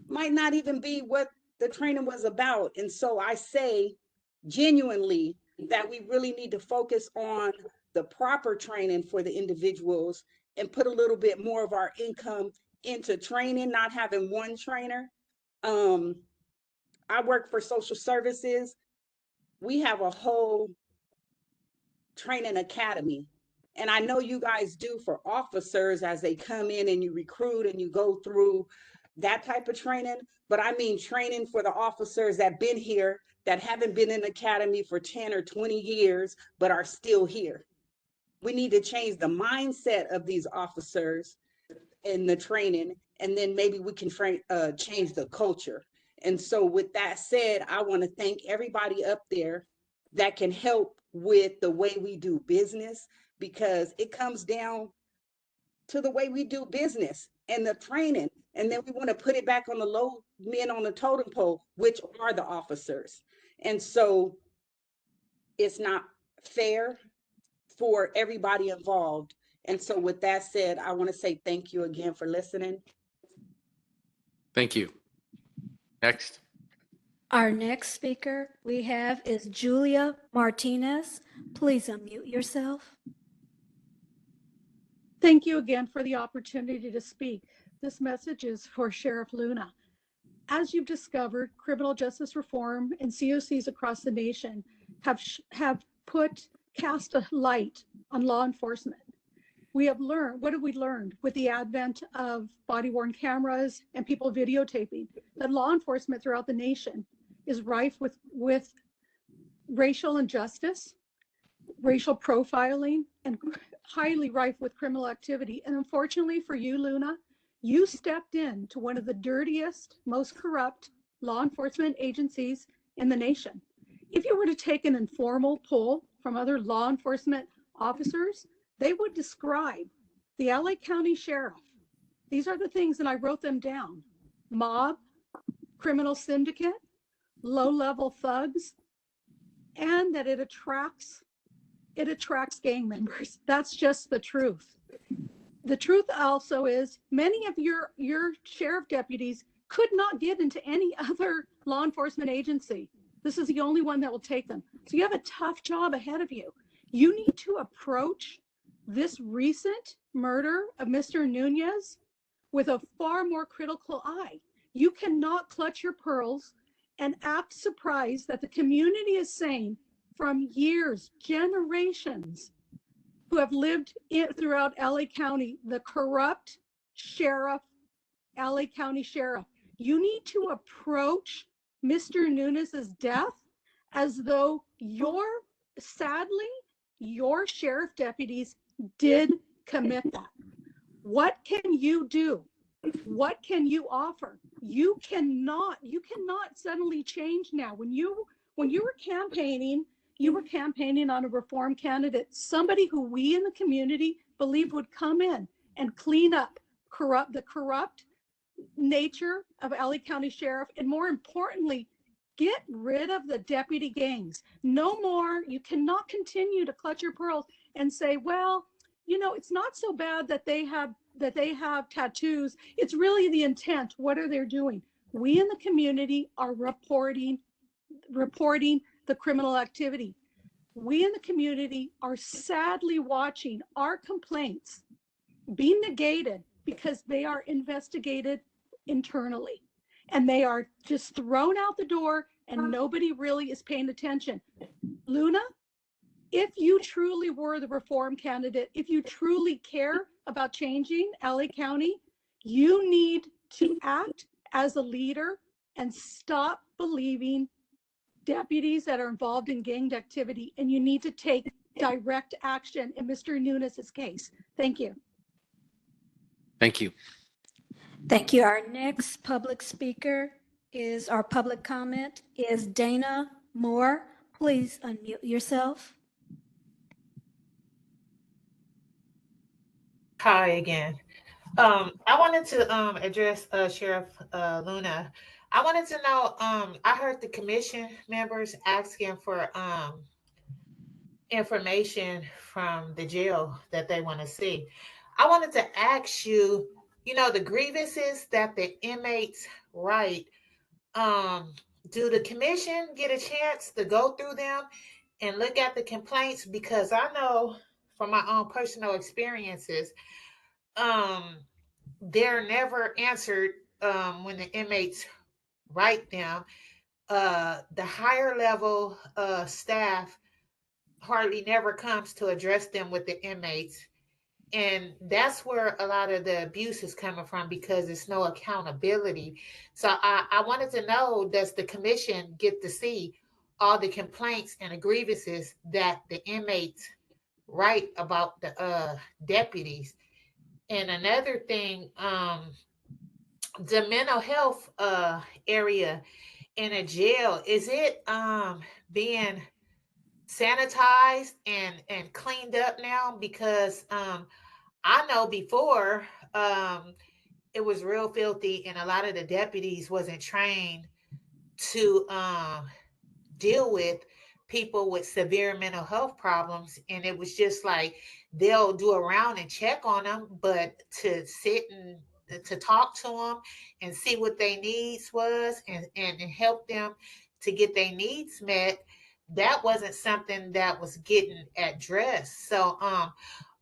might not even be what the training was about. And so I say genuinely that we really need to focus on the proper training for the individuals and put a little bit more of our income into training, not having one trainer. I work for social services. We have a whole training academy. And I know you guys do for officers as they come in and you recruit and you go through that type of training. But I mean training for the officers that been here, that haven't been in academy for 10 or 20 years, but are still here. We need to change the mindset of these officers in the training, and then maybe we can change the culture. And so with that said, I want to thank everybody up there that can help with the way we do business, because it comes down to the way we do business and the training. And then we want to put it back on the low men on the totem pole, which are the officers. And so it's not fair for everybody involved. And so with that said, I want to say thank you again for listening. Thank you. Next. Our next speaker we have is Julia Martinez. Please unmute yourself. Thank you again for the opportunity to speak. This message is for Sheriff Luna. As you've discovered, criminal justice reform and COCs across the nation have cast a light on law enforcement. We have learned, what have we learned with the advent of body-worn cameras and people videotaping? That law enforcement throughout the nation is rife with racial injustice, racial profiling, and highly rife with criminal activity. And unfortunately for you, Luna, you stepped into one of the dirtiest, most corrupt law enforcement agencies in the nation. If you were to take an informal poll from other law enforcement officers, they would describe the LA County Sheriff. These are the things, and I wrote them down: mob, criminal syndicate, low-level thugs, and that it attracts gang members. That's just the truth. The truth also is many of your sheriff deputies could not get into any other law enforcement agency. This is the only one that will take them. So you have a tough job ahead of you. You need to approach this recent murder of Mr. Nunez with a far more critical eye. You cannot clutch your pearls and act surprised that the community is saying from years, generations, who have lived throughout LA County, the corrupt sheriff, LA County Sheriff. You need to approach Mr. Nunez's death as though sadly, your sheriff deputies did commit that. What can you do? What can you offer? You cannot suddenly change now. When you were campaigning, you were campaigning on a reform candidate, somebody who we in the community believed would come in and clean up the corrupt nature of LA County Sheriff, and more importantly, get rid of the deputy gangs. No more. You cannot continue to clutch your pearls and say, well, you know, it's not so bad that they have tattoos. It's really the intent. What are they doing? We in the community are reporting the criminal activity. We in the community are sadly watching our complaints be negated because they are investigated internally and they are just thrown out the door and nobody really is paying attention. Luna, if you truly were the reform candidate, if you truly care about changing LA County, you need to act as a leader and stop believing deputies that are involved in gang activity, and you need to take direct action in Mr. Nunez's case. Thank you. Thank you. Thank you. Our next public speaker is, our public comment is Dana Moore, please unmute yourself. Hi again. I wanted to address Sheriff Luna. I wanted to know, I heard the commission members asking for information from the jail that they want to see. I wanted to ask you, the grievances that the inmates write, um, do the commission get a chance to go through them and look at the complaints? Because I know from my own personal experiences, um, they're never answered when the inmates write them. The higher level staff hardly never comes to address them with the inmates. And that's where a lot of the abuse is coming from, because there's no accountability. So I wanted to know, does the commission get to see all the complaints and the grievances that the inmates write about the deputies? And another thing, the mental health area in a jail, is it being sanitized and cleaned up now? Because I know before, it was real filthy, and a lot of the deputies wasn't trained to deal with people with severe mental health problems. And it was just like they'll do around and check on them, but to sit and to talk to them and see what their needs was, and help them to get their needs met, that wasn't something that was getting addressed. So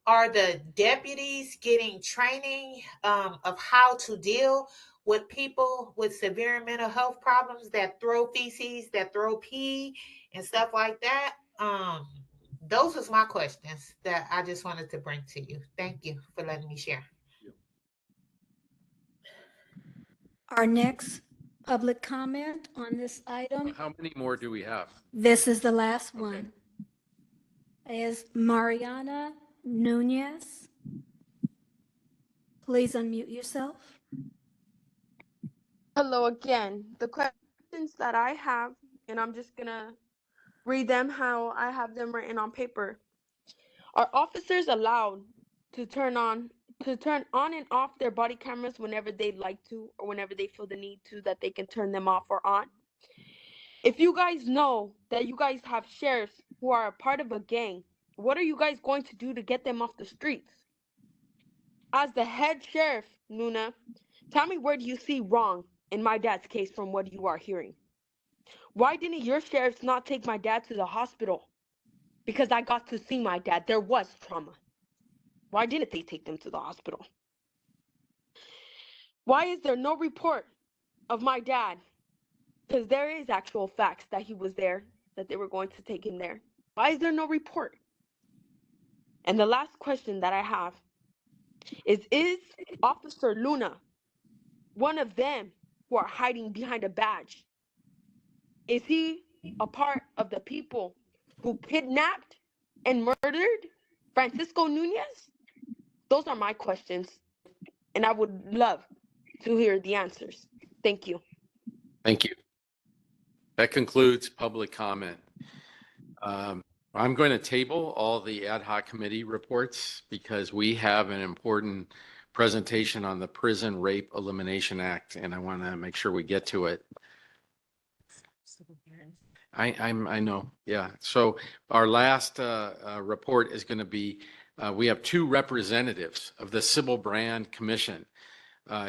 are the deputies getting training of how to deal with people with severe mental health problems that throw feces, that throw pee, and stuff like that? Those was my questions that I just wanted to bring to you. Thank you for letting me share. Our next public comment on this item, How many more do we have? this is the last one, is Mariana Nunez. Please unmute yourself. Hello again. The questions that I have, and I'm just gonna read them how I have them written on paper. Are officers allowed to turn on and off their body cameras whenever they'd like to, or whenever they feel the need to, that they can turn them off or on? If you guys know that you guys have sheriffs who are a part of a gang, what are you guys going to do to get them off the streets? As the head sheriff, Nuna, tell me, where do you see wrong in my dad's case from what you are hearing? Why didn't your sheriffs not take my dad to the hospital? Because I got to see my dad. There was trauma. Why didn't they take them to the hospital? Why is there no report of my dad? Because there is actual facts that he was there, that they were going to take him there. Why is there no report? And the last question that I have is Officer Luna one of them who are hiding behind a badge? Is he a part of the people who kidnapped and murdered Francisco Nunez? Those are my questions, and I would love to hear the answers. Thank you. Thank you. That concludes public comment. I'm going to table all the ad hoc committee reports because we have an important presentation on the Prison Rape Elimination Act, and I want to make sure we get to it. I know, yeah. So our last report is going to be, we have two representatives of the Sybil Brand Commission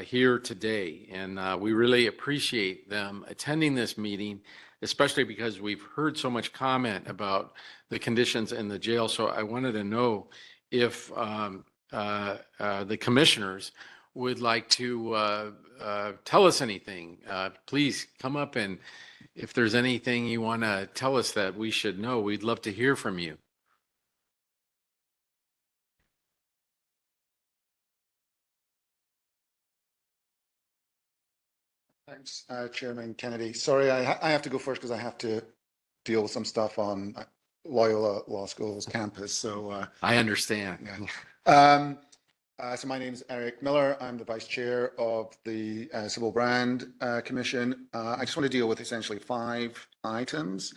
here today, and we really appreciate them attending this meeting, especially because we've heard so much comment about the conditions in the jail. So I wanted to know if the commissioners would like to tell us anything. Please come up, and if there's anything you want to tell us that we should know, we'd love to hear from you. Thanks, Chairman Kennedy. Sorry, I have to go first because I have to deal with some stuff on Loyola Law School's campus. So I understand. Yeah. So my name is Eric Miller. I'm the Vice Chair of the Civil Brand Commission. I just want to deal with essentially 5 items.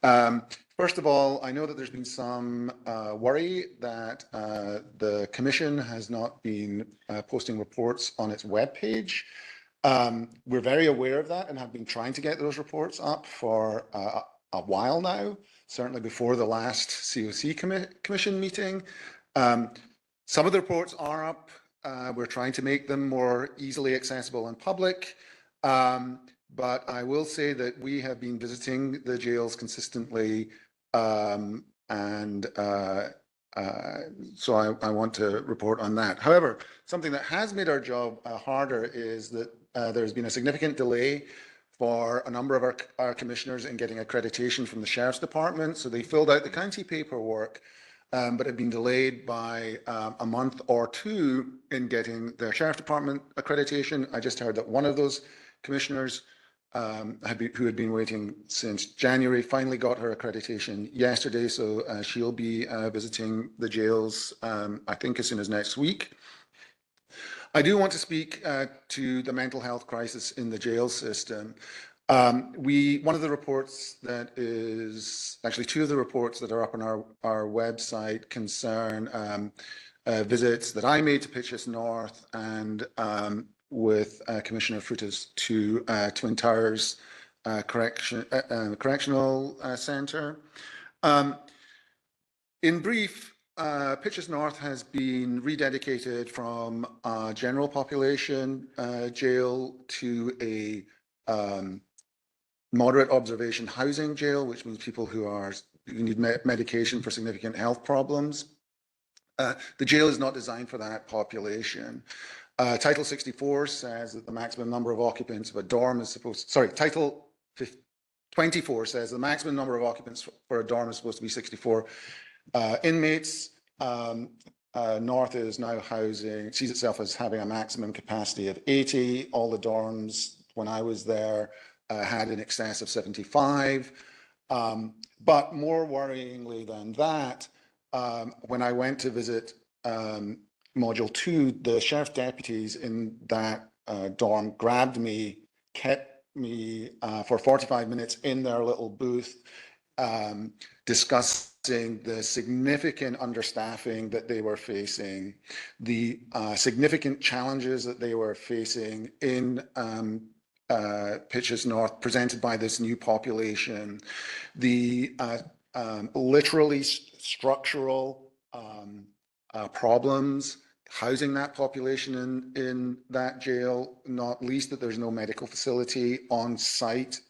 First of all, I know that there's been some worry that the Commission has not been posting reports on its webpage. We're very aware of that and have been trying to get those reports up for a while now, certainly before the last COC Commission meeting. Some of the reports are up. We're trying to make them more easily accessible and public. But I will say that we have been visiting the jails consistently. So I want to report on that. However, something that has made our job harder is that there's been a significant delay for a number of our commissioners in getting accreditation from the Sheriff's Department. So they filled out the county paperwork, but have been delayed by a month or 2 in getting their Sheriff's Department accreditation. I just heard that one of those commissioners who had been waiting since January finally got her accreditation yesterday. So she'll be visiting the jails, I think, as soon as next week. I do want to speak to the mental health crisis in the jail system. One of the reports that is, actually 2 of the reports that are up on our website concern visits that I made to Pitches North and with Commissioner Frutas to Twin Towers Correctional Centre. In brief, Pitches North has been rededicated from a general population jail to a moderate observation housing jail, which means people who need medication for significant health problems. The jail is not designed for that population. Title 64 says that the maximum number of occupants of a dorm is supposed, sorry, Title 24 says the maximum number of occupants for a dorm is supposed to be 64 inmates. North is now sees itself as having a maximum capacity of 80. All the dorms, when I was there, had in excess of 75. But more worryingly than that, when I went to visit Module 2, the sheriff's deputies in that dorm grabbed me, kept me for 45 minutes in their little booth, discussing the significant understaffing that they were facing, the significant challenges that they were facing in Pitches North presented by this new population, the literally structural problems housing that population in that jail, not least that there's no medical facility on site,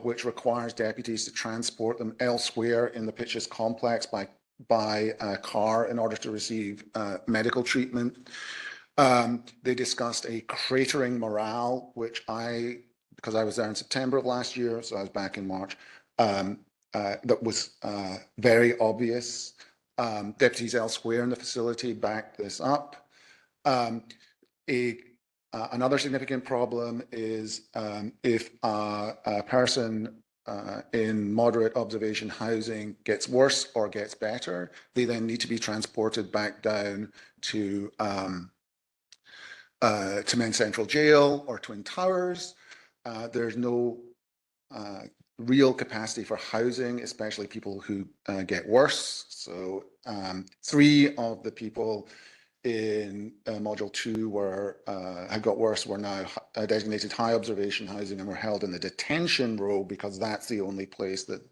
which requires deputies to transport them elsewhere in the Pitches complex by car in order to receive medical treatment. They discussed a cratering morale, which because I was there in September of last year, so I was back in March, that was very obvious. Deputies elsewhere in the facility backed this up. Another significant problem is if a person in moderate observation housing gets worse or gets better, they then need to be transported back down to Men's Central Jail or Twin Towers. There's no real capacity for housing, especially people who get worse. So 3 of the people in Module 2 had got worse were now designated high observation housing and were held in the detention row because that's the only place that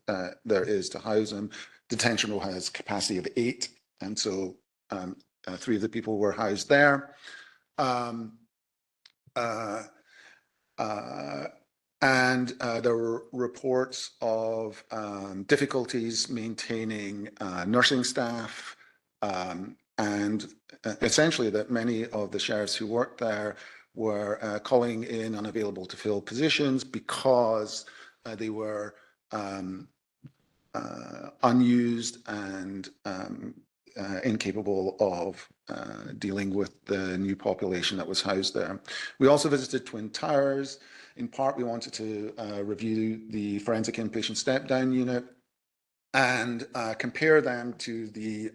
there is to house them. Detention row has capacity of 8, and so 3 of the people were housed there. And there were reports of difficulties maintaining nursing staff, and essentially that many of the sheriffs who worked there were calling in unavailable to fill positions because they were unused and incapable of dealing with the new population that was housed there. We also visited Twin Towers. In part, we wanted to review the forensic inpatient step-down unit and compare them to the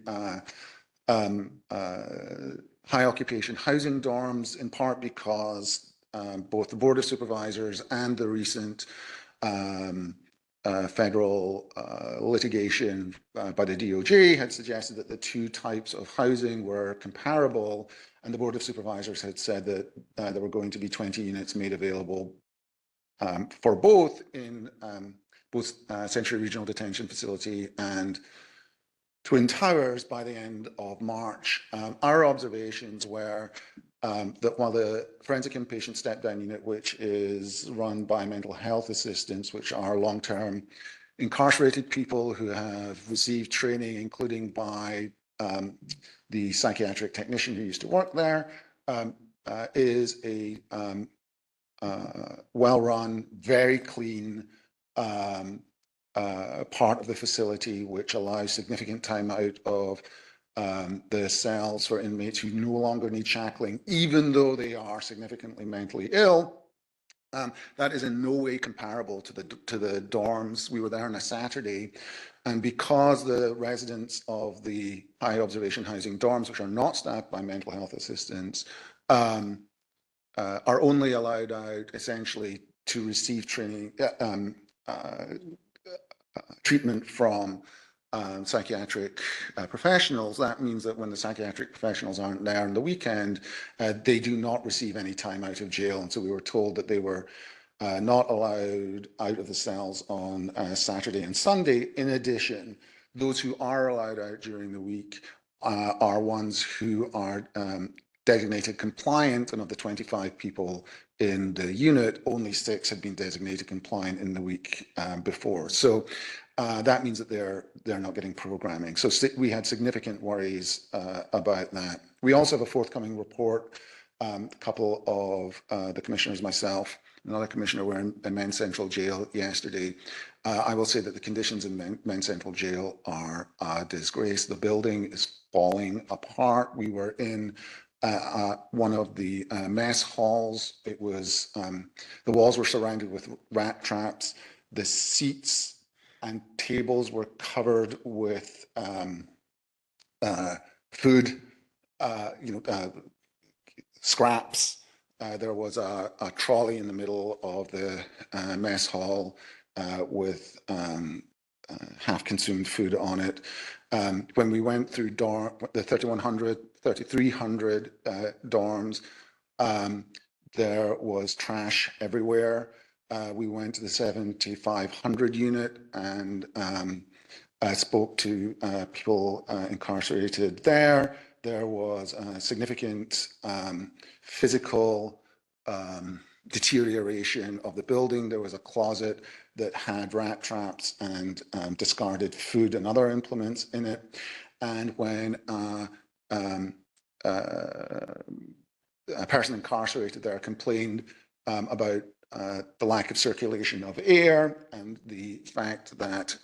high occupation housing dorms, in part because both the Board of Supervisors and the recent federal litigation by the DOJ had suggested that the two types of housing were comparable, and the Board of Supervisors had said that there were going to be 20 units made available for both in both Century Regional Detention Facility and Twin Towers by the end of March. Our observations were that while the forensic inpatient step-down unit, which is run by mental health assistants, which are long-term incarcerated people who have received training, including by the psychiatric technician who used to work there, is a well-run, very clean part of the facility, which allows significant time out of the cells for inmates who no longer need shackling, even though they are significantly mentally ill. That is in no way comparable to the dorms. We were there on a Saturday, and because the residents of the high observation housing dorms, which are not staffed by mental health assistants, are only allowed out essentially to receive training, treatment from psychiatric professionals. That means that when the psychiatric professionals aren't there on the weekend, they do not receive any time out of jail. And so we were told that they were not allowed out of the cells on Saturday and Sunday. In addition, those who are allowed out during the week are ones who are designated compliant, and of the 25 people in the unit, only 6 had been designated compliant in the week before. So that means that they're not getting programming. So we had significant worries about that. We also have a forthcoming report. A couple of the commissioners, myself, another commissioner, were in Men's Central Jail yesterday. I will say that the conditions in Men's Central Jail are a disgrace. The building is falling apart. We were in one of the mess halls. It was, the walls were surrounded with rat traps. The seats and tables were covered with food, scraps. There was a trolley in the middle of the mess hall with half-consumed food on it. When we went through the 3,100, 3,300 dorms, there was trash everywhere. We went to the 7,500 unit and spoke to people incarcerated there. There was a significant physical deterioration of the building. There was a closet that had rat traps and discarded food and other implements in it. And when a person incarcerated there complained about the lack of circulation of air and the fact that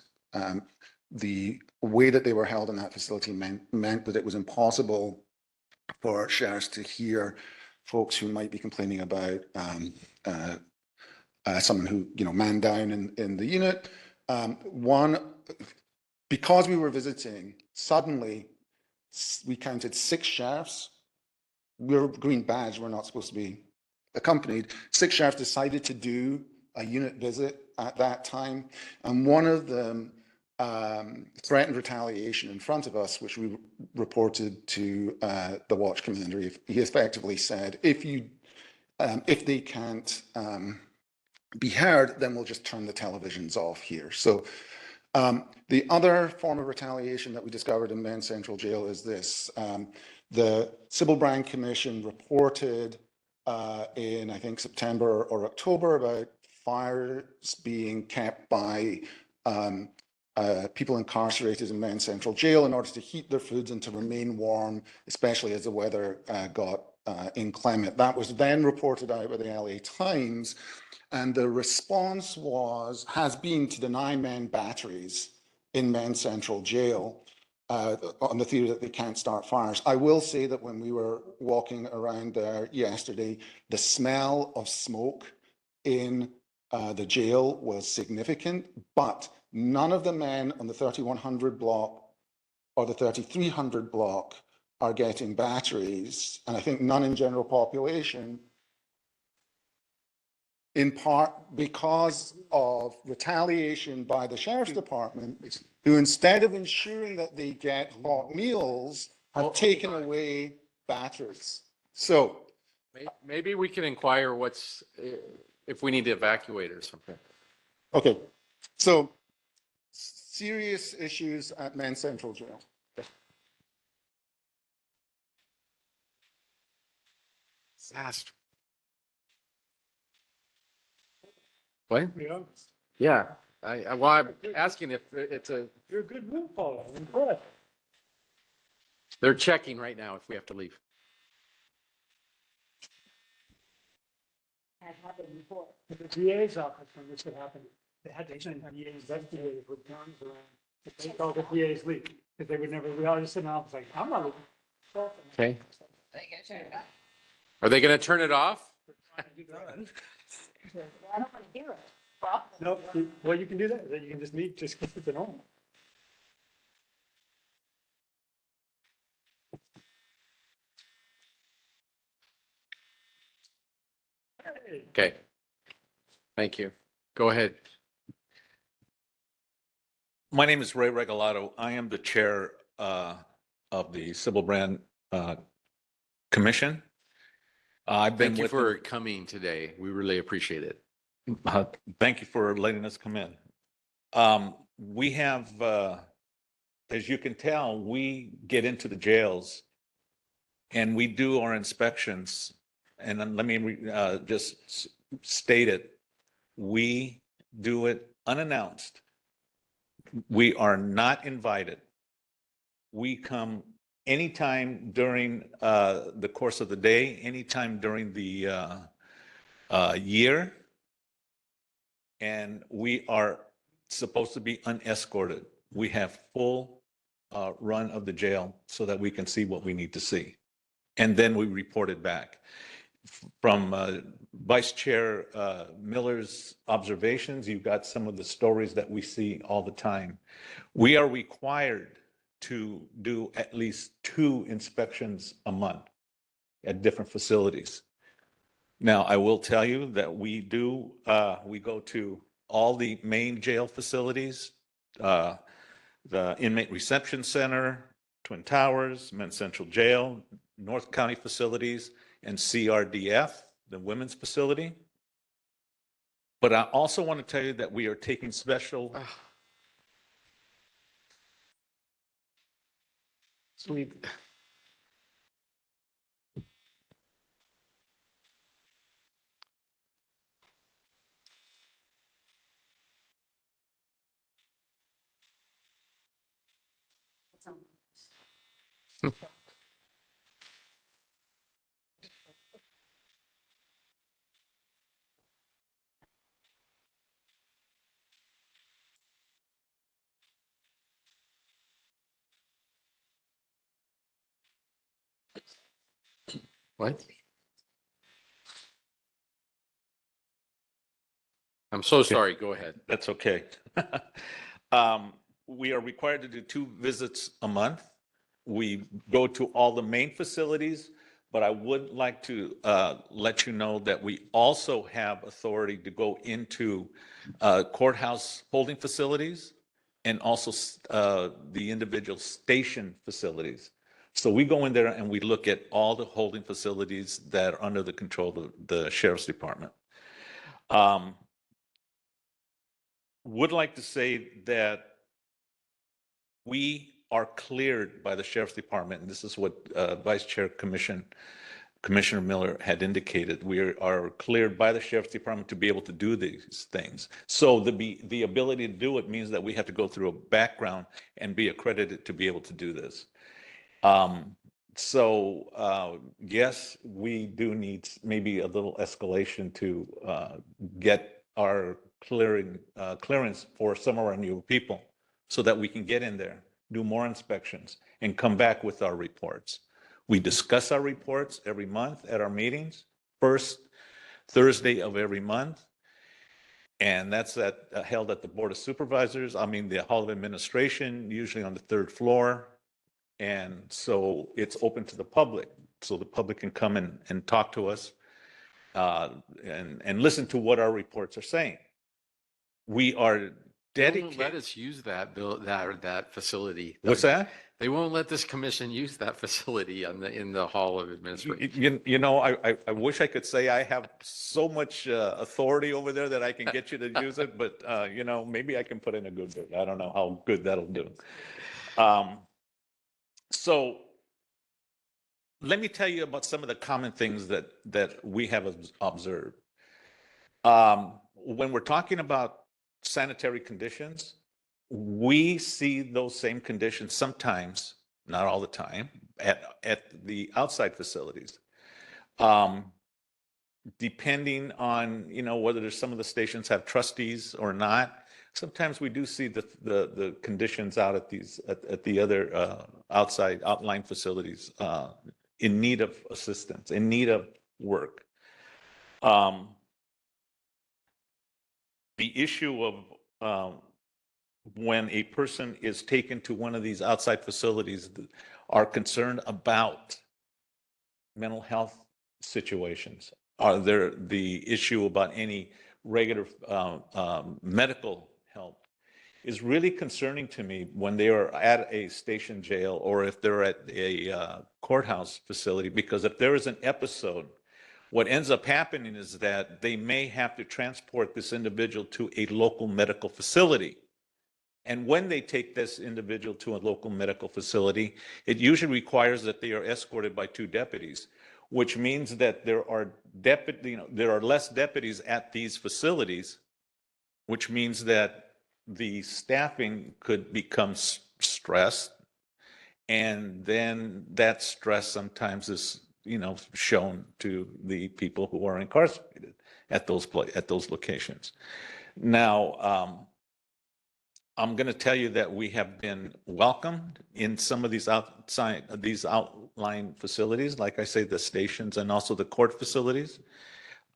the way that they were held in that facility meant that it was impossible for sheriffs to hear folks who might be complaining about someone who, man down in the unit. Because we were visiting, suddenly we counted 6 sheriffs. We're green badge, we're not supposed to be accompanied. 6 sheriffs decided to do a unit visit at that time, and one of them threatened retaliation in front of us, which we reported to the watch commander. He effectively said, if they can't be heard, then we'll just turn the televisions off here. So the other form of retaliation that we discovered in Men's Central Jail is this. The Sybil Brand Commission reported in, I think, September or October about fires being kept by people incarcerated in Men's Central Jail in order to heat their foods and to remain warm, especially as the weather got inclement. That was then reported out by the LA Times, and the response has been to deny men batteries in Men's Central Jail on the theory that they can't start fires. I will say that when we were walking around there yesterday, the smell of smoke in the jail was significant, but none of the men on the 3,100 block or the 3,300 block are getting batteries, and I think none in general population, in part because of retaliation by the sheriff's department, who instead of ensuring that they get hot meals, have taken away batteries. So Maybe we can inquire if we need to evacuate or something. okay, so serious issues at Men's Central Jail. Fast. What? Yeah. Yeah. Well, I'm asking if it's You're a good room, Paul. I'm impressed. they're checking right now if we have to leave. Had happened before. In the DA's office, when this had happened, they had to send DA investigators with guns around to take all the DA's leave, because they would never, we all just sit in the office like, I'm not leaving. Okay. Are they going to turn it off? I don't want to hear it. No, well, you can do that, then you can just leave, just keep it on. Okay. Thank you. Go ahead. My name is Ray Regalado. I am the chair of the Civil Brand Commission. I've been Thank you with for coming today. We really appreciate it. Thank you for letting us come in. We have, as you can tell, we get into the jails and we do our inspections. And then let me just state it. We do it unannounced. We are not invited. We come anytime during the course of the day, anytime during the year. And we are supposed to be unescorted. We have full run of the jail so that we can see what we need to see. And then we report it back. From Vice Chair Miller's observations, you've got some of the stories that we see all the time. We are required to do at least 2 inspections a month at different facilities. Now, I will tell you that we go to all the main jail facilities, the Inmate Reception Center, Twin Towers, Men's Central Jail, North County facilities, and CRDF, the women's facility. But I also want to tell you that we are taking special. Sweet. What? I'm so sorry. Go ahead. That's okay. We are required to do 2 visits a month. We go to all the main facilities, but I would like to let you know that we also have authority to go into courthouse holding facilities and also the individual station facilities. So we go in there and we look at all the holding facilities that are under the control of the Sheriff's Department. Would like to say that we are cleared by the Sheriff's Department, and this is what Vice Chair Commissioner Miller had indicated. We are cleared by the Sheriff's Department to be able to do these things. So the ability to do it means that we have to go through a background and be accredited to be able to do this. Yes, we do need maybe a little escalation to get our clearance for some of our new people so that we can get in there, do more inspections, and come back with our reports. We discuss our reports every month at our meetings, first Thursday of every month. And that's held at the Board of Supervisors, the Hall of Administration, usually on the 3rd floor. And so it's open to the public, so the public can come and talk to us and listen to what our reports are saying. We are They won't dedicated. let us use that facility. What's that? They won't let this commission use that facility in the Hall of Administration. You know, I wish I could say I have so much authority over there that I can get you to use it, but you know, maybe I can put in a good word. I don't know how good that'll do. So let me tell you about some of the common things that we have observed. When we're talking about sanitary conditions, we see those same conditions sometimes, not all the time, at the outside facilities. Depending on, you know, whether there's some of the stations have trustees or not, sometimes we do see the conditions out at the other outside outlying facilities in need of assistance, in need of work. The issue of when a person is taken to one of these outside facilities are concerned about mental health situations. Are there the issue about any regular medical help is really concerning to me when they are at a station jail or if they're at a courthouse facility, because if there is an episode, what ends up happening is that they may have to transport this individual to a local medical facility. And when they take this individual to a local medical facility, it usually requires that they are escorted by 2 deputies, which means that there are less deputies at these facilities, which means that the staffing could become stressed, and then that stress sometimes is, you know, shown to the people who are incarcerated at those locations. Now, I'm going to tell you that we have been welcomed in some of these outlying facilities, like I say, the stations and also the court facilities.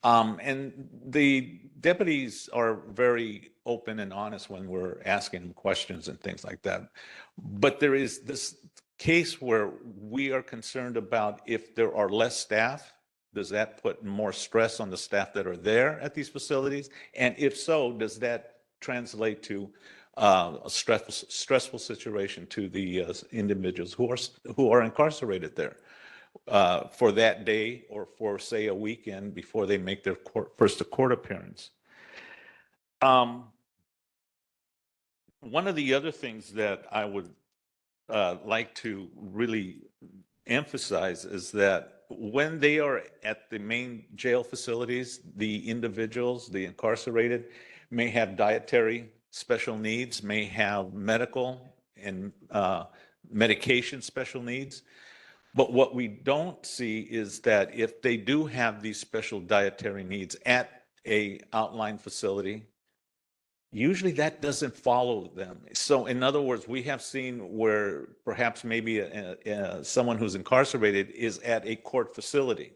And the deputies are very open and honest when we're asking them questions and things like that. But there is this case where we are concerned about if there are less staff, does that put more stress on the staff that are there at these facilities? And if so, does that translate to a stressful situation to the individuals who are incarcerated there for that day or for, say, a weekend before they make their first court appearance. One of the other things that I would like to really emphasize is that when they are at the main jail facilities, the individuals, the incarcerated, may have dietary special needs, may have medical and medication special needs. But what we don't see is that if they do have these special dietary needs at a outlying facility, usually that doesn't follow them. So in other words, we have seen where perhaps maybe someone who's incarcerated is at a court facility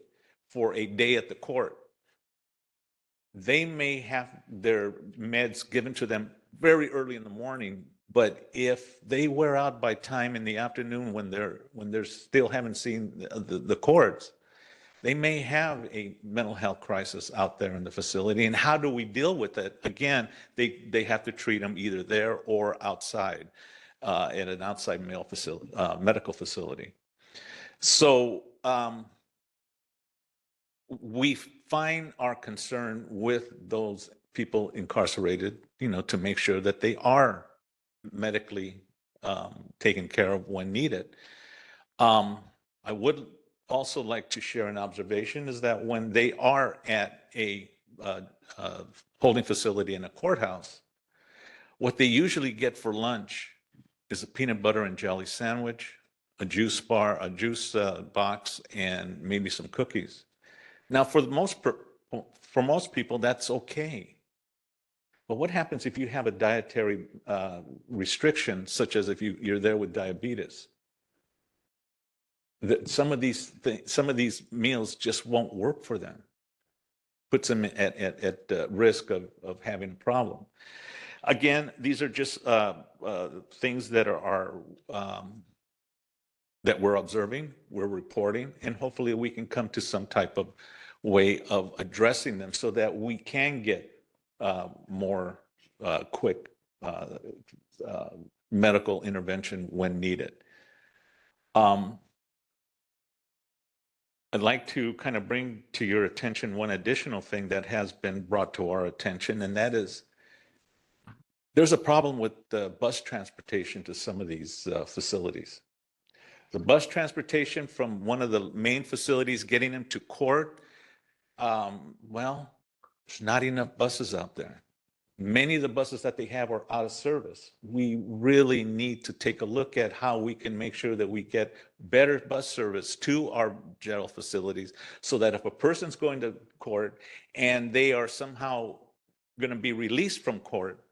for a day at the court. They may have their meds given to them very early in the morning, but if they wear out by time in the afternoon when they're still haven't seen the courts, they may have a mental health crisis out there in the facility. And how do we deal with it? Again, they have to treat them either there or outside in an outside medical facility. So we find our concern with those people incarcerated, you know, to make sure that they are medically taken care of when needed. I would also like to share an observation is that when they are at a holding facility in a courthouse, what they usually get for lunch is a peanut butter and jelly sandwich, a juice bar, a juice box, and maybe some cookies. Now, for most people, that's okay. But what happens if you have a dietary restriction, such as if you're there with diabetes? That some of these meals just won't work for them. Puts them at risk of having a problem. Again, these are just things that are that we're observing, we're reporting, and hopefully we can come to some type of way of addressing them so that we can get more quick medical intervention when needed. I'd like to kind of bring to your attention one additional thing that has been brought to our attention, and that is there's a problem with the bus transportation to some of these facilities. The bus transportation from one of the main facilities, getting them to court, well, there's not enough buses out there. Many of the buses that they have are out of service. We really need to take a look at how we can make sure that we get better bus service to our jail facilities so that if a person's going to court and they are somehow going to be released from court,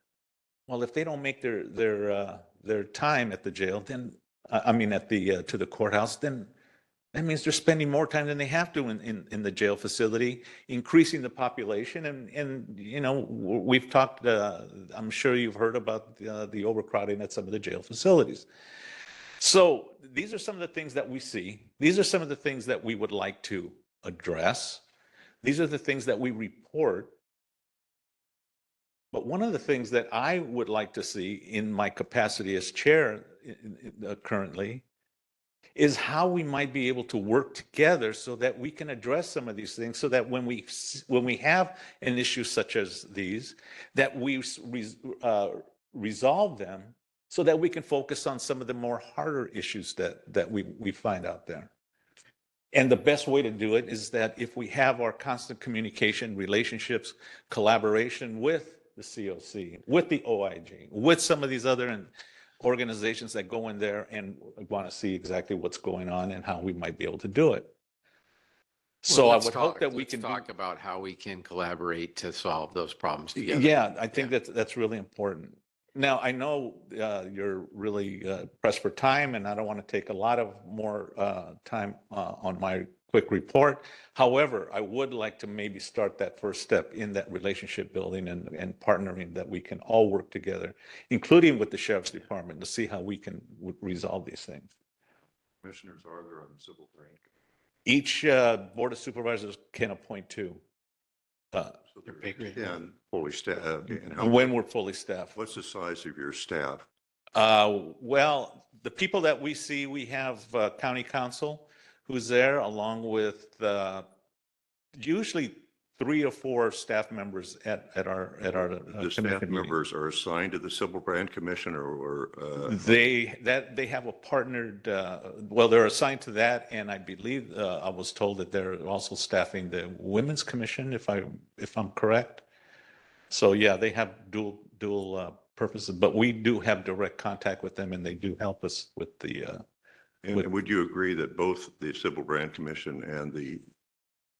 well, if they don't make their time at the jail, then I mean at the to the courthouse, then that means they're spending more time than they have to in the jail facility, increasing the population. And you know, we've talked, I'm sure you've heard about the overcrowding at some of the jail facilities. So these are some of the things that we see. These are some of the things that we would like to address. These are the things that we report. But one of the things that I would like to see in my capacity as chair currently is how we might be able to work together so that we can address some of these things, so that when we have an issue such as these, that we resolve them so that we can focus on some of the more harder issues that we find out there. And the best way to do it is that if we have our constant communication, relationships, collaboration with the COC, with the OIG, with some of these other organizations that go in there and want to see exactly what's going on and how we might be able to do it. So I would hope that we can talk about how we can collaborate to solve those problems together. Yeah, I think that's really important. Now, I know you're really pressed for time, and I don't want to take a lot of more time on my quick report. However, I would like to maybe start that first step in that relationship building and partnering, that we can all work together, including with the Sheriff's Department, to see how we can resolve these things. Commissioners are there on the civil branch? Each Board of Supervisors can appoint two. So they're 10 fully staffed. When we're fully staffed. What's the size of your staff? Well, the people that we see, we have county counsel who's there, along with usually 3 or 4 staff members at our The staff members are assigned to the Civil Brand Commission, or they have a partnered, well, they're assigned to that, and I believe I was told that they're also staffing the Women's Commission, if I'm correct. So yeah, they have dual purposes, but we do have direct contact with them, and they do help us with the. And would you agree that both the Civil Brand Commission and the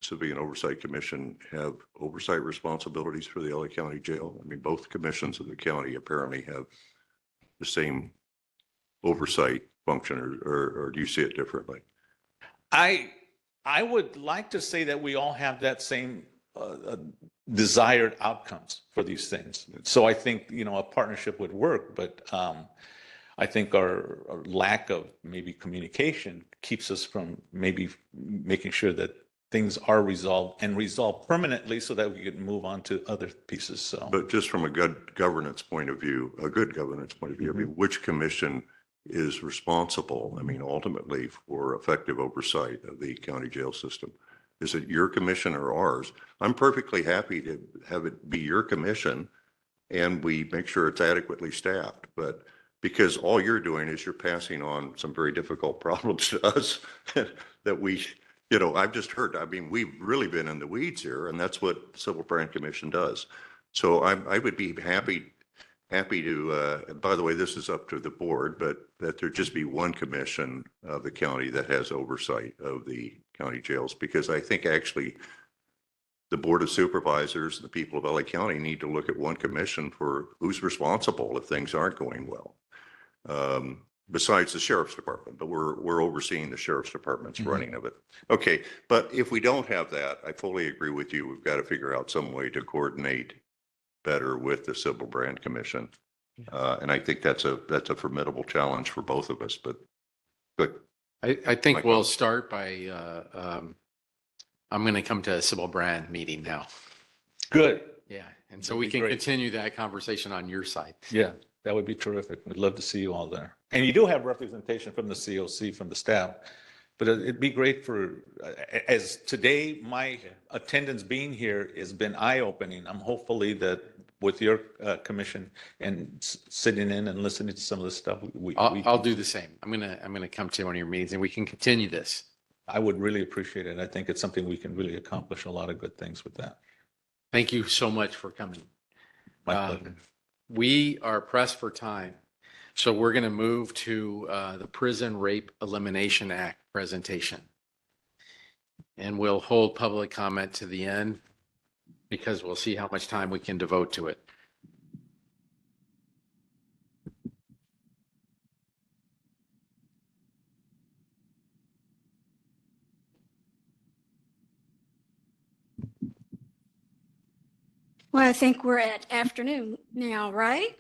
Civilian Oversight Commission have oversight responsibilities for the LA County Jail? I mean, both commissions of the county apparently have the same oversight function, or do you see it differently? I would like to say that we all have that same desired outcomes for these things. So I think, a partnership would work, but I think our lack of maybe communication keeps us from maybe making sure that things are resolved permanently, so that we can move on to other pieces. So, But just from a good governance point of view, I mean, which commission is responsible, I mean, ultimately for effective oversight of the county jail system? Is it your commission or ours? I'm perfectly happy to have it be your commission and we make sure it's adequately staffed, but because all you're doing is you're passing on some very difficult problems to us that we, I've just heard, I mean, we've really been in the weeds here, and that's what the Civil Brand Commission does. So I would be happy to, by the way, this is up to the board, but that there just be one commission of the county that has oversight of the county jails, because I think actually the Board of Supervisors, the people of LA County, need to look at one commission for who's responsible if things aren't going well. Besides the Sheriff's Department, but we're overseeing the Sheriff's Department's running of it. Okay, but if we don't have that, I fully agree with you. We've got to figure out some way to coordinate better with the Civil Brand Commission. And I think that's a formidable challenge for both of us, but good. I think we'll start by, I'm going to come to a Sybil Brand meeting now. Good. Yeah, and so That'd we be can great. continue that conversation on your side. Yeah, that would be terrific. We'd love to see you all there. And you do have representation from the COC, from the staff. But it'd be great for, as today, my attendance being here has been eye-opening. I'm hopefully that with your commission and sitting in and listening to some of the stuff, I'll do the same. I'm gonna come to one of your meetings and we can continue this. I would really appreciate it. I think it's something we can really accomplish a lot of good things with that. Thank you so much for coming. My pleasure. We are pressed for time, so we're going to move to the Prison Rape Elimination Act presentation. And we'll hold public comment to the end because we'll see how much time we can devote to it. Well, I think we're at afternoon now, right?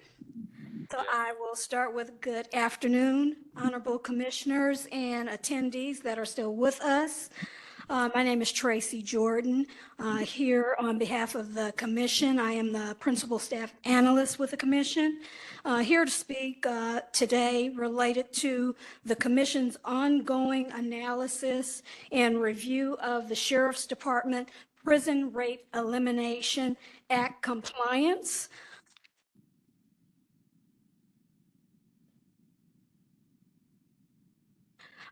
So I will start with good afternoon, honorable commissioners and attendees that are still with us. My name is Tracy Jordan. Here on behalf of the commission, I am the principal staff analyst with the commission. Here to speak today related to the commission's ongoing analysis and review of the Sheriff's Department Prison Rape Elimination Act compliance.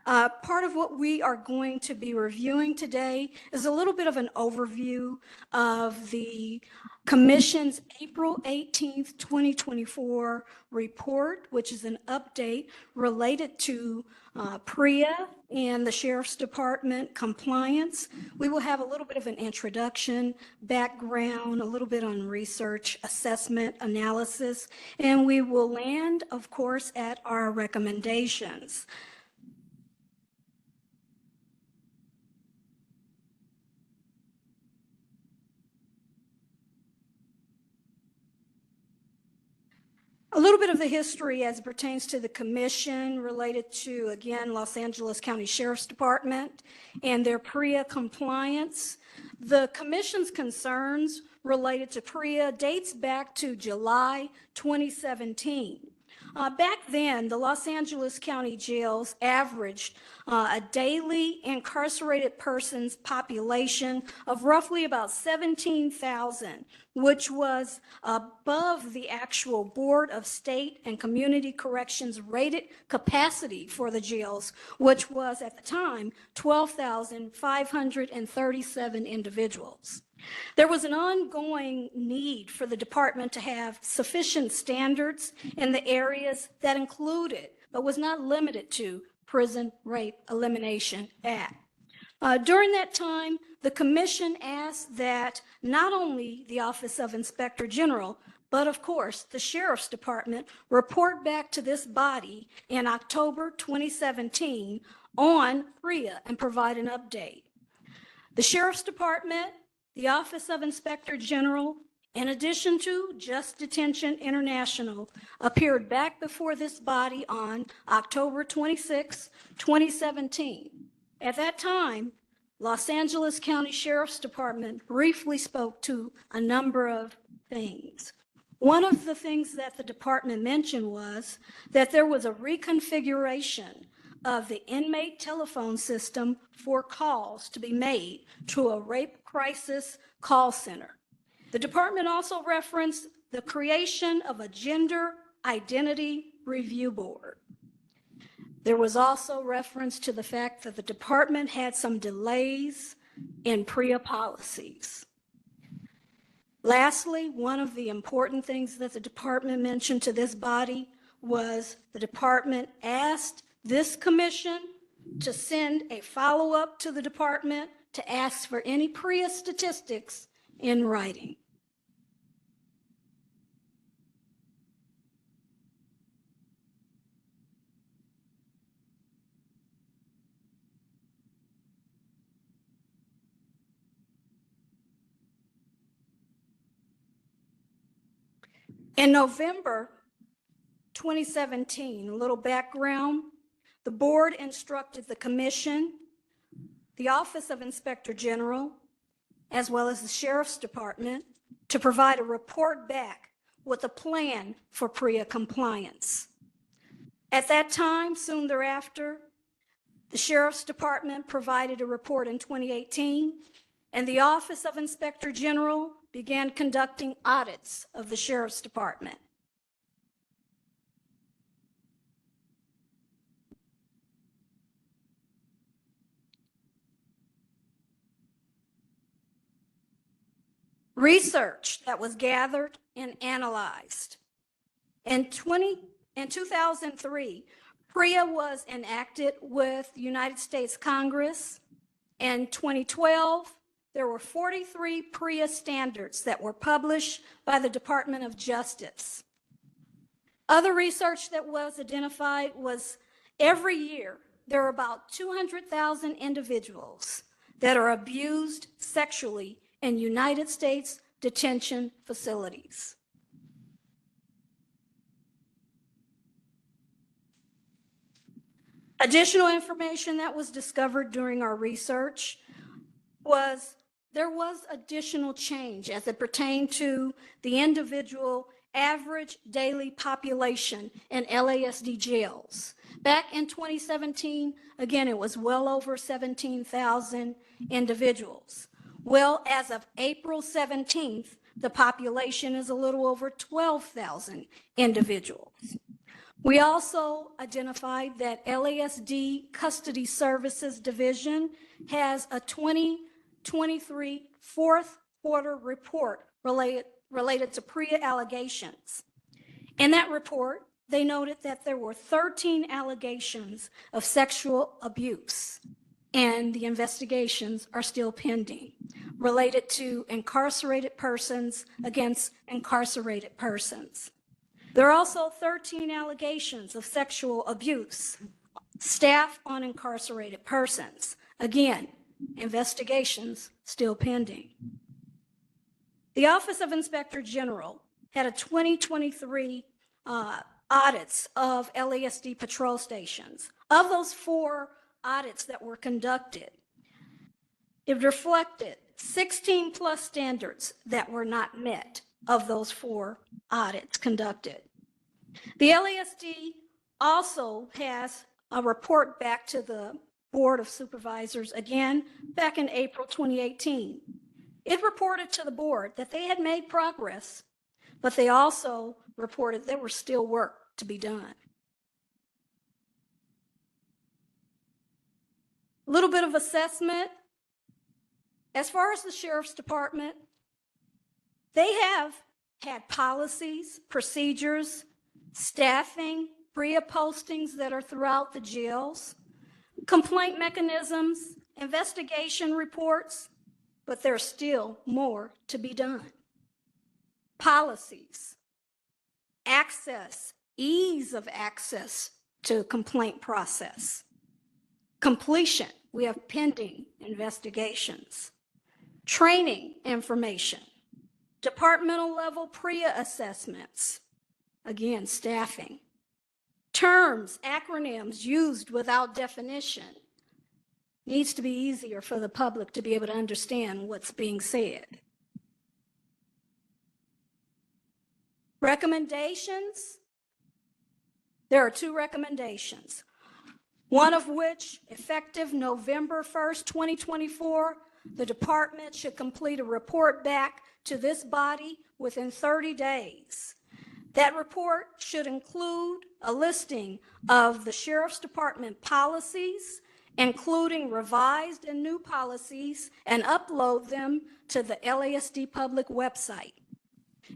Part of what we are going to be reviewing today is a little bit of an overview of the Commission's April 18th, 2024 report, which is an update related to PREA and the Sheriff's Department compliance. We will have a little bit of an introduction, background, a little bit on research, assessment, analysis, and we will land, of course, at our recommendations. A little bit of the history as it pertains to the commission related to, again, Los Angeles County Sheriff's Department and their PREA compliance. The commission's concerns related to PREA dates back to July 2017. Back then, the Los Angeles County jails averaged a daily incarcerated persons population of roughly about 17,000, which was above the actual Board of State and Community Corrections rated capacity for the jails, which was at the time 12,537 individuals. There was an ongoing need for the department to have sufficient standards in the areas that included, but was not limited to, Prison Rape Elimination Act. During that time, the commission asked that not only the Office of Inspector General, but of course, the Sheriff's Department report back to this body in October 2017 on PREA and provide an update. The Sheriff's Department, the Office of Inspector General, in addition to Just Detention International, appeared back before this body on October 26, 2017. At that time, Los Angeles County Sheriff's Department briefly spoke to a number of things. One of the things that the department mentioned was that there was a reconfiguration of the inmate telephone system for calls to be made to a rape crisis call center. The department also referenced the creation of a gender identity review board. There was also reference to the fact that the department had some delays in PREA policies. Lastly, one of the important things that the department mentioned to this body was the department asked this commission to send a follow-up to the department to ask for any PREA statistics in writing. In November 2017, a little background, the board instructed the commission, the Office of Inspector General, as well as the Sheriff's Department, to provide a report back with a plan for PREA compliance. At that time, soon thereafter, the Sheriff's Department provided a report in 2018, and the Office of Inspector General began conducting audits of the Sheriff's Department. Research that was gathered and analyzed. In 2003, PREA was enacted with the United States Congress. In 2012, there were 43 PREA standards that were published by the Department of Justice. Other research that was identified was every year there are about 200,000 individuals that are abused sexually in United States detention facilities. Additional information that was discovered during our research was there was additional change as it pertained to the individual average daily population in LASD jails. Back in 2017, again, it was well over 17,000 individuals. Well, as of April 17th, the population is a little over 12,000 individuals. We also identified that LASD Custody Services Division has a 2023 fourth quarter report related to PREA allegations. In that report, they noted that there were 13 allegations of sexual abuse, and the investigations are still pending related to incarcerated persons against incarcerated persons. There are also 13 allegations of sexual abuse, staff on incarcerated persons. Again, investigations still pending. The Office of Inspector General had a 2023 audits of LASD patrol stations. Of those 4 audits that were conducted, it reflected 16 plus standards that were not met of those 4 audits conducted. The LASD also has a report back to the Board of Supervisors, again, back in April 2018. It reported to the board that they had made progress, but they also reported there was still work to be done. A little bit of assessment. As far as the Sheriff's Department, they have had policies, procedures, staffing, PREA postings that are throughout the jails, complaint mechanisms, investigation reports, but there's still more to be done. Policies, access, ease of access to complaint process, completion, we have pending investigations, training information, departmental level PREA assessments, again, staffing, terms, acronyms used without definition. Needs to be easier for the public to be able to understand what's being said. Recommendations. There are 2 recommendations. One of which, effective November 1st, 2024, the department should complete a report back to this body within 30 days. That report should include a listing of the Sheriff's Department policies, including revised and new policies, and upload them to the LASD public website.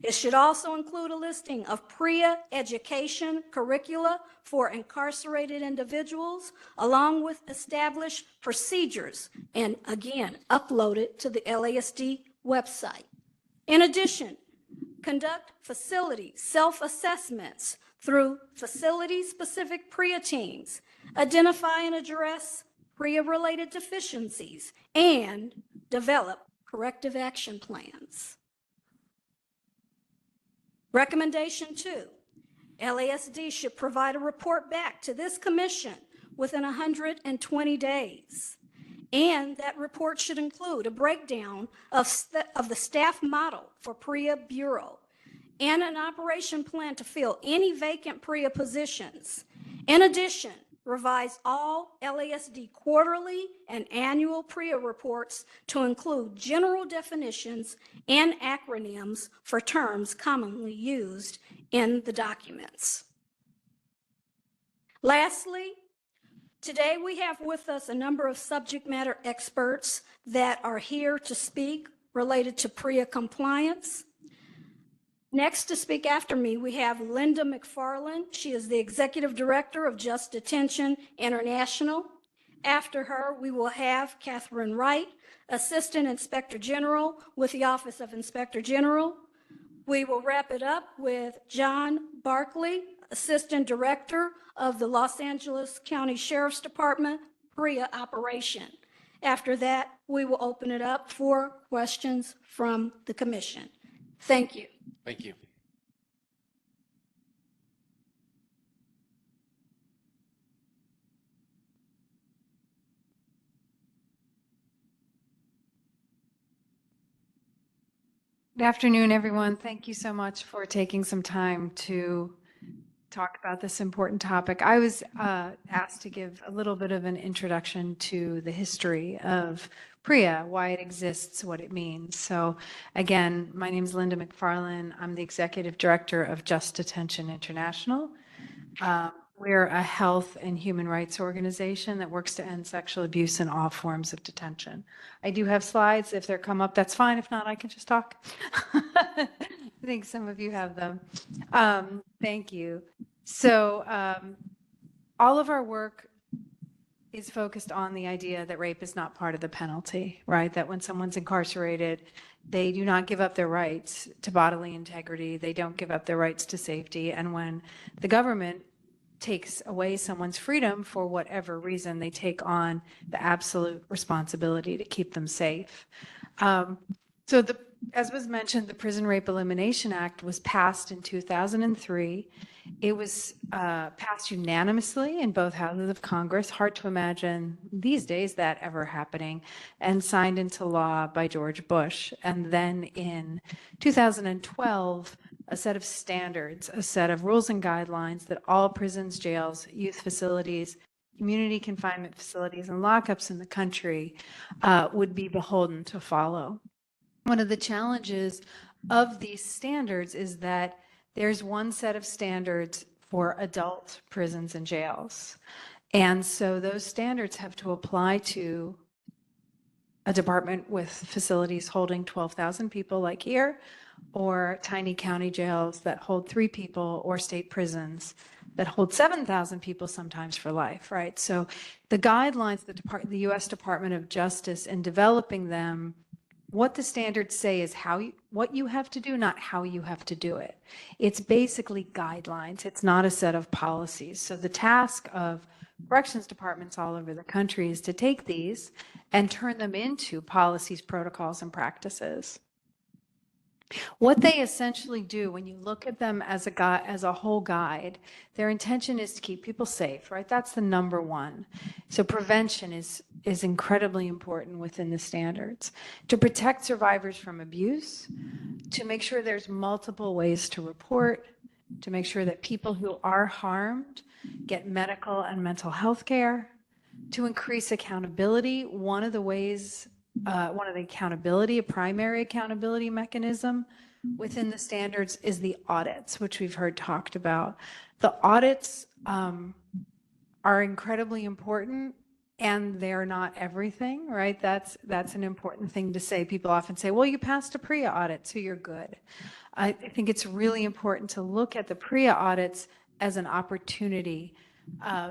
It should also include a listing of PREA education curricula for incarcerated individuals, along with established procedures, and again, upload it to the LASD website. In addition, conduct facility self-assessments through facility-specific PREA teams, identify and address PREA-related deficiencies, and develop corrective action plans. Recommendation 2, LASD should provide a report back to this commission within 120 days. And that report should include a breakdown of the staff model for PREA Bureau and an operation plan to fill any vacant PREA positions. In addition, revise all LASD quarterly and annual PREA reports to include general definitions and acronyms for terms commonly used in the documents. Lastly, today we have with us a number of subject matter experts that are here to speak related to PREA compliance. Next to speak after me, we have Linda McFarland. She is the Executive Director of Just Detention International. After her, we will have Catherine Wright, Assistant Inspector General with the Office of Inspector General. We will wrap it up with John Barkley, Assistant Director of the Los Angeles County Sheriff's Department PREA operation. After that, we will open it up for questions from the commission. Thank you. Thank you. Good afternoon, everyone. Thank you so much for taking some time to talk about this important topic. I was asked to give a little bit of an introduction to the history of PREA, why it exists, what it means. So again, my name is Linda McFarland. I'm the Executive Director of Just Detention International. We're a health and human rights organization that works to end sexual abuse in all forms of detention. I do have slides. If they come up, that's fine. If not, I can just talk. I think some of you have them. Thank you. So all of our work is focused on the idea that rape is not part of the penalty, right? That when someone's incarcerated, they do not give up their rights to bodily integrity. They don't give up their rights to safety. And when the government takes away someone's freedom for whatever reason, they take on the absolute responsibility to keep them safe. As was mentioned, the Prison Rape Elimination Act was passed in 2003. It was passed unanimously in both houses of Congress. Hard to imagine these days that ever happening, and signed into law by George Bush. And then in 2012, a set of standards, a set of rules and guidelines that all prisons, jails, youth facilities, community confinement facilities, and lockups in the country would be beholden to follow. One of the challenges of these standards is that there's one set of standards for adult prisons and jails. And so those standards have to apply to a department with facilities holding 12,000 people like here, or tiny county jails that hold 3 people, or state prisons that hold 7,000 people sometimes for life, right? So the guidelines, the U.S. Department of Justice in developing them, what the standards say is what you have to do, not how you have to do it. It's basically guidelines. It's not a set of policies. So the task of corrections departments all over the country is to take these and turn them into policies, protocols, and practices. What they essentially do when you look at them as a whole guide, their intention is to keep people safe, right? That's the number one. So prevention is incredibly important within the standards. To protect survivors from abuse, to make sure there's multiple ways to report, to make sure that people who are harmed get medical and mental health care, to increase accountability. One of the accountability, a primary accountability mechanism within the standards is the audits, which we've heard talked about. The audits are incredibly important, and they're not everything, right? That's an important thing to say. People often say, well, you passed a PREA audit, so you're good. I think it's really important to look at the PREA audits as an opportunity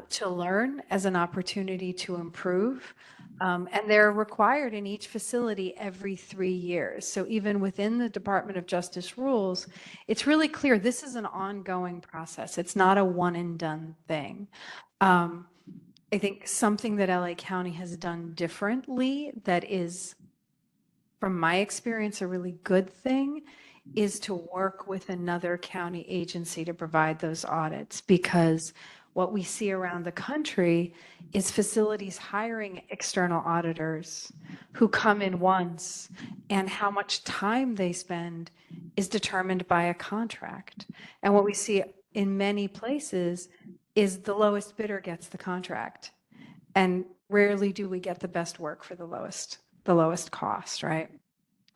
to learn, as an opportunity to improve. And they're required in each facility every 3 years. So even within the Department of Justice rules, it's really clear this is an ongoing process. It's not a one and done thing. I think something that LA County has done differently that is, from my experience, a really good thing is to work with another county agency to provide those audits, because what we see around the country is facilities hiring external auditors who come in once, and how much time they spend is determined by a contract. And what we see in many places is the lowest bidder gets the contract. And rarely do we get the best work for the lowest cost, right?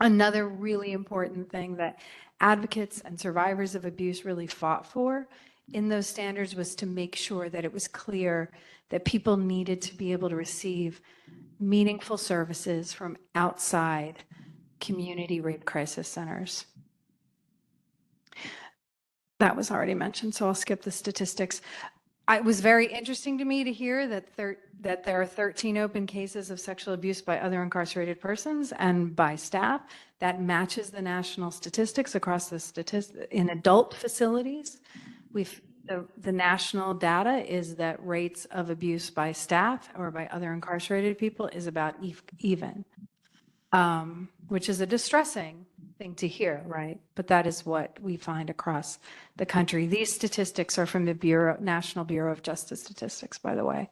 Another really important thing that advocates and survivors of abuse really fought for in those standards was to make sure that it was clear that people needed to be able to receive meaningful services from outside community rape crisis centers. That was already mentioned, so I'll skip the statistics. It was very interesting to me to hear that there are 13 open cases of sexual abuse by other incarcerated persons and by staff. That matches the national statistics across in adult facilities. The national data is that rates of abuse by staff or by other incarcerated people is about even, which is a distressing thing to hear, right? But that is what we find across the country. These statistics are from the National Bureau of Justice Statistics, by the way.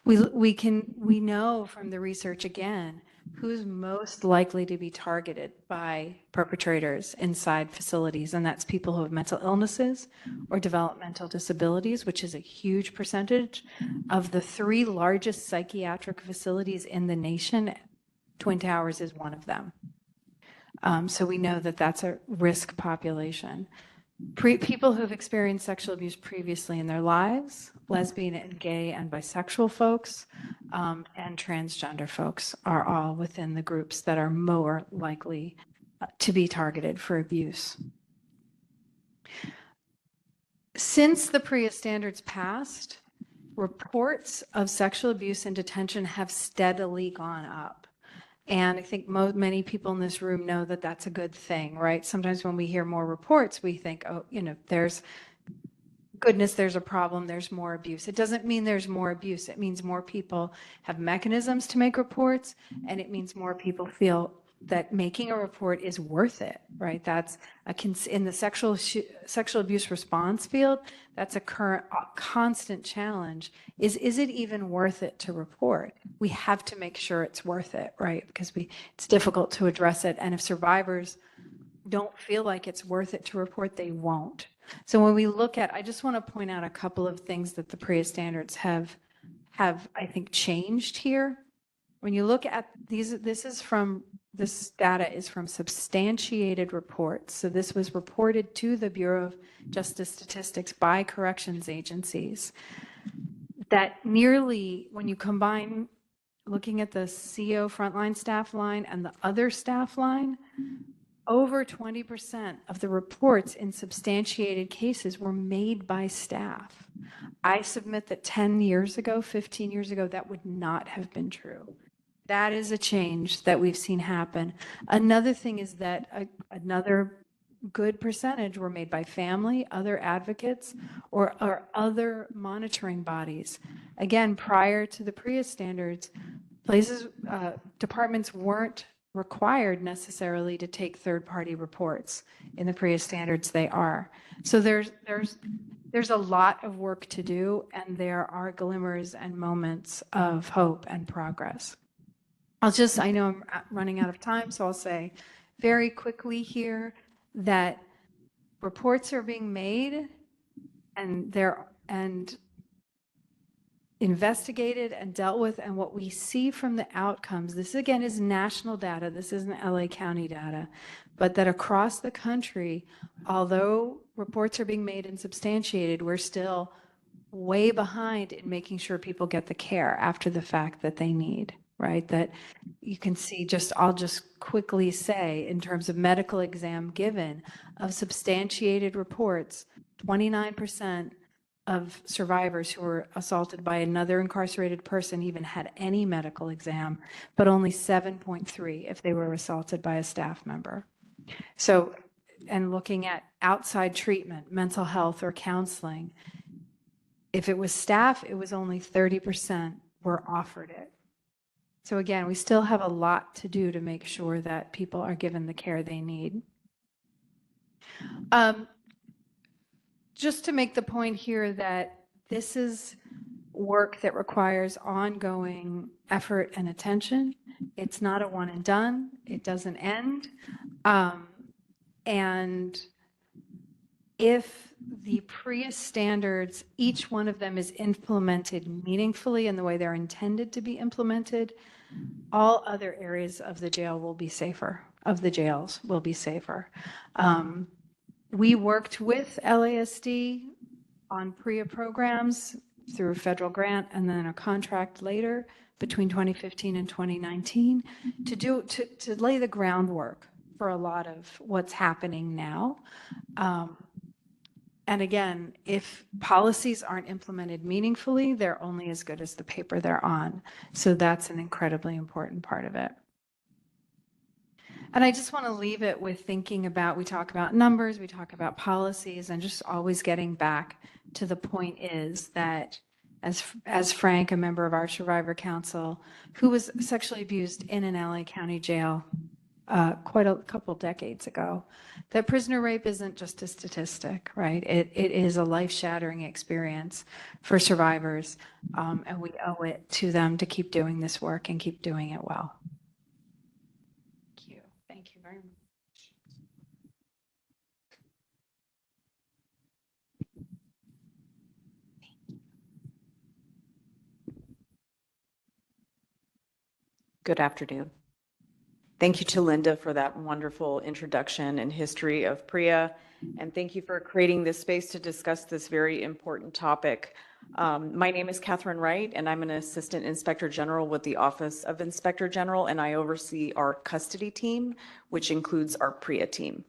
We know from the research again who's most likely to be targeted by perpetrators inside facilities, and that's people who have mental illnesses or developmental disabilities, which is a huge percentage of the 3 largest psychiatric facilities in the nation. Twin Towers is one of them. So we know that that's a risk population. People who've experienced sexual abuse previously in their lives, lesbian and gay and bisexual folks, and transgender folks are all within the groups that are more likely to be targeted for abuse. Since the PREA standards passed, reports of sexual abuse in detention have steadily gone up. And I think many people in this room know that that's a good thing, right? Sometimes when we hear more reports, we think, oh, there's a problem, there's more abuse. It doesn't mean there's more abuse. It means more people have mechanisms to make reports, and it means more people feel that making a report is worth it, right? That's in the sexual abuse response field, that's a constant challenge. Is it even worth it to report? We have to make sure it's worth it, right? Because it's difficult to address it. And if survivors don't feel like it's worth it to report, they won't. So when we look at, I just want to point out a couple of things that the PREA standards have, I think, changed here. When you look at these, this data is from substantiated reports. So this was reported to the Bureau of Justice Statistics by corrections agencies. That nearly, when you combine looking at the CO frontline staff line and the other staff line, over 20% of the reports in substantiated cases were made by staff. I submit that 10 years ago, 15 years ago, that would not have been true. That is a change that we've seen happen. Another thing is that another good percentage were made by family, other advocates, or other monitoring bodies. Again, prior to the PREA standards, departments weren't required necessarily to take third-party reports. In the PREA standards, they are. So there's a lot of work to do, and there are glimmers and moments of hope and progress. I know I'm running out of time, so I'll say very quickly here that reports are being made and investigated and dealt with, and what we see from the outcomes, this again is national data, this isn't LA County data, but that across the country, although reports are being made and substantiated, we're still way behind in making sure people get the care after the fact that they need, right? That you can see, I'll just quickly say, in terms of medical exam given of substantiated reports, 29% of survivors who were assaulted by another incarcerated person even had any medical exam, but only 7.3 if they were assaulted by a staff member. So, and looking at outside treatment, mental health or counseling, if it was staff, it was only 30% were offered it. So again, we still have a lot to do to make sure that people are given the care they need. Just to make the point here that this is work that requires ongoing effort and attention. It's not a one and done. It doesn't end. And if the PREA standards, each one of them is implemented meaningfully in the way they're intended to be implemented, all other areas of the jail will be safer, of the jails will be safer. We worked with LASD on PREA programs through a federal grant and then a contract later between 2015 and 2019 to lay the groundwork for a lot of what's happening now. And again, if policies aren't implemented meaningfully, they're only as good as the paper they're on. So that's an incredibly important part of it. And I just want to leave it with thinking about, we talk about numbers, we talk about policies, and just always getting back to the point is that as Frank, a member of our Survivor Council, who was sexually abused in an LA County jail quite a couple decades ago, that prisoner rape isn't just a statistic, right? It is a life-shattering experience for survivors, and we owe it to them to keep doing this work and keep doing it well. Thank you. Thank you very much. Good afternoon. Thank you to Linda for that wonderful introduction and history of PREA, and thank you for creating this space to discuss this very important topic. My name is Catherine Wright, and I'm an Assistant Inspector General with the Office of Inspector General, and I oversee our custody team, which includes our PREA team.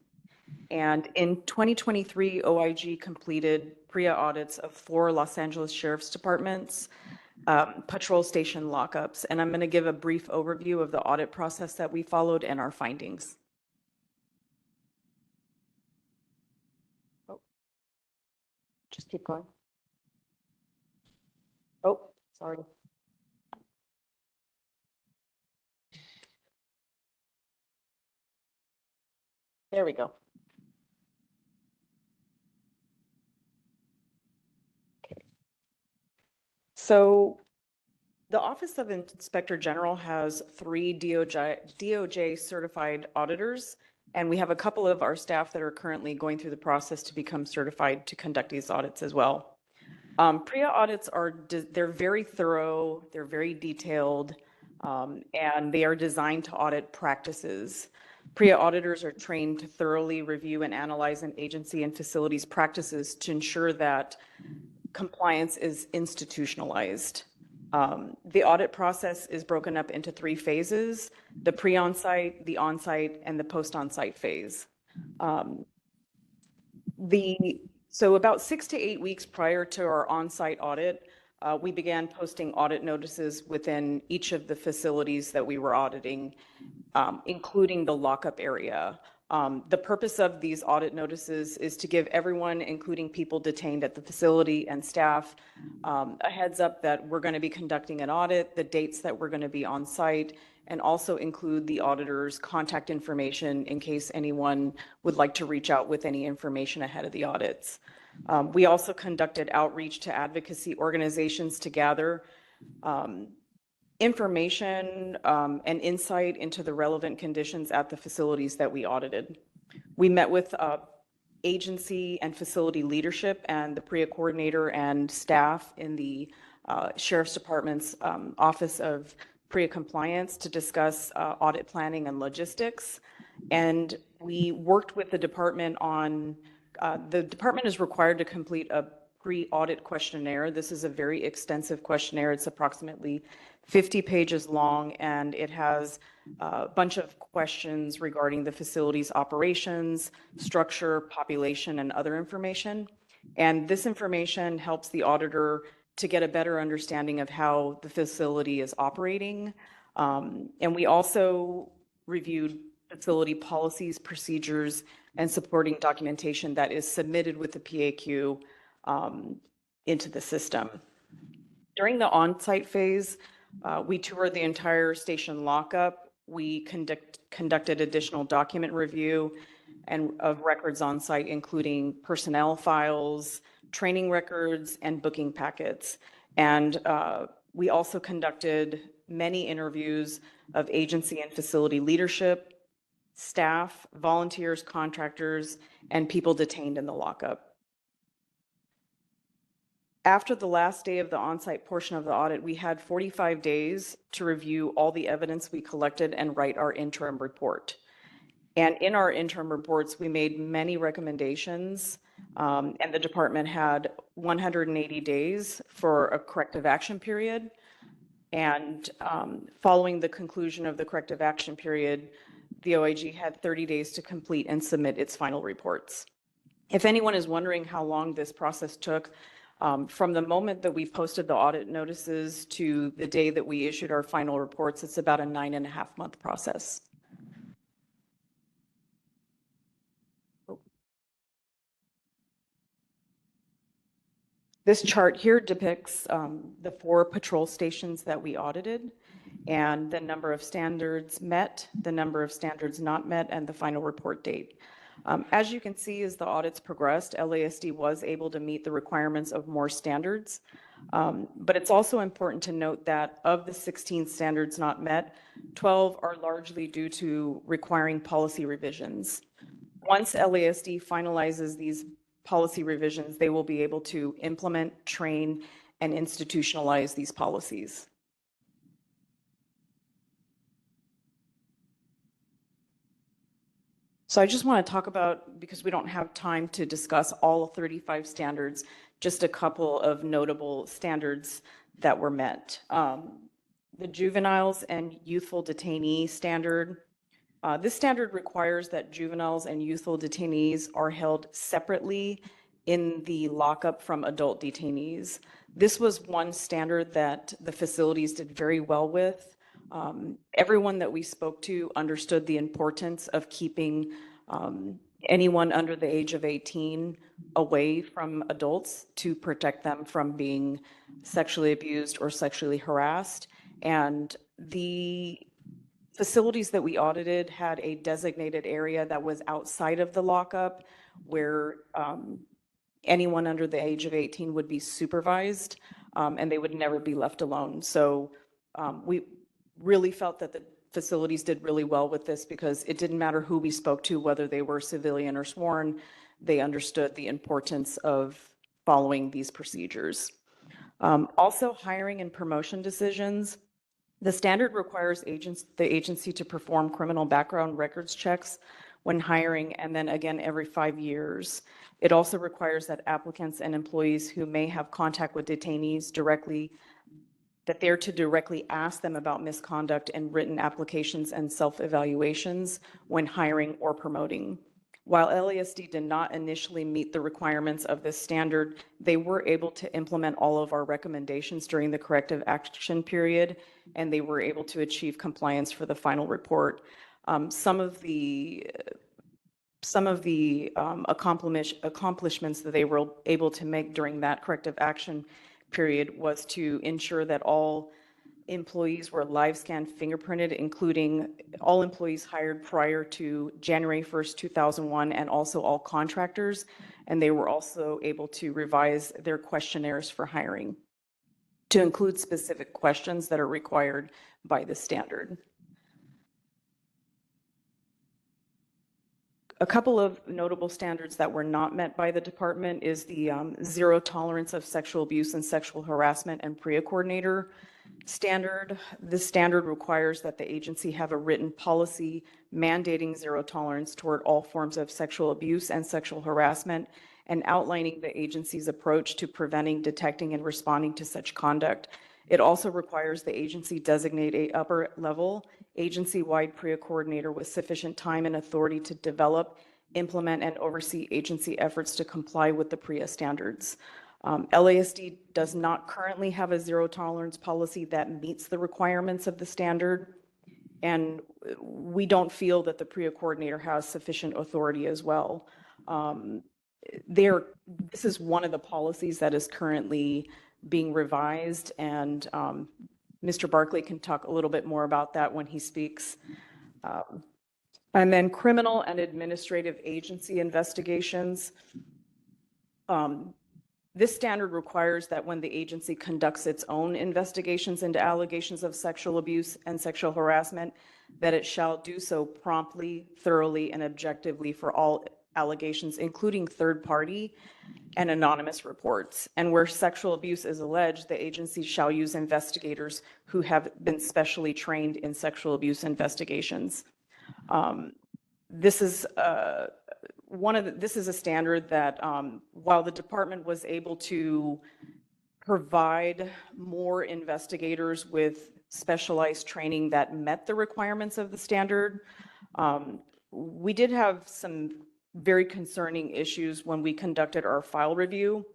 And in 2023, OIG completed PREA audits of 4 Los Angeles Sheriff's Departments, patrol station lockups, and I'm going to give a brief overview of the audit process that we followed and our findings. Oh, just keep going. Oh, sorry. There we go. Okay. So the Office of Inspector General has 3 DOJ certified auditors, and we have a couple of our staff that are currently going through the process to become certified to conduct these audits as well. PREA audits they're very thorough, they're very detailed, and they are designed to audit practices. PREA auditors are trained to thoroughly review and analyze an agency and facilities practices to ensure that compliance is institutionalized. The audit process is broken up into 3 phases: the pre-on-site, the on-site, and the post-on-site phase. So about 6 to 8 weeks prior to our on-site audit, we began posting audit notices within each of the facilities that we were auditing, including the lockup area. The purpose of these audit notices is to give everyone, including people detained at the facility and staff, a heads up that we're going to be conducting an audit, the dates that we're going to be on site, and also include the auditor's contact information in case anyone would like to reach out with any information ahead of the audits. We also conducted outreach to advocacy organizations to gather information and insight into the relevant conditions at the facilities that we audited. We met with agency and facility leadership and the PREA coordinator and staff in the Sheriff's Department's Office of PREA Compliance to discuss audit planning and logistics. And we worked with the department on, the department is required to complete a pre-audit questionnaire. This is a very extensive questionnaire. It's approximately 50 pages long, and it has a bunch of questions regarding the facility's operations, structure, population, and other information. And this information helps the auditor to get a better understanding of how the facility is operating. And we also reviewed facility policies, procedures, and supporting documentation that is submitted with the PAQ into the system. During the on-site phase, we toured the entire station lockup. We conducted additional document review and of records on site, including personnel files, training records, and booking packets. And we also conducted many interviews of agency and facility leadership, staff, volunteers, contractors, and people detained in the lockup. After the last day of the on-site portion of the audit, we had 45 days to review all the evidence we collected and write our interim report. And in our interim reports, we made many recommendations, and the department had 180 days for a corrective action period. And following the conclusion of the corrective action period, the OIG had 30 days to complete and submit its final reports. If anyone is wondering how long this process took, from the moment that we posted the audit notices to the day that we issued our final reports, it's about a 9.5-month process. This chart here depicts the 4 patrol stations that we audited and the number of standards met, the number of standards not met, and the final report date. As you can see, as the audits progressed, LASD was able to meet the requirements of more standards. But it's also important to note that of the 16 standards not met, 12 are largely due to requiring policy revisions. Once LASD finalizes these policy revisions, they will be able to implement, train, and institutionalize these policies. So I just want to talk about, because we don't have time to discuss all 35 standards, just a couple of notable standards that were met. The juveniles and youthful detainee standard. This standard requires that juveniles and youthful detainees are held separately in the lockup from adult detainees. This was one standard that the facilities did very well with. Everyone that we spoke to understood the importance of keeping anyone under the age of 18 away from adults to protect them from being sexually abused or sexually harassed. And the facilities that we audited had a designated area that was outside of the lockup where anyone under the age of 18 would be supervised and they would never be left alone. So we really felt that the facilities did really well with this because it didn't matter who we spoke to, whether they were civilian or sworn, they understood the importance of following these procedures. Also, hiring and promotion decisions. The standard requires the agency to perform criminal background records checks when hiring, and then again every 5 years. It also requires that applicants and employees who may have contact with detainees directly, that they're to directly ask them about misconduct in written applications and self-evaluations when hiring or promoting. While LASD did not initially meet the requirements of this standard, they were able to implement all of our recommendations during the corrective action period, and they were able to achieve compliance for the final report. Some of the accomplishments that they were able to make during that corrective action period was to ensure that all employees were live scan fingerprinted, including all employees hired prior to January 1st, 2001, and also all contractors. And they were also able to revise their questionnaires for hiring to include specific questions that are required by the standard. A couple of notable standards that were not met by the department is the zero tolerance of sexual abuse and sexual harassment and PREA coordinator standard. This standard requires that the agency have a written policy mandating zero tolerance toward all forms of sexual abuse and sexual harassment and outlining the agency's approach to preventing, detecting, and responding to such conduct. It also requires the agency designate a upper-level agency-wide PREA coordinator with sufficient time and authority to develop, implement, and oversee agency efforts to comply with the PREA standards. LASD does not currently have a zero tolerance policy that meets the requirements of the standard, and we don't feel that the PREA coordinator has sufficient authority as well. This is one of the policies that is currently being revised, and Mr. Barkley can talk a little bit more about that when he speaks. And then criminal and administrative agency investigations. This standard requires that when the agency conducts its own investigations into allegations of sexual abuse and sexual harassment, that it shall do so promptly, thoroughly, and objectively for all allegations, including third-party and anonymous reports. And where sexual abuse is alleged, the agency shall use investigators who have been specially trained in sexual abuse investigations. This is this is a standard that while the department was able to provide more investigators with specialized training that met the requirements of the standard, we did have some very concerning issues when we conducted our file review.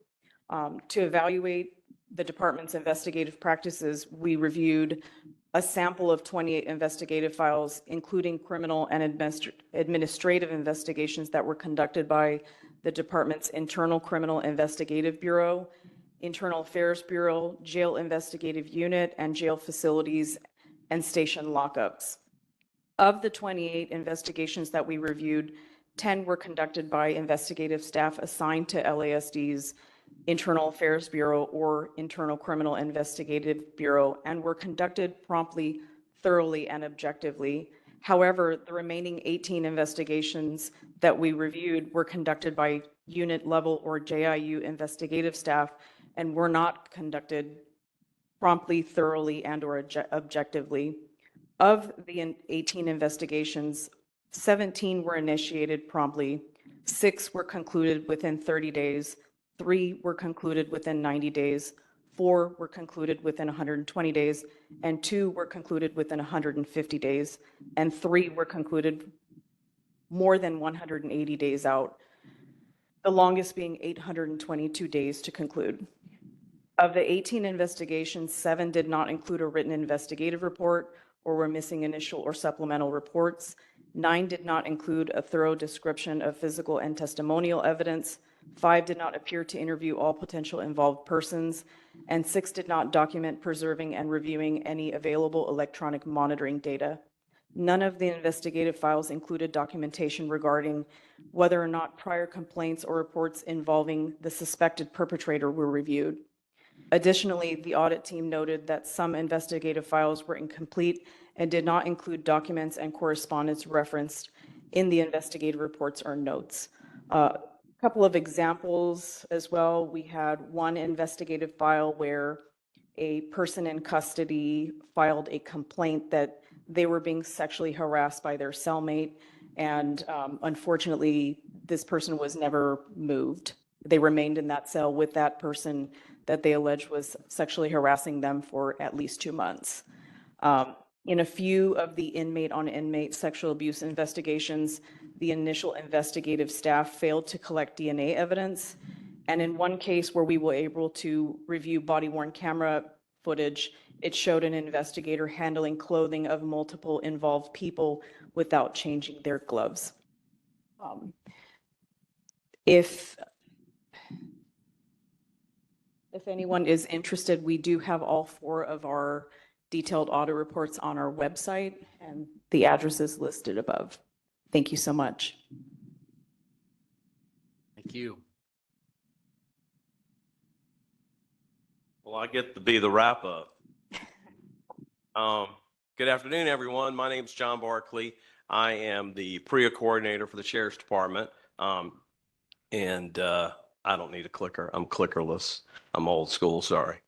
To evaluate the department's investigative practices, we reviewed a sample of 28 investigative files, including criminal and administrative investigations that were conducted by the department's Internal Criminal Investigative Bureau, Internal Affairs Bureau, Jail Investigative Unit, and jail facilities and station lockups. Of the 28 investigations that we reviewed, 10 were conducted by investigative staff assigned to LASD's Internal Affairs Bureau or Internal Criminal Investigative Bureau and were conducted promptly, thoroughly, and objectively. However, the remaining 18 investigations that we reviewed were conducted by unit level or JIU investigative staff and were not conducted promptly, thoroughly, and/or objectively. Of the 18 investigations, 17 were initiated promptly, 6 were concluded within 30 days, 3 were concluded within 90 days, 4 were concluded within 120 days, and 2 were concluded within 150 days, and 3 were concluded more than 180 days out, the longest being 822 days to conclude. Of the 18 investigations, 7 did not include a written investigative report or were missing initial or supplemental reports. 9 did not include a thorough description of physical and testimonial evidence. 5 did not appear to interview all potential involved persons, and 6 did not document, preserving, and reviewing any available electronic monitoring data. None of the investigative files included documentation regarding whether or not prior complaints or reports involving the suspected perpetrator were reviewed. Additionally, the audit team noted that some investigative files were incomplete and did not include documents and correspondence referenced in the investigative reports or notes. A couple of examples as well. We had one investigative file where a person in custody filed a complaint that they were being sexually harassed by their cellmate, and unfortunately, this person was never moved. They remained in that cell with that person that they alleged was sexually harassing them for at least 2 months. In a few of the inmate-on-inmate sexual abuse investigations, the initial investigative staff failed to collect DNA evidence. And in one case where we were able to review body-worn camera footage, it showed an investigator handling clothing of multiple involved people without changing their gloves. If anyone is interested, we do have all 4 of our detailed audit reports on our website, and the address is listed above. Thank you so much. Thank you. Well, I get to be the wrap-up. Good afternoon, everyone. My name is John Barkley. I am the PREA coordinator for the Sheriff's Department. I don't need a clicker. I'm clickerless. I'm old school, sorry.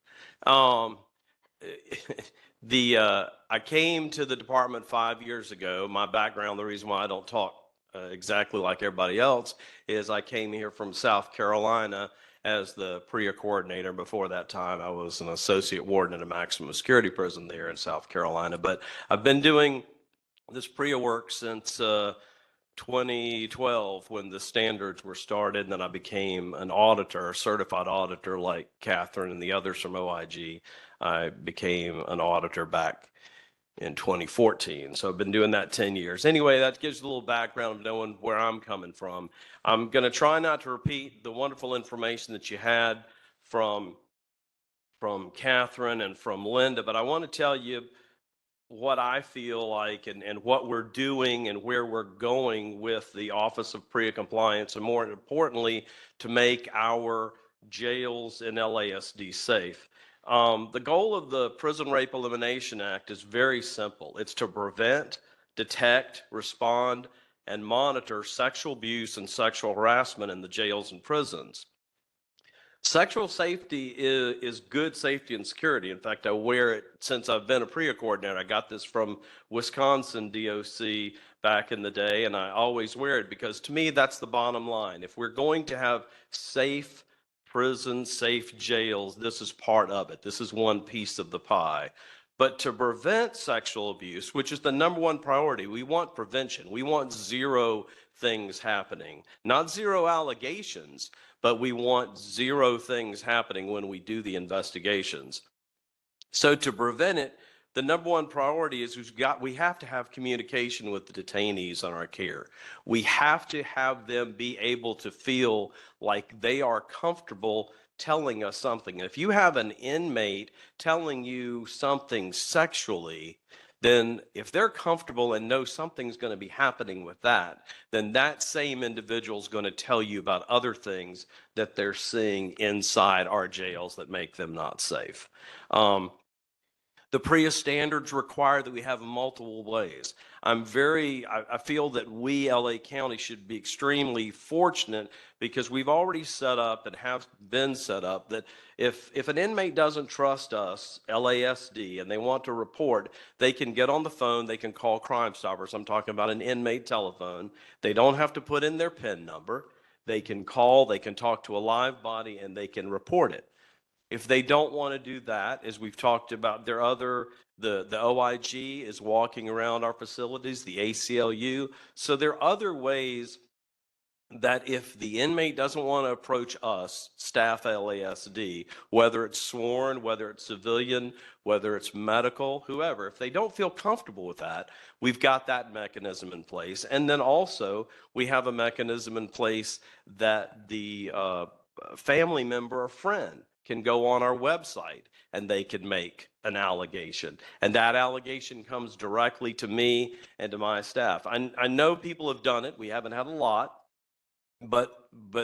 I came to the department 5 years ago. My background, the reason why I don't talk exactly like everybody else, is I came here from South Carolina as the PREA coordinator. Before that time, I was an associate warden at a maximum security prison there in South Carolina. But I've been doing this PREA work since 2012 when the standards were started, and then I became an auditor, a certified auditor like Catherine and the others from OIG. I became an auditor back in 2014. So I've been doing that 10 years. Anyway, that gives you a little background of knowing where I'm coming from. I'm going to try not to repeat the wonderful information that you had from Catherine and from Linda, but I want to tell you what I feel like and what we're doing and where we're going with the Office of PREA Compliance, and more importantly, to make our jails and LASD safe. The goal of the Prison Rape Elimination Act is very simple. It's to prevent, detect, respond, and monitor sexual abuse and sexual harassment in the jails and prisons. Sexual safety is good safety and security. In fact, I wear it since I've been a PREA coordinator. I got this from Wisconsin DOC back in the day, and I always wear it because to me, that's the bottom line. If we're going to have safe prisons, safe jails, this is part of it. This is one piece of the pie. But to prevent sexual abuse, which is the number one priority, we want prevention. We want zero things happening, not zero allegations, but we want zero things happening when we do the investigations. So to prevent it, the number one priority is we have to have communication with the detainees on our care. We have to have them be able to feel like they are comfortable telling us something. If you have an inmate telling you something sexually, then if they're comfortable and know something's going to be happening with that, then that same individual is going to tell you about other things that they're seeing inside our jails that make them not safe. The PREA standards require that we have multiple ways. I feel that we, LA County, should be extremely fortunate because we've already set up and have been set up that if an inmate doesn't trust us, LASD, and they want to report, they can get on the phone, they can call Crime Stoppers. I'm talking about an inmate telephone. They don't have to put in their PIN number. They can call, they can talk to a live body, and they can report it. If they don't want to do that, as we've talked about, the OIG is walking around our facilities, the ACLU. So there are other ways that if the inmate doesn't want to approach us, staff LASD, whether it's sworn, whether it's civilian, whether it's medical, whoever, if they don't feel comfortable with that, we've got that mechanism in place. And then also we have a mechanism in place that the family member or friend can go on our website and they can make an allegation. And that allegation comes directly to me and to my staff. I know people have done it. We haven't had a lot. But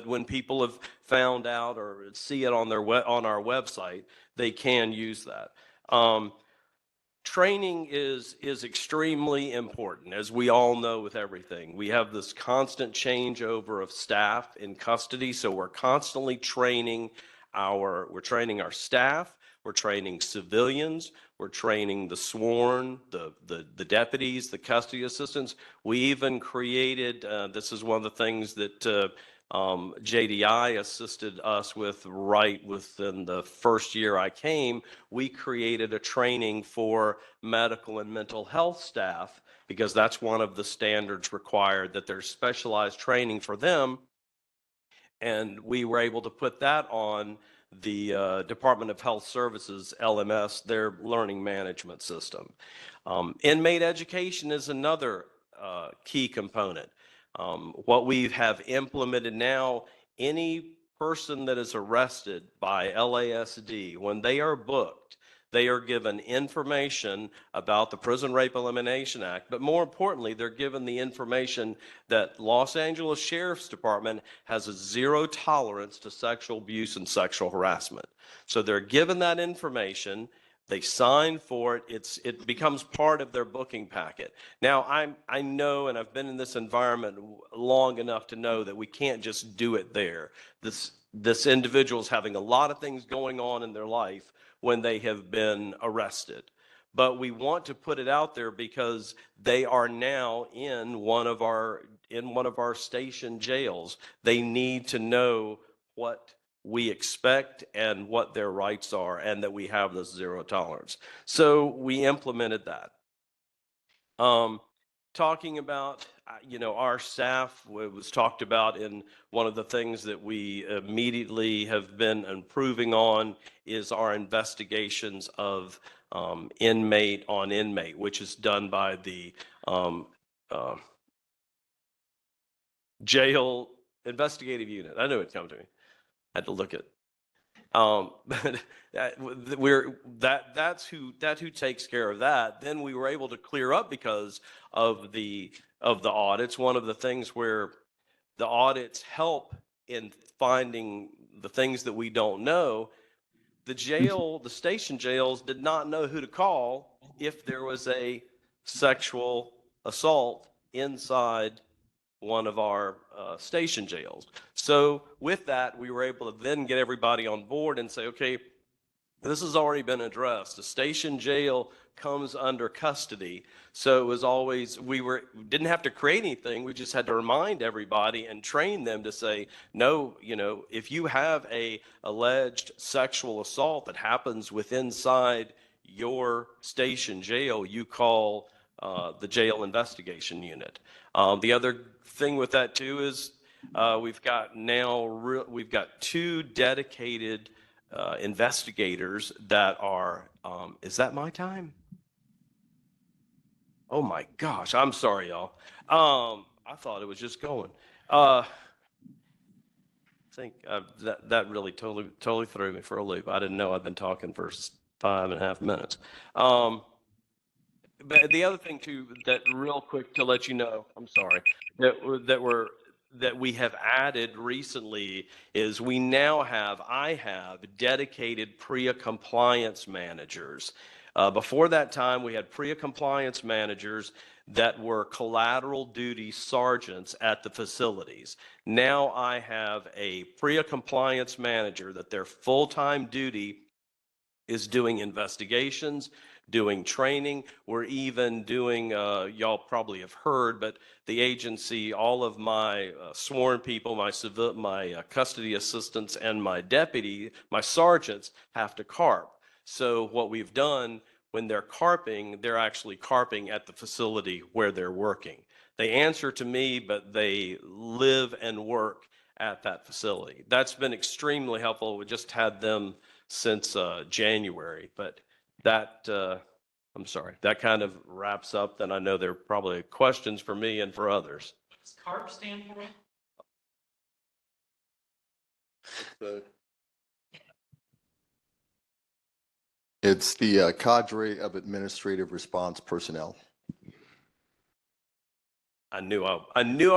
when people have found out or see it on our website, they can use that. Training is extremely important, as we all know with everything. We have this constant changeover of staff in custody, so we're constantly training our staff, we're training civilians, we're training the sworn, the deputies, the custody assistants. We even created, this is one of the things that JDI assisted us with right within the first year I came. We created a training for medical and mental health staff because that's one of the standards required, that there's specialized training for them. And we were able to put that on the Department of Health Services, LMS, their learning management system. Inmate education is another key component. What we have implemented now, any person that is arrested by LASD, when they are booked, they are given information about the Prison Rape Elimination Act, but more importantly, they're given the information that Los Angeles Sheriff's Department has a zero tolerance to sexual abuse and sexual harassment. So they're given that information. They sign for it. It becomes part of their booking packet. Now, I know, and I've been in this environment long enough to know that we can't just do it there. This individual is having a lot of things going on in their life when they have been arrested. But we want to put it out there because they are now in one of our station jails. They need to know what we expect and what their rights are, and that we have this zero tolerance. So we implemented that. Talking about, our staff, it was talked about in one of the things that we immediately have been improving on is our investigations of inmate on inmate, which is done by the jail investigative unit. I knew it'd come to me. I had to look at it. But that's who takes care of that. Then we were able to clear up because of the audits. One of the things where the audits help in finding the things that we don't know, the station jails did not know who to call if there was a sexual assault inside one of our station jails. So with that, we were able to then get everybody on board and say, okay, this has already been addressed. The station jail comes under custody. So it was always, we didn't have to create anything. We just had to remind everybody and train them to say, no, if you have a alleged sexual assault that happens inside your station jail, you call the jail investigation unit. The other thing with that too is we've got 2 dedicated investigators that are, is that my time? Oh my gosh, I'm sorry, y'all. I thought it was just going. I think that really totally threw me for a loop. I didn't know I'd been talking for 5.5 minutes. But the other thing too, that real quick to let you know, I'm sorry, that we have added recently is I have dedicated PREA compliance managers. Before that time, we had PREA compliance managers that were collateral duty sergeants at the facilities. Now I have a PREA compliance manager that their full-time duty is doing investigations, doing training. We're even doing, y'all probably have heard, but the agency, all of my sworn people, my custody assistants and my sergeants have to carp. So what we've done when they're carping, they're actually carping at the facility where they're working. They answer to me, but they live and work at that facility. That's been extremely helpful. We just had them since January, but that, I'm sorry, that kind of wraps up. Then I know there are probably questions for me and for others. Does CARP stand for? It's the cadre of administrative response personnel. I knew I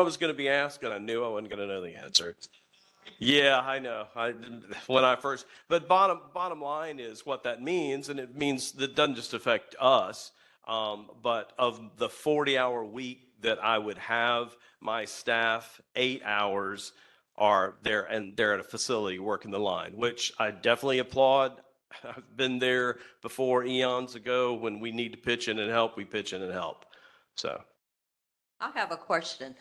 was going to be asked, and I knew I wasn't going to know the answer. Yeah, I know. But bottom line is what that means, and it means that doesn't just affect us, but of the 40-hour week that I would have my staff, 8 hours are there, and they're at a facility working the line, which I definitely applaud. I've been there before eons ago. When we need to pitch in and help, we pitch in and help. So. I have a question.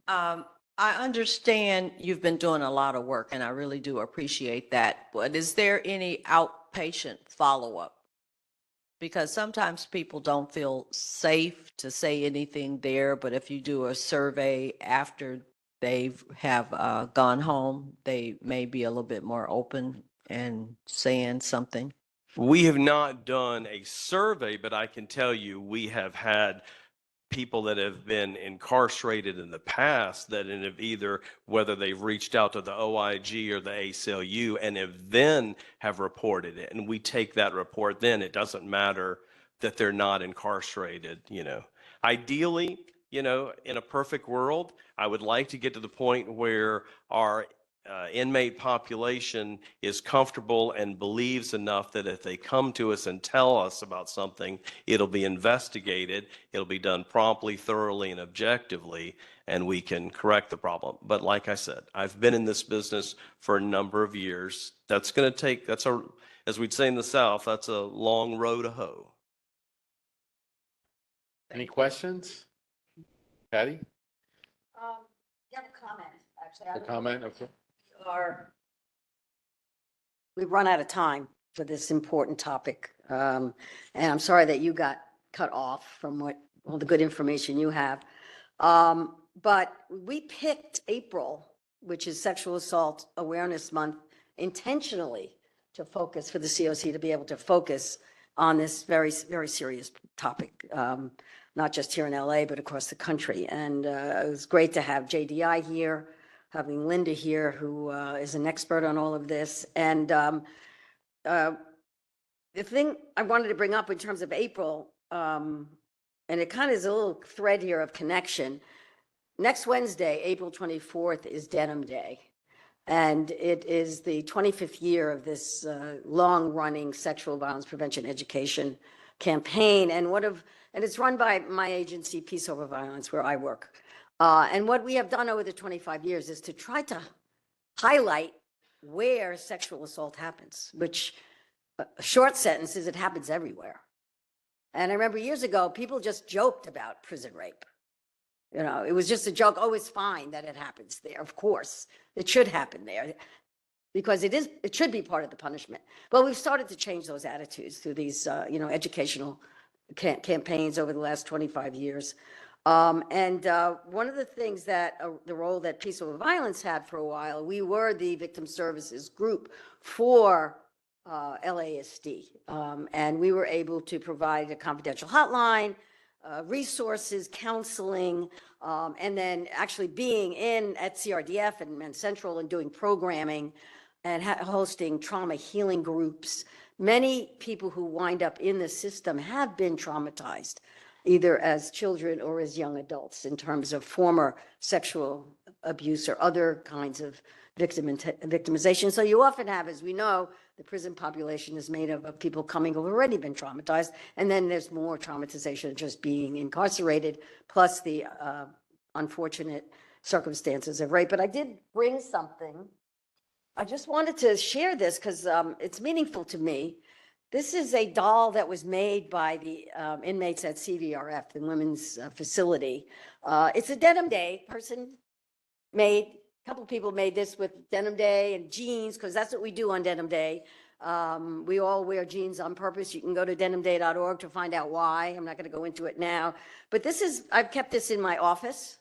I understand you've been doing a lot of work, and I really do appreciate that. But is there any outpatient follow-up? Because sometimes people don't feel safe to say anything there, but if you do a survey after they have gone home, they may be a little bit more open and saying something. We have not done a survey, but I can tell you we have had people that have been incarcerated in the past that have either, whether they've reached out to the OIG or the ACLU and have reported it. And we take that report then. It doesn't matter that they're not incarcerated, Ideally, in a perfect world, I would like to get to the point where our inmate population is comfortable and believes enough that if they come to us and tell us about something, it'll be investigated, it'll be done promptly, thoroughly, and objectively, and we can correct the problem. But like I said, I've been in this business for a number of years. As we'd say in the South, that's a long row to hoe. Any questions? Patty? You have a comment, actually. A comment? Okay. We've run out of time for this important topic. And I'm sorry that you got cut off from all the good information you have. But we picked April, which is Sexual Assault Awareness Month, intentionally to focus for the COC to be able to focus on this very, very serious topic, not just here in LA, but across the country. And it was great to have JDI here, having Linda here, who is an expert on all of this. And the thing I wanted to bring up in terms of April, and it kind of is a little thread here of connection. Next Wednesday, April 24th, is Denim Day. And it is the 25th year of this long-running sexual violence prevention education campaign. And it's run by my agency, Peace Over Violence, where I work. And what we have done over the 25 years is to try to highlight where sexual assault happens, which a short sentence is it happens everywhere. And I remember years ago, people just joked about prison rape. You know, it was just a joke. Oh, it's fine that it happens there. Of course, it should happen there because it should be part of the punishment. But we've started to change those attitudes through these, educational campaigns over the last 25 years. And one of the things that the role that Peace Over Violence had for a while, we were the victim services group for LASD. And we were able to provide a confidential hotline, resources, counseling, and then actually being at CRDF and Men's Central and doing programming and hosting trauma healing groups. Many people who wind up in the system have been traumatized, either as children or as young adults, in terms of former sexual abuse or other kinds of victimization. So you often have, as we know, the prison population is made of people coming who've already been traumatized, and then there's more traumatization of just being incarcerated, plus the unfortunate circumstances of rape. But I did bring something. I just wanted to share this because it's meaningful to me. This is a doll that was made by the inmates at CVRF, the women's facility. It's a Denim Day person made. A couple of people made this with Denim Day and jeans, because that's what we do on Denim Day. We all wear jeans on purpose. You can go to denimday.org to find out why. I'm not going to go into it now. But I've kept this in my office.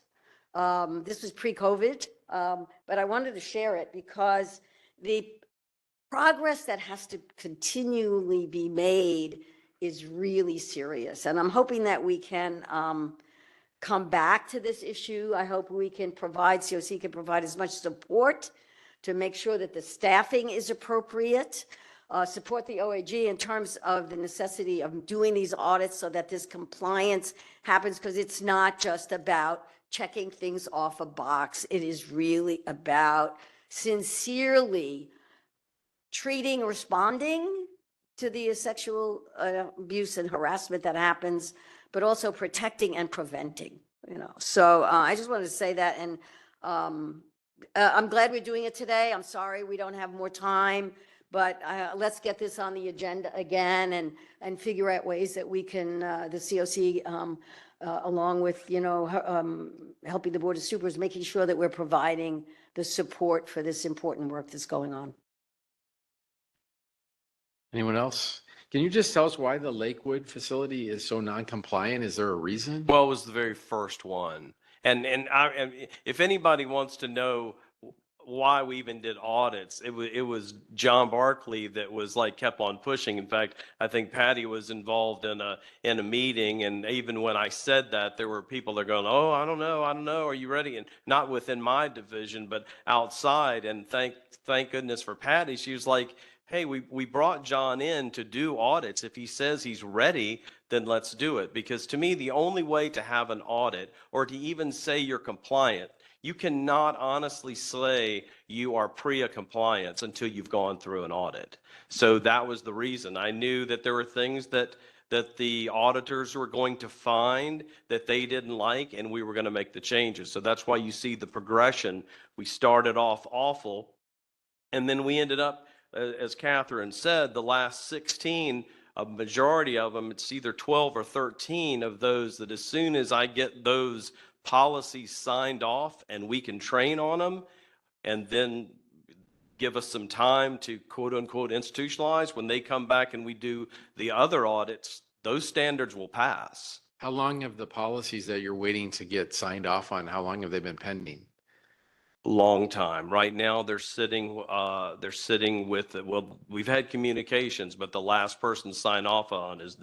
This was pre-COVID, but I wanted to share it because the progress that has to continually be made is really serious. And I'm hoping that we can come back to this issue. I hope we can COC can provide as much support to make sure that the staffing is appropriate, support the OAG in terms of the necessity of doing these audits so that this compliance happens, because it's not just about checking things off a box. It is really about sincerely treating, responding to the sexual abuse and harassment that happens, but also protecting and preventing, So I just wanted to say that, and I'm glad we're doing it today. I'm sorry we don't have more time, but let's get this on the agenda again and figure out ways that we can, the COC, along with, helping the Board of Supers, making sure that we're providing the support for this important work that's going on. Anyone else? Can you just tell us why the Lakewood facility is so non-compliant? Is there a reason? Well, it was the very first one. And if anybody wants to know why we even did audits, it was John Barkley that was kept on pushing. In fact, I think Patty was involved in a meeting, and even when I said that, there were people that are going, "Oh, I don't know, are you ready?" And not within my division, but outside. And thank goodness for Patty. She was like, "Hey, we brought John in to do audits. If he says he's ready, then let's do it." Because to me, the only way to have an audit, or to even say you're compliant, you cannot honestly say you are PREA compliance until you've gone through an audit. So that was the reason. I knew that there were things that the auditors were going to find that they didn't like, and we were going to make the changes. So that's why you see the progression. We started off awful, and then we ended up, as Catherine said, the last 16, a majority of them, it's either 12 or 13 of those that as soon as I get those policies signed off and we can train on them and then give us some time to quote unquote institutionalize, when they come back and we do the other audits, those standards will pass. How long have the policies that you're waiting to get signed off on, how long have they been pending? Long time. Right now, they're sitting with, well, we've had communications, but the last person to sign off on is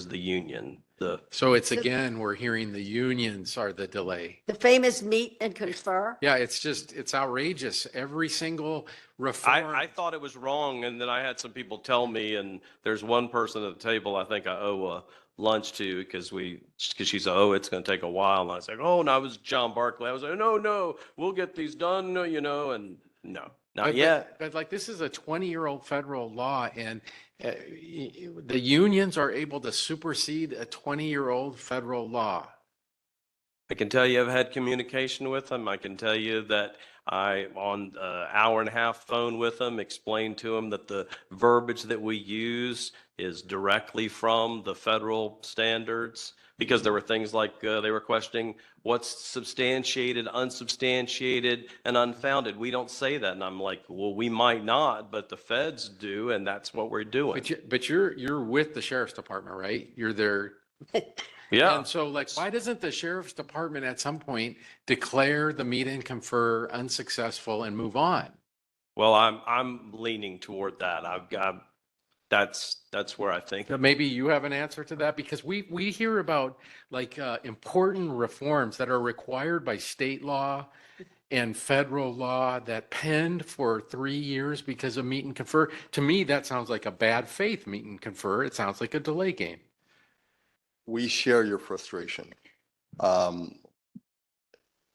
the union. So it's, again, we're hearing the unions are the delay. The famous meet and confer. Yeah, it's outrageous. Every single reform. I thought it was wrong, and then I had some people tell me, and there's one person at the table I think I owe a lunch to, because she said, "Oh, it's going to take a while." And I was like, "Oh, no, it was John Barkley." I was like, no, we'll get these done, and No, not yet. But like, this is a 20-year-old federal law, and the unions are able to supersede a 20-year-old federal law. I can tell you I've had communication with them. I can tell you that I, on an hour and a half phone with them, explained to them that the verbiage that we use is directly from the federal standards, because there were things like they were questioning what's substantiated, unsubstantiated, and unfounded. We don't say that. And I'm like, well, we might not, but the feds do, and that's what we're doing. But you're with the sheriff's department, right? You're there. Yeah. And so, like, why doesn't the sheriff's department at some point declare the meet and confer unsuccessful and move on? Well, I'm leaning toward that. I've got, that's where I think. But maybe you have an answer to that, because we hear about like important reforms that are required by state law and federal law that penned for 3 years because of meet and confer. To me, that sounds like a bad faith meet and confer. It sounds like a delay game. We share your frustration.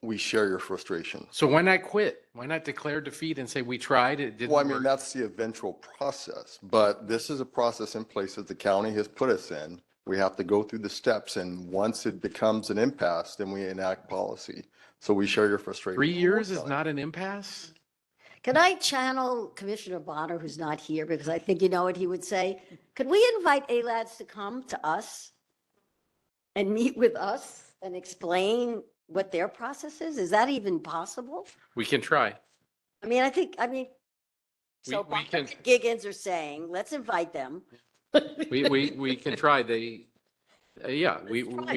We share your frustration. So why not quit? Why not declare defeat and say we tried, it didn't Well, I mean, work? that's the eventual process, but this is a process in place that the county has put us in. We have to go through the steps, and once it becomes an impasse, then we enact policy. So we share your frustration. 3 years is not an impasse? Can I channel Commissioner Bonner, who's not here, because I think you know what he would say? Could we invite ALADS to come to us and meet with us and explain what their process is? Is that even possible? We can try. I mean, so we can- Giggins are saying, let's invite them. We can try. We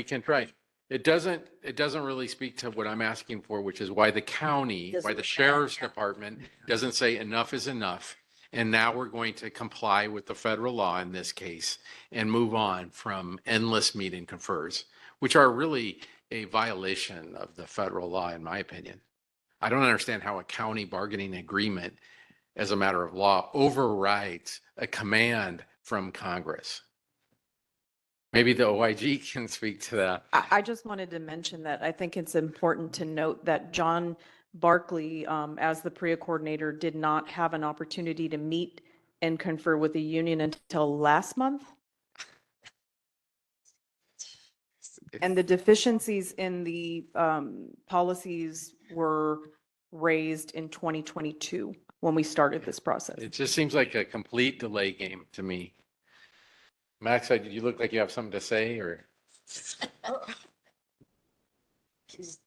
can try. It doesn't really speak to what I'm asking for, which is why the county, why the sheriff's department doesn't say enough is enough. And now we're going to comply with the federal law in this case and move on from endless meet and confers, which are really a violation of the federal law, in my opinion. I don't understand how a county bargaining agreement, as a matter of law, overrides a command from Congress. Maybe the OIG can speak to that. I just wanted to mention that I think it's important to note that John Barkley, as the PREA coordinator, did not have an opportunity to meet and confer with the union until last month. And the deficiencies in the policies were raised in 2022 when we started this process. It just seems like a complete delay game to me. Max, you look like you have something to say, or?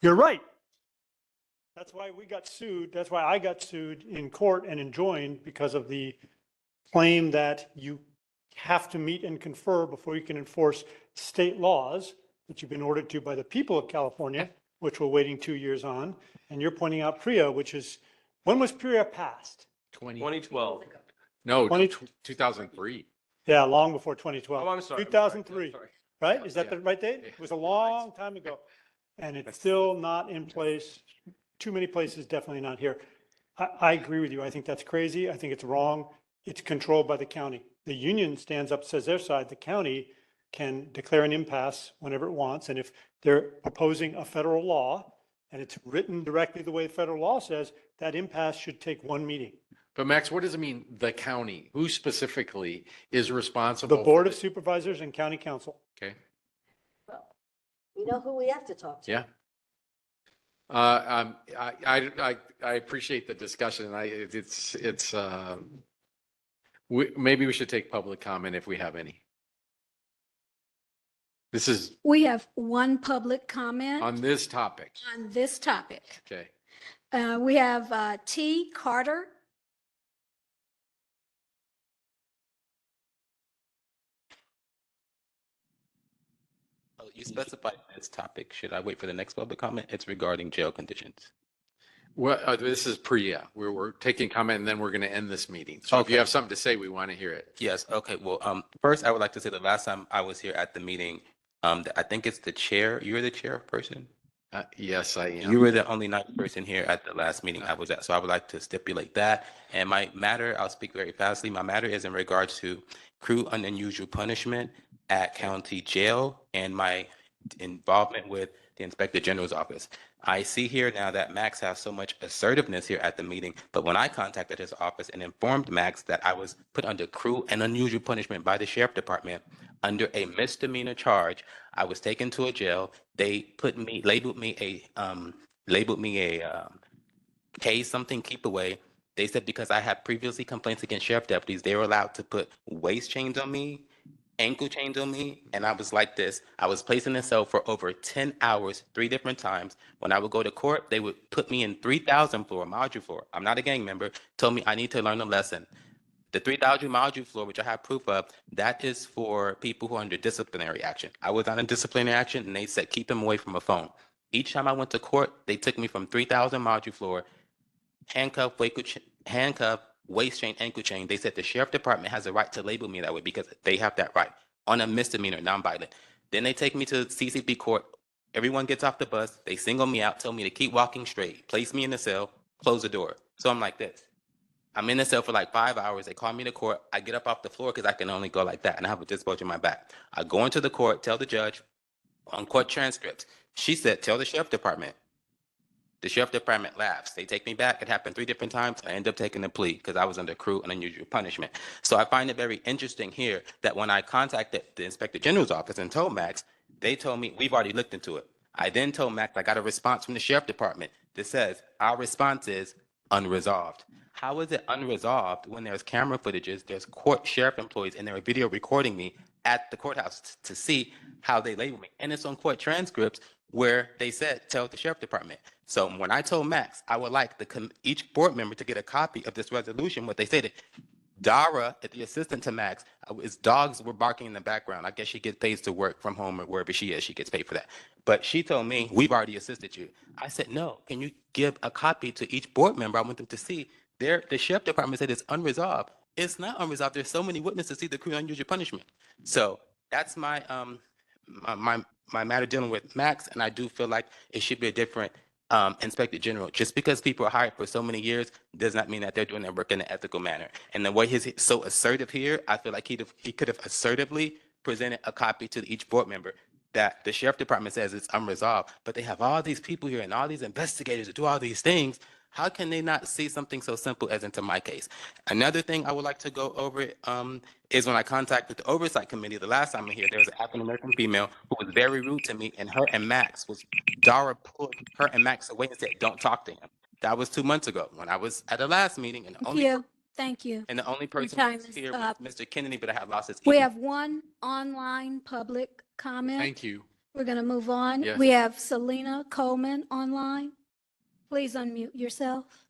You're right. That's why we got sued. That's why I got sued in court and enjoined, because of the claim that you have to meet and confer before you can enforce state laws that you've been ordered to by the people of California, which we're waiting 2 years on. And you're pointing out PREA, which is, when was PREA passed? 2012. No, 20 2003. Yeah, long before 2012. Oh, I'm sorry. 2003, Sorry. right? Is that the right date? It was a long time ago. And it's still not in place. Too many places, definitely not here. I agree with you. I think that's crazy. I think it's wrong. It's controlled by the county. The union stands up, says their side. The county can declare an impasse whenever it wants. And if they're proposing a federal law and it's written directly the way the federal law says, that impasse should take one meeting. But Max, what does it mean, the county? Who specifically is The responsible? Board of Supervisors and County Council. Okay, We know who we have to talk to. yeah. I appreciate the discussion. Maybe we should take public comment if we have any. This is We have one public comment on this topic. on this topic. Okay. We have T. Carter. You specified this topic. Should I wait for the next public comment? It's regarding jail conditions. Well, this is PREA. We're taking comment and then we're going to end this meeting. So if you Okay. have something to say, we want to hear it. Yes, okay. Well, first, I would like to say the last time I was here at the meeting, I think it's the chair. You're the chairperson? Yes, I am. You were the only ninth person here at the last meeting I was at. So I would like to stipulate that. And my matter, I'll speak very fastly. My matter is in regards to cruel and unusual punishment at county jail and my involvement with the Inspector General's office. I see here now that Max has so much assertiveness here at the meeting, but when I contacted his office and informed Max that I was put under cruel and unusual punishment by the sheriff department under a misdemeanor charge, I was taken to a jail. They labeled me a K something keep away. They said because I had previously complaints against sheriff deputies, they were allowed to put waist chains on me, ankle chains on me, and I was like this. I was placed in a cell for over 10 hours, 3 different times. When I would go to court, they would put me in 3,000 floor, module floor. I'm not a gang member, told me I need to learn a lesson. The 3,000 module floor, which I have proof of, that is for people who are under disciplinary action. I was on a disciplinary action, and they said keep them away from a phone. Each time I went to court, they took me from 3,000 module floor, handcuff, waist chain, ankle chain. They said the sheriff department has a right to label me that way because they have that right on a misdemeanor, nonviolent. Then they take me to CCP court. Everyone gets off the bus. They single me out, tell me to keep walking straight, place me in the cell, close the door. So I'm like this. I'm in the cell for like 5 hours. They call me to court. I get up off the floor because I can only go like that, and I have a disc bulge in my back. I go into the court, tell the judge on court transcripts. She said, tell the sheriff department. The sheriff department laughs. They take me back. It happened 3 different times. I end up taking a plea because I was under cruel and unusual punishment. So I find it very interesting here that when I contacted the inspector general's office and told Max, they told me, we've already looked into it. I then told Max I got a response from the sheriff department that says, our response is unresolved. How is it unresolved when there's camera footages, there's court sheriff employees, and they're video recording me at the courthouse to see how they label me? And it's on court transcripts where they said, tell the sheriff department. So when I told Max, I would like each board member to get a copy of this resolution, what they stated, Dara, the assistant to Max, his dogs were barking in the background. I guess she gets paid to work from home or wherever she is. She gets paid for that. But she told me, we've already assisted you. I said, no, can you give a copy to each board member? I want them to see. The sheriff department said it's unresolved. It's not unresolved. There's so many witnesses to see the cruel and unusual punishment. So that's my matter dealing with Max, and I do feel like it should be a different inspector general. Just because people are hired for so many years does not mean that they're doing their work in an ethical manner. And the way he's so assertive here, I feel like he could have assertively presented a copy to each board member that the sheriff department says it's unresolved, but they have all these people here and all these investigators to do all these things. How can they not see something so simple as into my case? Another thing I would like to go over is when I contacted the Oversight Committee the last time I here, there was an African-American female who was very rude to me, and her and Max Dara pulled her and Max away and said, don't talk to him. That was 2 months ago when I was at the last meeting, and Thank you. the only Your person time who was is here up. was Mr. Kennedy, but I have lost his We email. have one online public comment. Thank you. We're going to move on. Yes. We have Selena Coleman online. Please unmute yourself.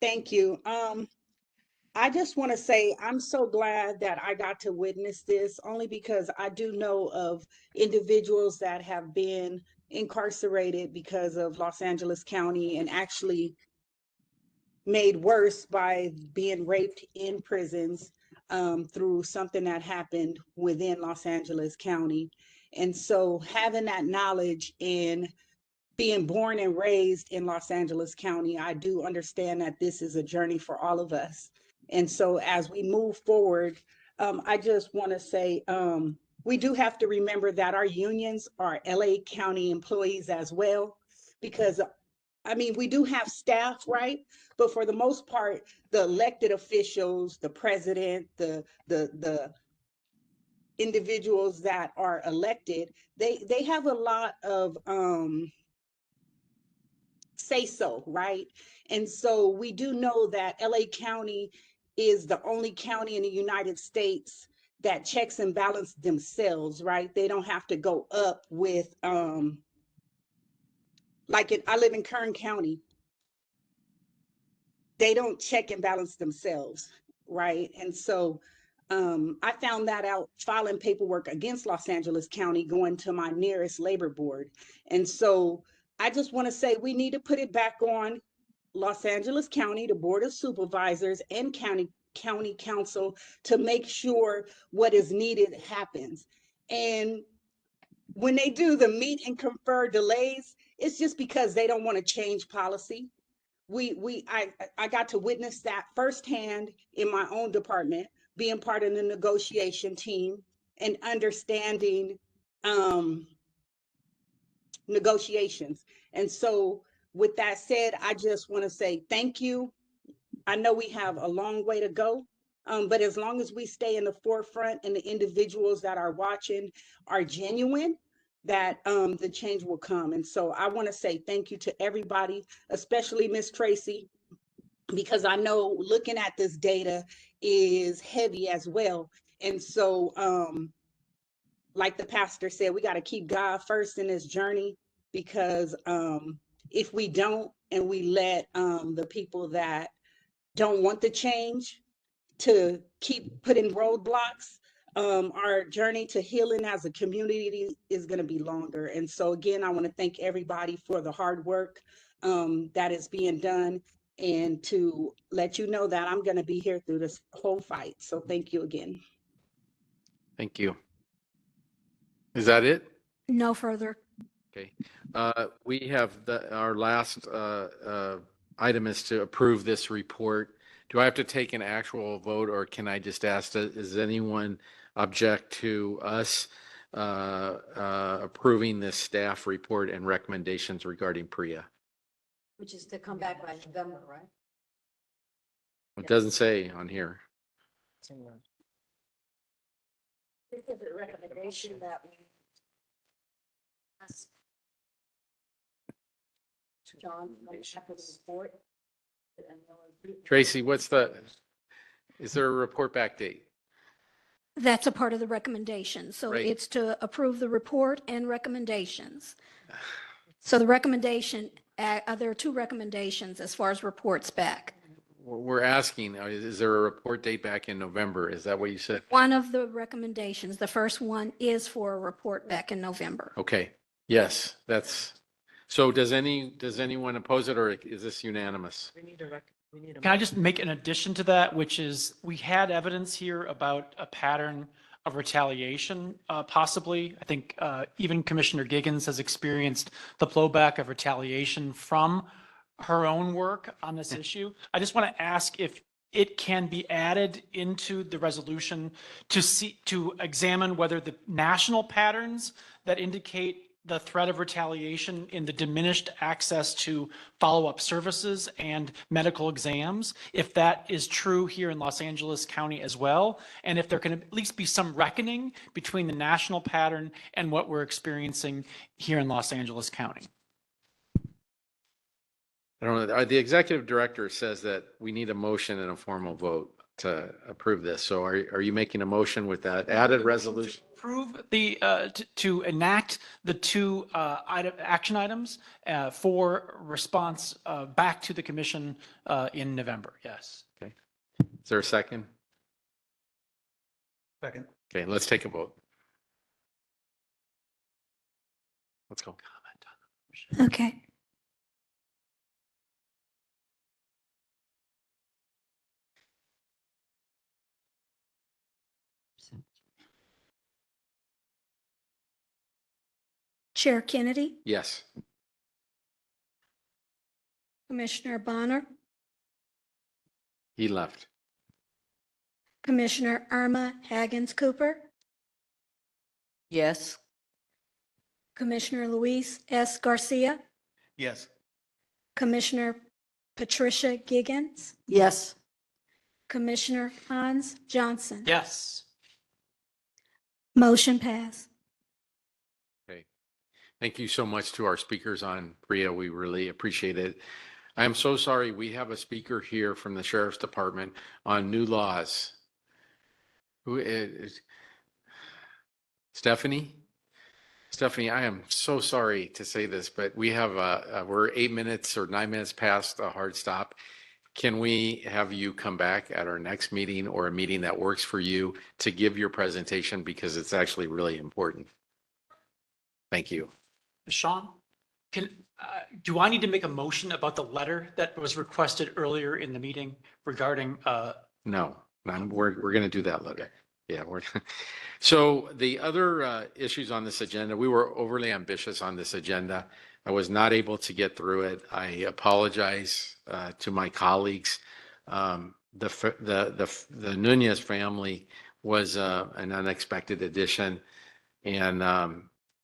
Thank you. I just want to say I'm so glad that I got to witness this, only because I do know of individuals that have been incarcerated because of Los Angeles County and actually made worse by being raped in prisons through something that happened within Los Angeles County. And so having that knowledge and being born and raised in Los Angeles County, I do understand that this is a journey for all of us. And so as we move forward, I just want to say we do have to remember that our unions are LA County employees as well, because I mean, we do have staff, right? But for the most part, the elected officials, the president, the individuals that are elected, they have a lot of say so, right? And so we do know that LA County is the only county in the United States that checks and balance themselves, right? They don't have to go up with I live in Kern County. They don't check and balance themselves, right? And so I found that out filing paperwork against Los Angeles County, going to my nearest labor board. And so I just want to say we need to put it back on Los Angeles County, the Board of Supervisors, and County Council to make sure what is needed happens. And when they do the meet and confer delays, it's just because they don't want to change policy. I got to witness that firsthand in my own department, being part of the negotiation team and understanding negotiations. And so with that said, I just want to say thank you. I know we have a long way to go, but as long as we stay in the forefront and the individuals that are watching are genuine, that the change will come. And so I want to say thank you to everybody, especially Miss Tracy, because I know looking at this data is heavy as well. And so, like the pastor said, we got to keep God first in this journey, because if we don't, and we let the people that don't want the change to keep putting roadblocks, our journey to healing as a community is going to be longer. And so again, I want to thank everybody for the hard work that is being done, and to let you know that I'm going to be here through this whole fight. So thank you again. Thank you. Is that it? No further. Okay. We have our last item is to approve this report. Do I have to take an actual vote, or can I just ask, does anyone object to us approving this staff report and recommendations regarding PREA? Which is to come back by November, right? It doesn't say on here. This is a recommendation that we. John, after the report. Tracy, is there a report back date? That's a part of the recommendation. So Right. it's to approve the report and recommendations. So the recommendation, there are two recommendations as far as reports back. We're asking, is there a report date back in November? Is that what you said? One of the recommendations, the first one, is for a report back in November. Okay, yes, so does anyone oppose it, or is this unanimous? Can I just make an addition to that, which is we had evidence here about a pattern of retaliation, possibly. I think even Commissioner Giggins has experienced the blowback of retaliation from her own work on this issue. I just want to ask if it can be added into the resolution to examine whether the national patterns that indicate the threat of retaliation in the diminished access to follow-up services and medical exams, if that is true here in Los Angeles County as well, and if there can at least be some reckoning between the national pattern and what we're experiencing here in Los Angeles County. I don't know. The executive director says that we need a motion and a formal vote to approve this. So are you making a motion with that added resolution? Approve the, to enact the two action items for response back to the commission in November, yes. Okay. Is there a second? Second. Okay, let's take a vote. Let's go. Okay. Chair Kennedy, Yes. Commissioner Bonner, He left. Commissioner Irma Haggins Cooper, Yes. Commissioner Luis S. Garcia, Yes. Commissioner Patricia Giggins, Yes. Commissioner Hans Johnson. Yes. Motion passed. Okay. Thank you so much to our speakers on PREA. We really appreciate it. I am so sorry. We have a speaker here from the Sheriff's Department on new laws. Who is Stephanie? Stephanie, I am so sorry to say this, but we have we're 8 minutes or 9 minutes past a hard stop. Can we have you come back at our next meeting, or a meeting that works for you, to give your presentation, because it's actually really important? Thank you. Sean, do I need to make a motion about the letter that was requested earlier in the meeting regarding? No, we're going to do that later. Yeah, so the other issues on this agenda, we were overly ambitious on this agenda. I was not able to get through it. I apologize to my colleagues. The Nunez family was an unexpected addition, and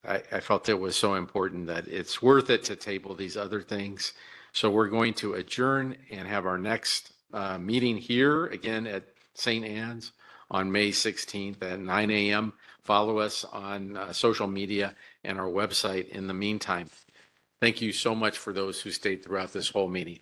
I felt it was so important that it's worth it to table these other things. So we're going to adjourn and have our next meeting here again at St. Anne's on May 16th at 9 a.m. Follow us on social media and our website in the meantime. Thank you so much for those who stayed throughout this whole meeting.